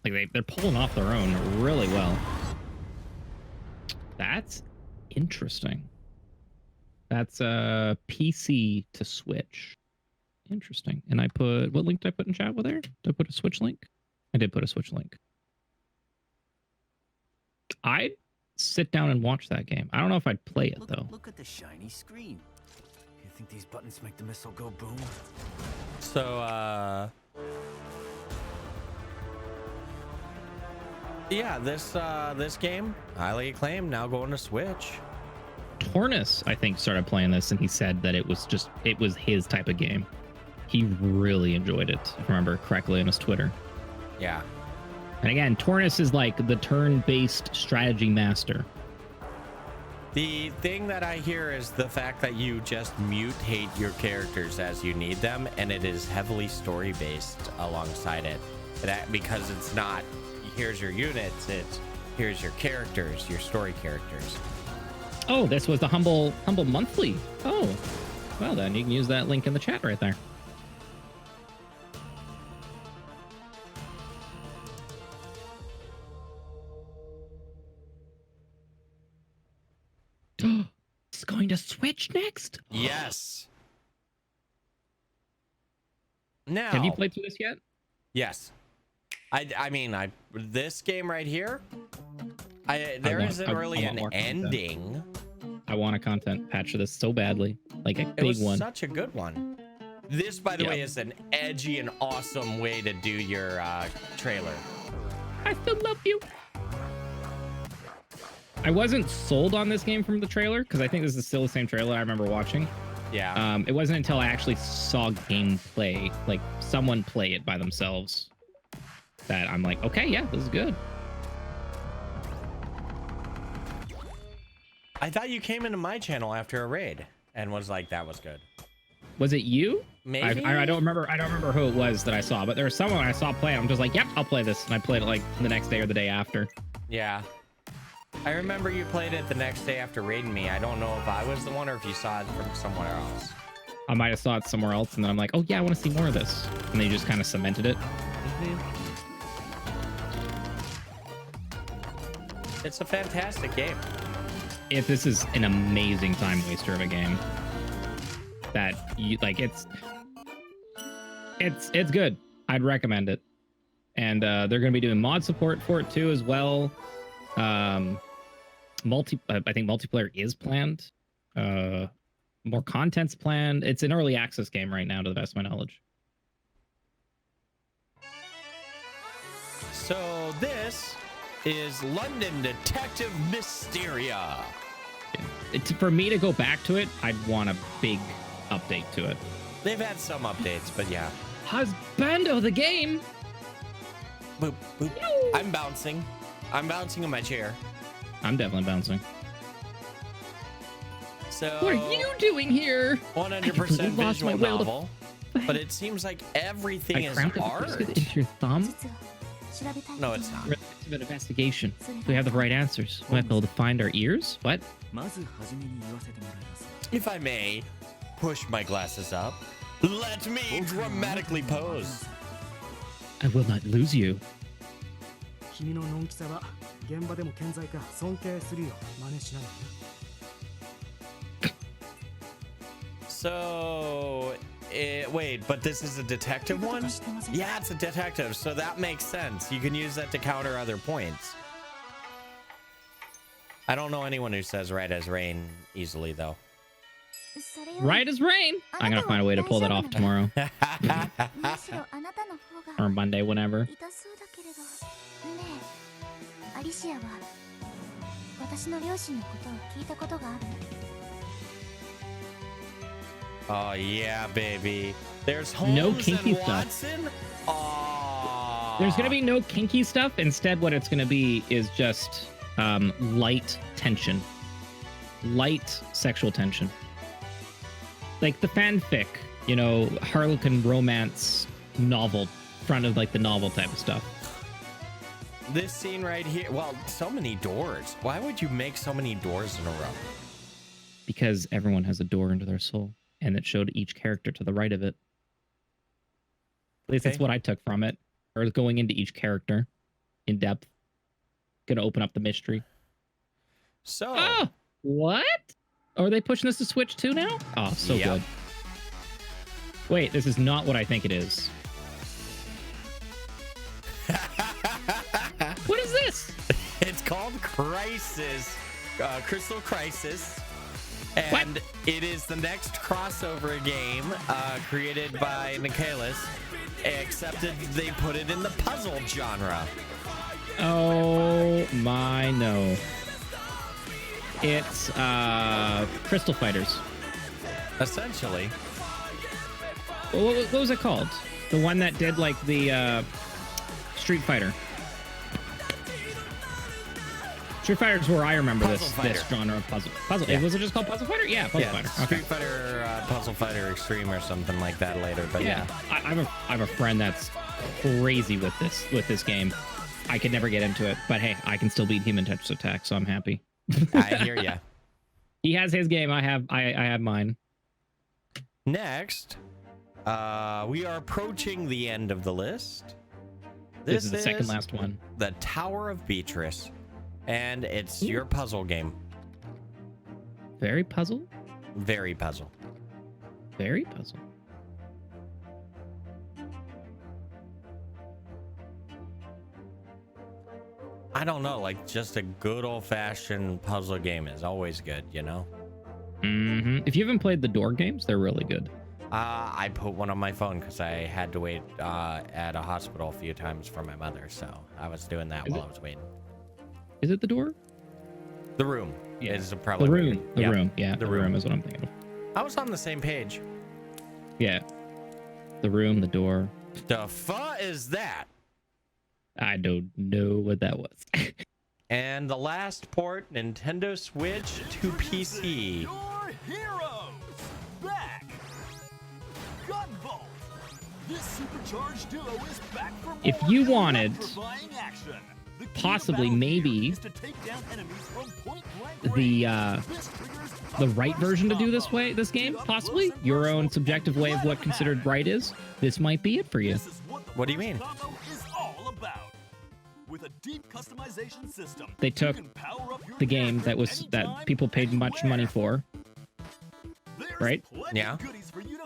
Like they're pulling off their own really well. That's interesting. That's PC to Switch. Interesting. And I put, what link did I put in chat with there? Did I put a Switch link? I did put a Switch link. I'd sit down and watch that game. I don't know if I'd play it though. Look at the shiny screen. You think these buttons make the missile go boom? So yeah, this game, highly acclaimed, now going to Switch. Tornus, I think, started playing this and he said that it was his type of game. He really enjoyed it, if I remember correctly on his Twitter. Yeah. And again, Tornus is like the turn-based strategy master. The thing that I hear is the fact that you just mutate your characters as you need them, and it is heavily story-based alongside it. Because it's not, here's your units, it's here's your characters, your story characters. Oh, this was the Humble Monthly. Oh, well then you can use that link in the chat right there. It's going to Switch next? Yes. Now, have you played through this yet? Yes. I mean, this game right here, there isn't really an ending. I want a content patch of this so badly, like a big one. Such a good one. This, by the way, is an edgy and awesome way to do your trailer. I still love you. I wasn't sold on this game from the trailer because I think this is still the same trailer I remember watching. Yeah. It wasn't until I actually saw gameplay, like someone play it by themselves, that I'm like, okay, yeah, this is good. I thought you came into my channel after a raid and was like, that was good. Was it you? Maybe. I don't remember. I don't remember who it was that I saw, but there was someone I saw play. I'm just like, yep, I'll play this, and I played it like the next day or the day after. Yeah. I remember you played it the next day after raiding me. I don't know if I was the one or if you saw it from somewhere else. I might have saw it somewhere else, and then I'm like, oh yeah, I want to see more of this, and they just kind of cemented it. It's a fantastic game. This is an amazing time waster of a game. That you like, it's good. I'd recommend it, and they're going to be doing mod support for it too as well. I think multiplayer is planned. More content's planned. It's an early access game right now, to the best of my knowledge. So this is London Detective Mysteria. For me to go back to it, I'd want a big update to it. They've had some updates, but yeah. Husbando the game. Boop, boop. I'm bouncing in my chair. I'm definitely bouncing. So what are you doing here? 100% visual novel, but it seems like everything is art. Into your thumb? No, it's not. It's an investigation. We have the right answers. We have to be able to find our ears. What? If I may, push my glasses up. Let me dramatically pose. I will not lose you. So, wait, but this is a detective one? Yeah, it's a detective, so that makes sense. You can use that to counter other points. I don't know anyone who says right as rain easily, though. Right as rain? I'm gonna find a way to pull that off tomorrow. Or Monday, whenever. 私の両親のことを聞いたことがある？ Oh yeah, baby. There's Holmes No kinky and stuff. Watson. Oh. There's gonna be no kinky stuff. Instead, what it's gonna be is just light tension, light sexual tension, like the fanfic, you know, Harlequin romance novel, front of like the novel type of stuff. This scene right here. Well, so many doors. Why would you make so many doors in a row? Because everyone has a door into their soul, and it showed each character to the right of it. At least that's what I took from it. Or going into each character in depth. Gonna open up the mystery. So. Oh, what? Are they pushing this to Switch 2 now? Oh, so good. Wait, this is not what I think it is. What is this? It's called Crisis. Crystal Crisis. And it is the next crossover game created by Nicalis, except they put it in the puzzle genre. Oh my no. It's Crystal Fighters. Essentially. What was it called? The one that did like the Street Fighter. Street Fighter is where I remember this genre of puzzle. Yeah. Was it just called Puzzle Fighter? Yeah, Puzzle Fighter. Okay. Street Fighter, Puzzle Fighter Extreme or something like that later. But yeah. I have a friend that's crazy with this game. I could never get into it, but hey, I can still beat Human Tetris Attack, so I'm happy. I hear ya. He has his game. I have mine. Next, we are approaching the end of the list. This is the second last one. The Tower of Beatrice. And it's your puzzle game. Very puzzle? Very puzzle. Very puzzle. I don't know, like just a good old-fashioned puzzle game is always good, you know? Mm-hmm. If you haven't played the door games, they're really good. I put one on my phone because I had to wait at a hospital a few times for my mother, so I was doing that while I was waiting. Is it the door? The room. Yeah. Is probably the room. The yeah. room. Yeah, the room is what I'm thinking of. I was on the same page. Yeah. The room, the door. The fuck is that? I don't know what that was. And the last port, Nintendo Switch to PC. Your heroes back. Gunvolt. This supercharged duo is back for more If you wanted action. possibly maybe the right version to do this game, possibly your own subjective way of what considered right is, this might be it for you. What do you mean? With a deep customization system, they took the game that people paid much money for, right? Yeah.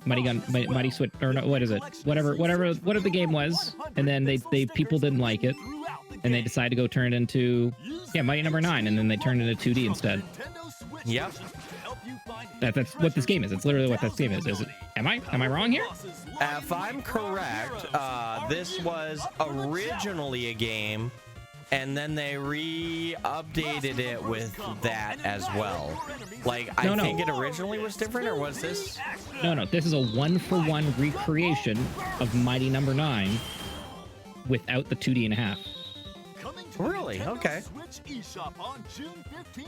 Mighty Switch, or no, what is it? Whatever the game was, and then they people didn't like it, and they decided to go turn it into Mighty Number 9, and then they turned it into 2D instead. Yep. That's what this game is. It's literally what this game is. Is it? Am I wrong here? If I'm correct, this was originally a game, and then they re-updated it with that as well. Like, I think it originally was different, or was this? No. This is a one-for-one recreation of Mighty Number 9 without the 2D and a half. Really? Okay.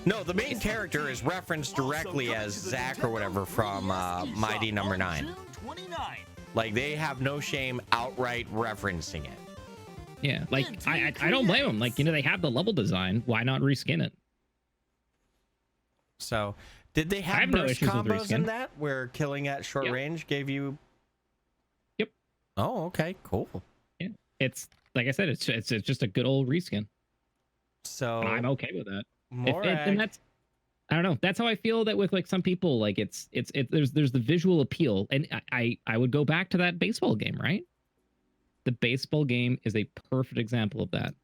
No, the main character is referenced directly as Zack or whatever from Mighty Number 9. Like, they have no shame outright referencing it. Yeah, like, I don't blame them. Like, they have the level design. Why not reskin it? So, did they have burst combos in that where killing at short range gave you... Yep. Oh, okay, cool. Yeah, it's, like I said, it's just a good old reskin. So I'm okay with that. Morag. And that's, I don't know. That's how I feel that with like some people, like there's the visual appeal, and I would go back to that baseball game, right? The baseball game is a perfect example of that.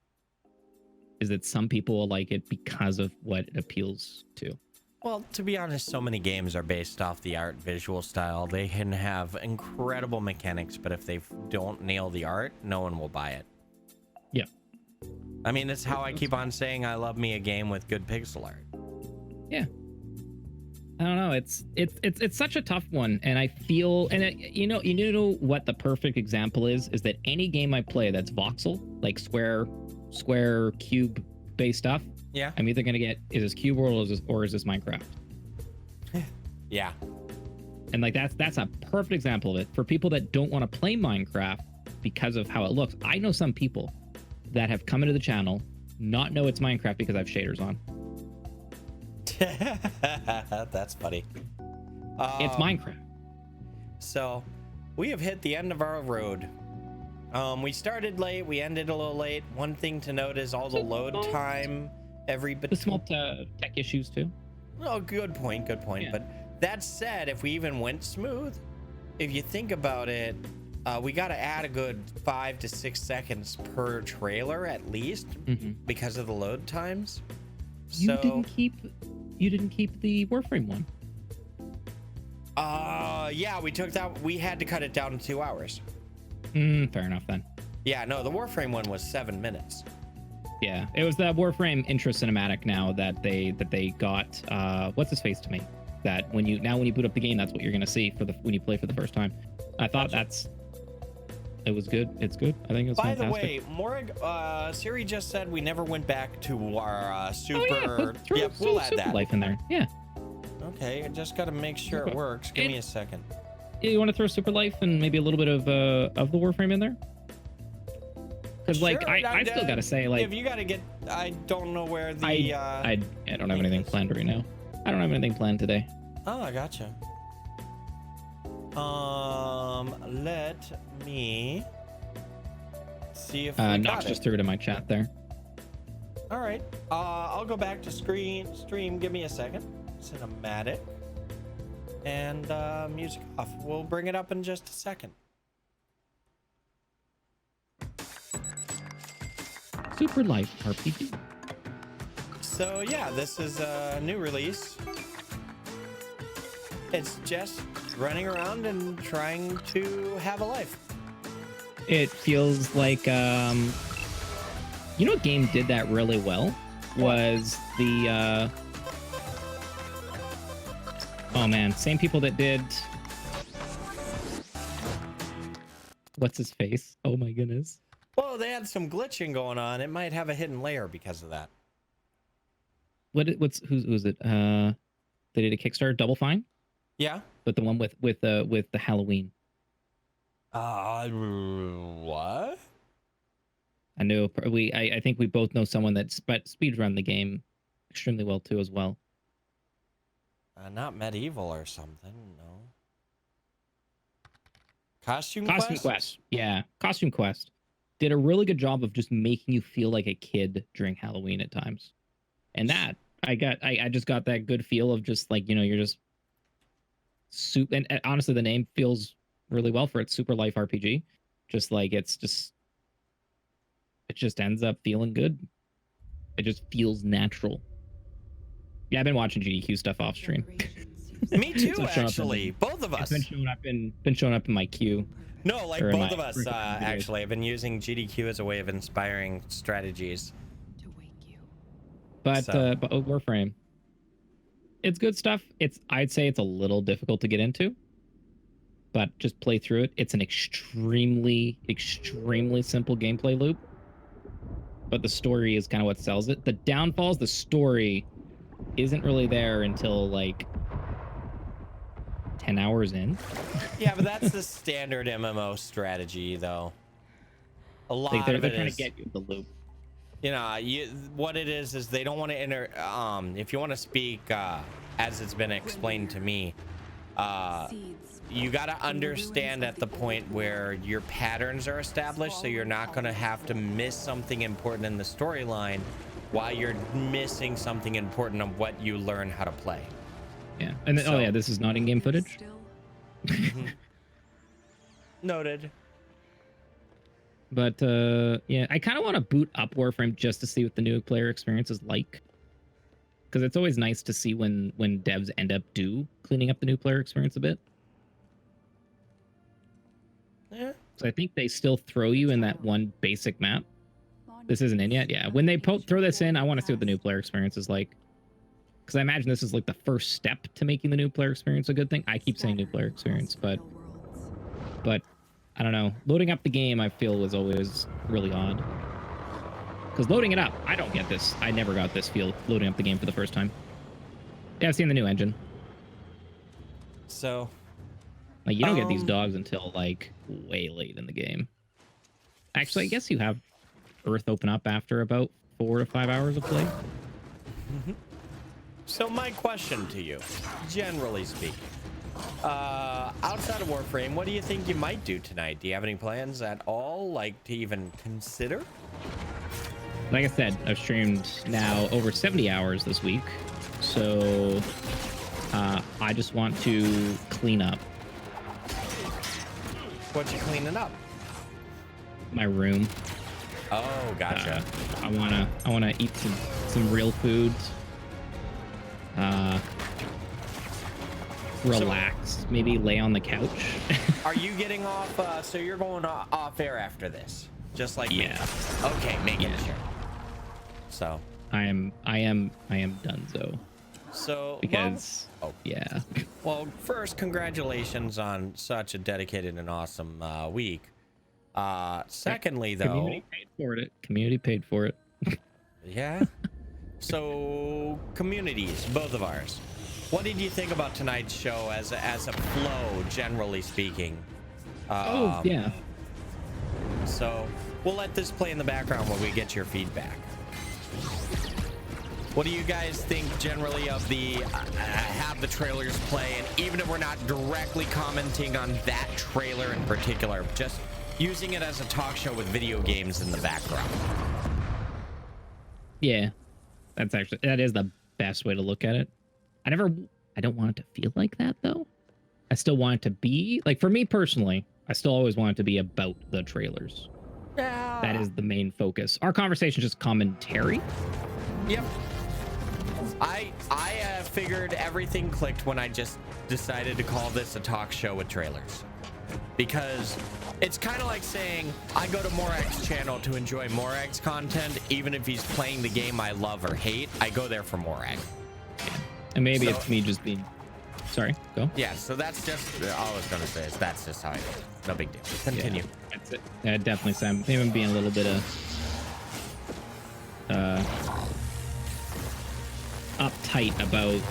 Is that some people will like it because of what it appeals to. Well, to be honest, so many games are based off the art visual style. They can have incredible mechanics, but if they don't nail the art, no one will buy it. Yeah. I mean, it's how I keep on saying I love me a game with good pixel art. Yeah. I don't know. It's such a tough one, and I feel, and you know what the perfect example is that any game I play that's voxel, like square cube based stuff. Yeah. I'm either gonna get is this Cube World or is this Minecraft? Yeah. And like that's a perfect example of it for people that don't want to play Minecraft because of how it looks. I know some people that have come into the channel not know it's Minecraft because I have shaders on. That's funny. It's Minecraft. So we have hit the end of our road. We started late, we ended a little late. One thing to note is all the load time. The small tech issues too. Oh, good point. Yeah. But that said, if we even went smooth, if you think about it, we got to add a good 5 to 6 seconds per trailer at least because of the load times. You didn't keep the Warframe one. Yeah, we took that. We had to cut it down to 2 hours. Fair enough then. Yeah, no, the Warframe one was 7 minutes. Yeah, it was the Warframe intro cinematic now that they got. What's his face to me? That when you boot up the game, that's what you're gonna see when you play for the first time. I thought it was good. It's good. I think it's fantastic. By the way, Morag, Siri just said we never went back to our super. Oh, yeah, we'll add super that. life in there. Yeah. Okay, I just got to make sure it works. Give me a second. Yeah, you want to throw super life and maybe a little bit of the Warframe in there? Because like I still gotta say, like, if you gotta get, I don't know where the I don't have anything planned right now. I don't have anything planned today. Oh, I gotcha. Let me see if Nox just threw it in my chat there. All right, I'll go back to stream. Give me a second. Cinematic and music off. We'll bring it up in just a second. Super Life RPG. So yeah, this is a new release. It's just running around and trying to have a life. It feels like you know what game did that really well was the oh man, same people that did what's his face? Oh my goodness. Well, they had some glitching going on. It might have a hidden layer because of that. Who's it? They did a Kickstarter, Double Fine? Yeah. But the one with the Halloween. What? I know I think we both know someone that speedrun the game extremely well too as well. Not Medieval or something, no. Costume Quest? Yeah, Costume Quest did a really good job of just making you feel like a kid during Halloween at times. And that I just got that good feel of just like, you know, you're just and honestly the name feels really well for it. Super Life RPG. Just like it just ends up feeling good. It just feels natural. Yeah, I've been watching GDQ stuff off stream. Me too, actually. Both of us. It's been showing up in my queue. No, like both of us, actually. I've been using GDQ as a way of inspiring strategies. But Warframe, it's good stuff. I'd say it's a little difficult to get into, but just play through it. It's an extremely, extremely simple gameplay loop, but the story is kind of what sells it. The downfalls, the story isn't really there until like 10 hours in. Yeah, but that's the standard MMO strategy, though. A lot like they're of it trying is, to get you in the loop. You know, what it is they don't want to if you want to speak as it's been explained to me, you got to understand at the point where your patterns are established, so you're not going to have to miss something important in the storyline while you're missing something important of what you learn how to play. Yeah, and then, oh yeah, this is not in-game footage. Noted. But yeah, I kind of want to boot up Warframe just to see what the new player experience is like, because it's always nice to see when devs end up cleaning up the new player experience a bit. Yeah. So I think they still throw you in that one basic map, This isn't in yet? Yeah. When they throw this in, I want to see what the new player experience is like. Because I imagine this is like the first step to making the new player experience a good thing. I keep saying new player experience, but I don't know. Loading up the game, I feel, was always really odd. Because loading it up, I don't get this. I never got this feel loading up the game for the first time. Yeah, I've seen the new engine. So, like, you don't get these dogs until like way late in the game. Actually, I guess you have Earth open up after about 4 to 5 hours of play. So my question to you, generally speaking, outside of Warframe, what do you think you might do tonight? Do you have any plans at all, like to even consider? Like I said, I've streamed now over 70 hours this week, so I just want to clean up. What you cleaning up? My room. Oh, gotcha. I wanna eat some real foods. Relax, maybe lay on the couch. Are you getting off? So you're going off air after this, just like me. Okay, making sure. So I am donezo. So because yeah. Well, first, congratulations on such a dedicated and awesome week. Secondly, though, community paid for it. Yeah. So, communities, both of ours. What did you think about tonight's show as a flow, generally speaking? Yeah. So, we'll let this play in the background while we get your feedback. What do you guys think generally of the have the trailers play? And even if we're not directly commenting on that trailer in particular, just using it as a talk show with video games in the background. Yeah. That is the best way to look at it. I don't want it to feel like that though. I still want it to be like, for me personally, I still always want it to be about the trailers. Yeah. That is the main focus. Our conversation is just commentary. Yep. I figured everything clicked when I just decided to call this a talk show with trailers. Because it's kind of like saying I go to Morag's channel to enjoy Morag's content, even if he's playing the game I love or hate. I go there for Morag. Yeah. And maybe it's me just being... Sorry, go. Yeah, so that's just... all I was going to say is that's just how I feel. No big deal. Continue. Yeah, that's it. Yeah, definitely, Sam. Maybe being a little bit of... uptight about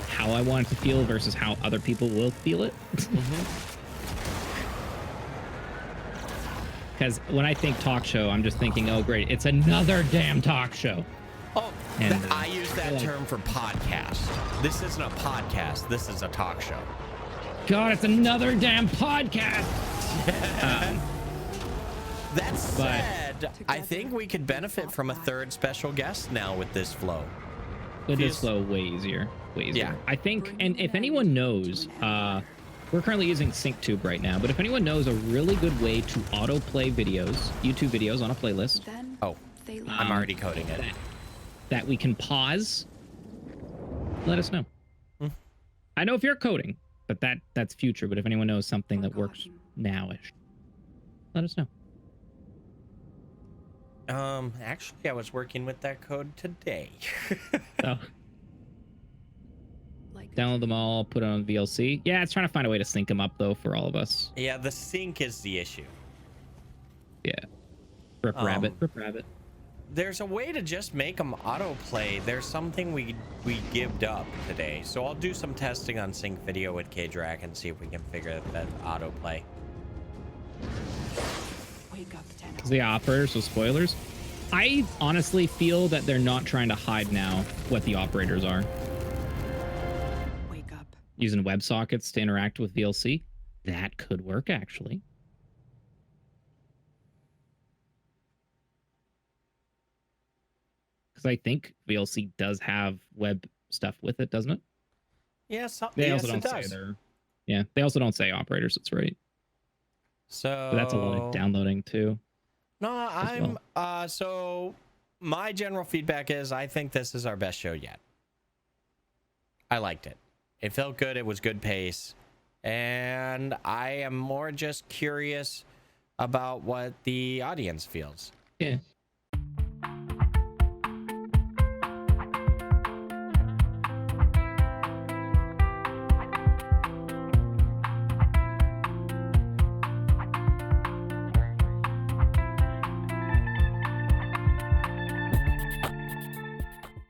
how I want it to feel versus how other people will feel it. Because when I think talk show, I'm just thinking, oh great, it's another damn talk show. Oh, and I use that term for podcast. This isn't a podcast, this is a talk show. God, it's another damn podcast. That said, I think we could benefit from a third special guest now with this flow. With this flow, way easier. Yeah. I think, and if anyone knows, we're currently using SyncTube right now, but if anyone knows a really good way to autoplay videos, YouTube videos on a playlist. Oh, I'm already coding it. That we can pause, let us know. I know if you're coding, but that's future. But if anyone knows something that works now-ish, let us know. Actually, I was working with that code today. Oh. Download them all, put it on VLC. Yeah, it's trying to find a way to sync them up, though, for all of us. Yeah, the sync is the issue. Yeah. Rip rabbit. There's a way to just make them autoplay. There's something we gived up today. So I'll do some testing on sync video with KDRAC and see if we can figure that autoplay. Wake up, Because the operators, so spoilers. I honestly feel that they're not trying to hide now what the operators are. Wake up. Using WebSockets to interact with VLC. That could work, actually. Because I think VLC does have web stuff with it, doesn't it? Yeah, they yes, also it don't does. say they're... Yeah, they also don't say operators, that's right. So But that's a lot of downloading, too. No, so my general feedback is I think this is our best show yet. I liked it. It felt good. It was good pace. And I am more just curious about what the audience feels. Yeah.